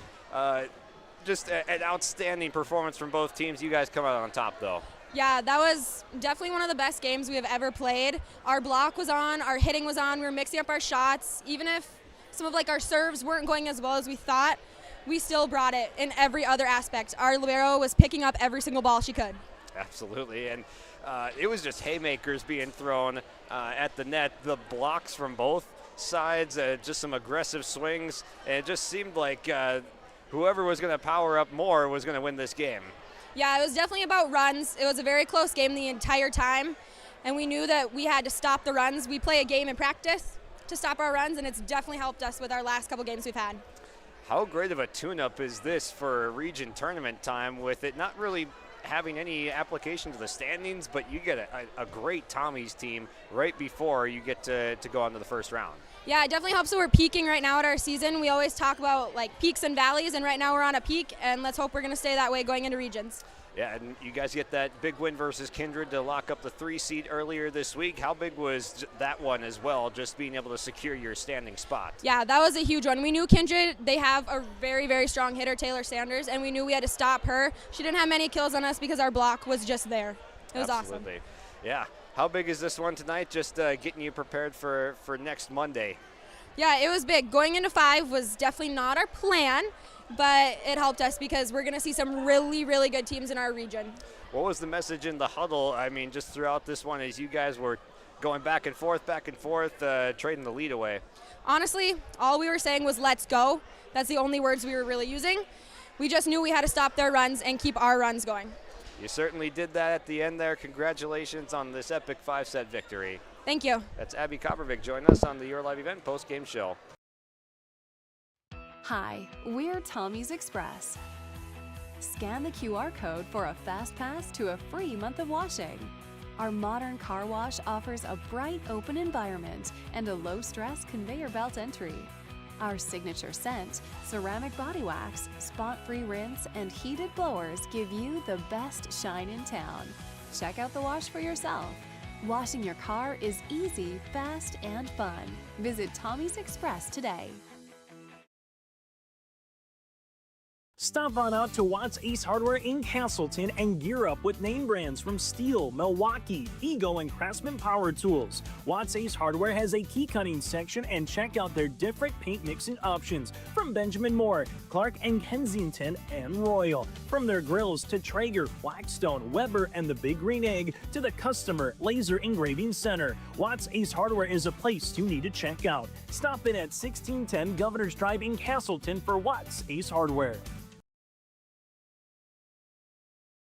Just an outstanding performance from both teams. You guys come out on top, though. Yeah, that was definitely one of the best games we have ever played. Our block was on, our hitting was on, we were mixing up our shots. Even if some of our serves weren't going as well as we thought, we still brought it in every other aspect. Our libero was picking up every single ball she could. Absolutely, and it was just haymakers being thrown at the net. The blocks from both sides, just some aggressive swings, and it just seemed like whoever was going to power up more was going to win this game. Yeah, it was definitely about runs. It was a very close game the entire time, and we knew that we had to stop the runs. We play a game in practice to stop our runs, and it's definitely helped us with our last couple games we've had. How great of a tune-up is this for region tournament time, with it not really having any application to the standings, but you get a great Tommy's team right before you get to go on to the first round. Yeah, it definitely helps that we're peaking right now at our season. We always talk about peaks and valleys, and right now we're on a peak, and let's hope we're going to stay that way going into regions. Yeah, and you guys get that big win versus Kindred to lock up the 3 seed earlier this week. How big was that one as well, just being able to secure your standing spot? Yeah, that was a huge one. We knew Kindred, they have a very, very strong hitter, Taylor Sanders, and we knew we had to stop her. She didn't have many kills on us because our block was just there. It was Absolutely. awesome. Yeah. How big is this one tonight, just getting you prepared for next Monday? Yeah, it was big. Going into 5 was definitely not our plan, but it helped us because we're going to see some really, really good teams in our region. What was the message in the huddle, I mean, just throughout this one as you guys were going back and forth, trading the lead away? Honestly, all we were saying was, let's go. That's the only words we were really using. We just knew we had to stop their runs and keep our runs going. You certainly did that at the end there. Congratulations on this epic 5-set victory. Thank you. That's Abby Kobervig joining us on the Your Live Event post-game show. Hi, we're Tommy's Express. Scan the QR code for a fast pass to a free month of washing. Our modern car wash offers a bright, open environment and a low-stress conveyor belt entry. Our signature scent, ceramic body wax, spot-free rinse, and heated blowers give you the best shine in town. Check out the wash for yourself. Washing your car is easy, fast, and fun. Visit Tommy's Express today. Stop on out to Watts Ace Hardware in Castleton and gear up with name brands from Steel, Milwaukee, Vigo, and Craftsman Power Tools. Watts Ace Hardware has a key cutting section, and check out their different paint mixing options from Benjamin Moore, Clark and Kensington, and Royal. From their grills to Traeger, Blackstone, Weber, and the Big Green Egg to the Customer Laser Engraving Center. Watts Ace Hardware is a place you need to check out. Stop in at 1610 Governor's Drive in Castleton for Watts Ace Hardware.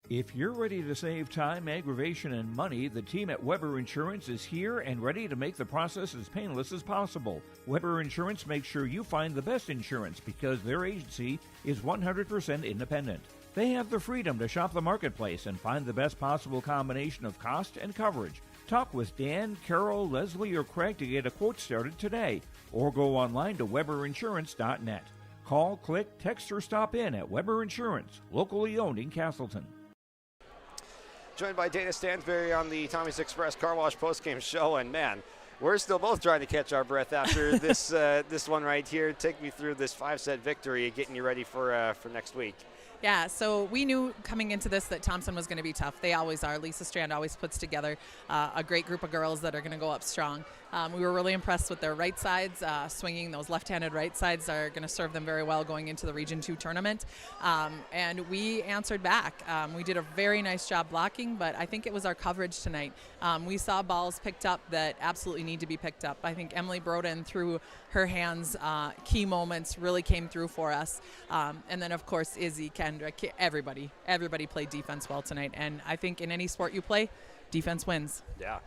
If you're ready to save time, aggravation, and money, the team at Weber Insurance is here and ready to make the process as painless as possible. Weber Insurance makes sure you find the best insurance because their agency is 100% independent. They have the freedom to shop the marketplace and find the best possible combination of cost and coverage. Talk with Dan, Carol, Leslie, or Craig to get a quote started today, or go online to weberinsurance.net. Call, click, text, or stop in at Weber Insurance, locally owned in Castleton. Joined by Dana Stansberry on the Tommy's Express Car Wash postgame show, and man, we're still both trying to catch our breath after this one right here. Take me through this 5-set victory, getting you ready for next week. Yeah, so we knew coming into this that Thompson was going to be tough. They always are. Lisa Strand always puts together a great group of girls that are going to go up strong. We were really impressed with their right sides. Swinging those left-handed right sides are going to serve them very well going into the Region 2 tournament. And we answered back. We did a very nice job blocking, but I think it was our coverage tonight. We saw balls picked up that absolutely need to be picked up. I think Emily Broden, through her hands, key moments really came through for us. And then, of course, Izzy Ken Kendra, everybody played defense well tonight. And I think in any sport you play, defense wins. Yeah.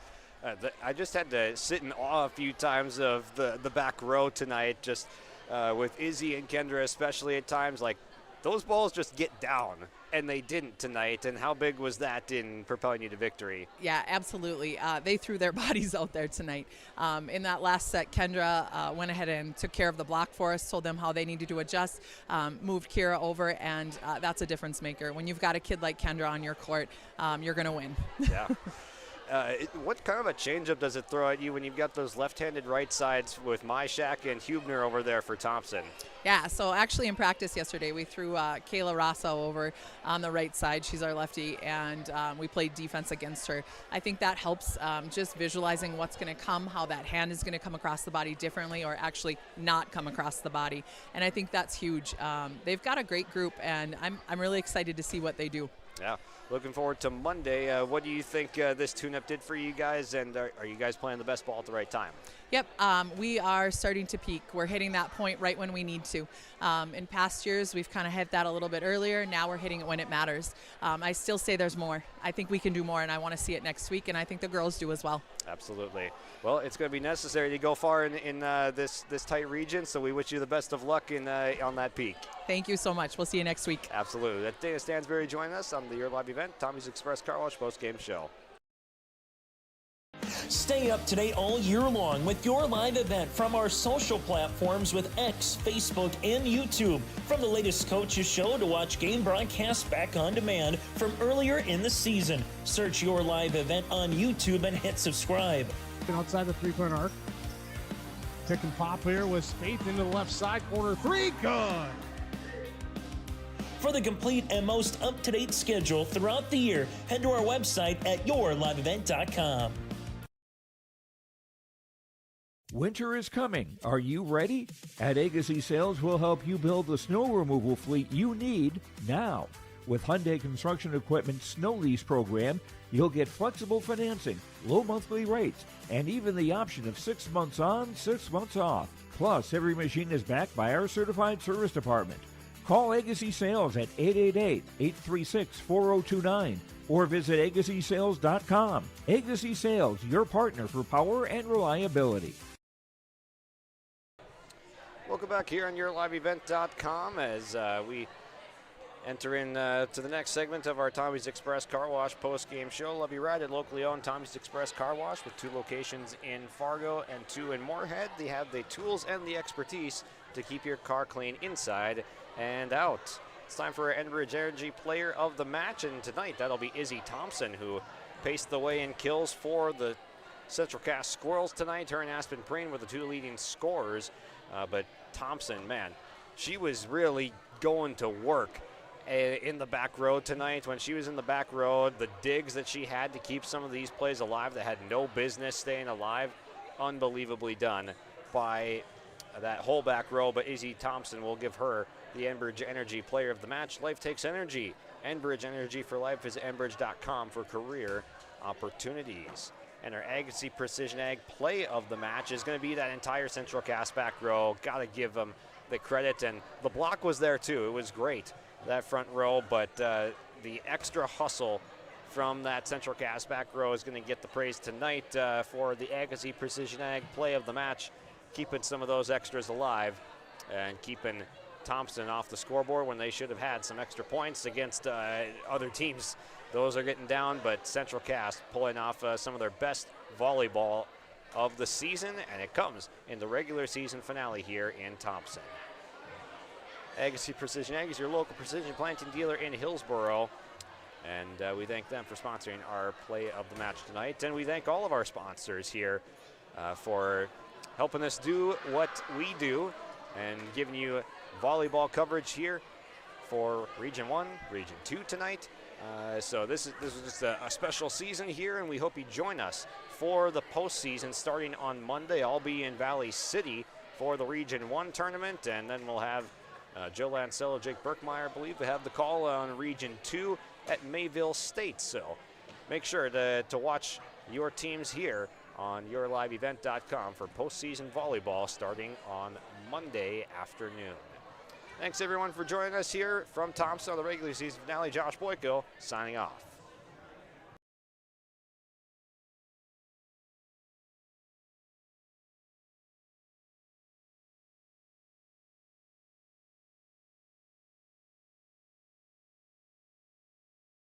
I just had to sit in awe a few times of the back row tonight, just with Izzy and Kendra especially at times. Like, those balls just get down, and they didn't tonight. And how big was that in propelling you to victory? Yeah, absolutely. They threw their bodies out there tonight. In that last set, Kendra went ahead and took care of the block for us, told them how they needed to adjust, moved Kira over, and that's a difference maker. When you've got a kid like Kendra on your court, you're going to win. Yeah. What kind of a changeup does it throw at you when you've got those left-handed right sides with Myshak and Hubner over there for Thompson? Yeah, so actually in practice yesterday, we threw Kayla Rosso over on the right side. She's our lefty, and we played defense against her. I think that helps just visualizing what's going to come, how that hand is going to come across the body differently or actually not come across the body. And I think that's huge. They've got a great group, and I'm really excited to see what they do. Yeah, looking forward to Monday. What do you think this tune-up did for you guys, and are you guys playing the best ball at the right time? Yep, we are starting to peak. We're hitting that point right when we need to. In past years, we've kind of hit that a little bit earlier. Now we're hitting it when it matters. I still say there's more. I think we can do more, and I want to see it next week, and I think the girls do as well. Absolutely. Well, it's going to be necessary to go far in this tight region, so we wish you the best of luck on that peak. Thank you so much. We'll see you next week. Absolutely. That's Dana Stansberry joining us on the Your Live event, Tommy's Express Car Wash Postgame Show. Stay up to date all year long with your live event from our social platforms with X, Facebook, and YouTube. From the latest coaches show to watch game broadcasts back on demand from earlier in the season. Search your live event on YouTube and hit subscribe. Outside the three-point arc. Pick and pop here with Spaeth into the left side corner. Three, good. For the complete and most up-to-date schedule throughout the year, head to our website at yourliveevent.com. Winter is coming. Are you ready? At Agassi Sales, we'll help you build the snow removal fleet you need now. With Hyundai Construction Equipment Snow Lease Program, you'll get flexible financing, low monthly rates, and even the option of 6 months on, 6 months off. Plus, every machine is backed by our certified service department. Call Agassi Sales at 888-836-4029 or visit agassisales.com. Agassi Sales, your partner for power and reliability. Welcome back here on yourliveevent.com as we enter in to the next segment of our Tommy's Express Car Wash post-game show. Love you ride at locally owned Tommy's Express Car Wash with 2 locations in Fargo and 2 in Moorhead. They have the tools and the expertise to keep your car clean inside and out. It's time for our Enbridge Energy Player of the Match, and tonight that'll be Izzy Thompson, who paced the way in kills for the Central Cass Squirrels tonight. Her and Aspen Preen were the 2 leading scorers, but Thompson, man, she was really going to work in the back row tonight. When she was in the back row, the digs that she had to keep some of these plays alive that had no business staying alive, unbelievably done by that whole back row. But Izzy Thompson will give her the Enbridge Energy Player of the Match. Life takes energy. Enbridge Energy for Life. Visit enbridge.com for career opportunities. And our Agassi Precision Ag Play of the Match is going to be that entire Central Cass back row. Got to give them the credit, and the block was there too. It was great, that front row, but the extra hustle from that Central Cass back row is going to get the praise tonight for the Agassi Precision Ag Play of the Match, keeping some of those extras alive and keeping Thompson off the scoreboard when they should have had some extra points against other teams. Those are getting down, but Central Cass pulling off some of their best volleyball of the season, and it comes in the regular season finale here in Thompson. Agassi Precision Ag is your local precision planting dealer in Hillsboro, and we thank them for sponsoring our Play of the Match tonight, and we thank all of our sponsors here for helping us do what we do and giving you volleyball coverage here for Region 1, Region 2 tonight. So this is just a special season here, and we hope you join us for the postseason starting on Monday. I'll be in Valley City for the Region 1 tournament, and then we'll have Joe Lancello, Jake Berkmeyer, I believe, they have the call on Region 2 at Mayville State. So make sure to watch your teams here on yourliveevent.com for postseason volleyball starting on Monday afternoon. Thanks everyone for joining us here from Thompson on the regular season finale. Josh Boyko signing off.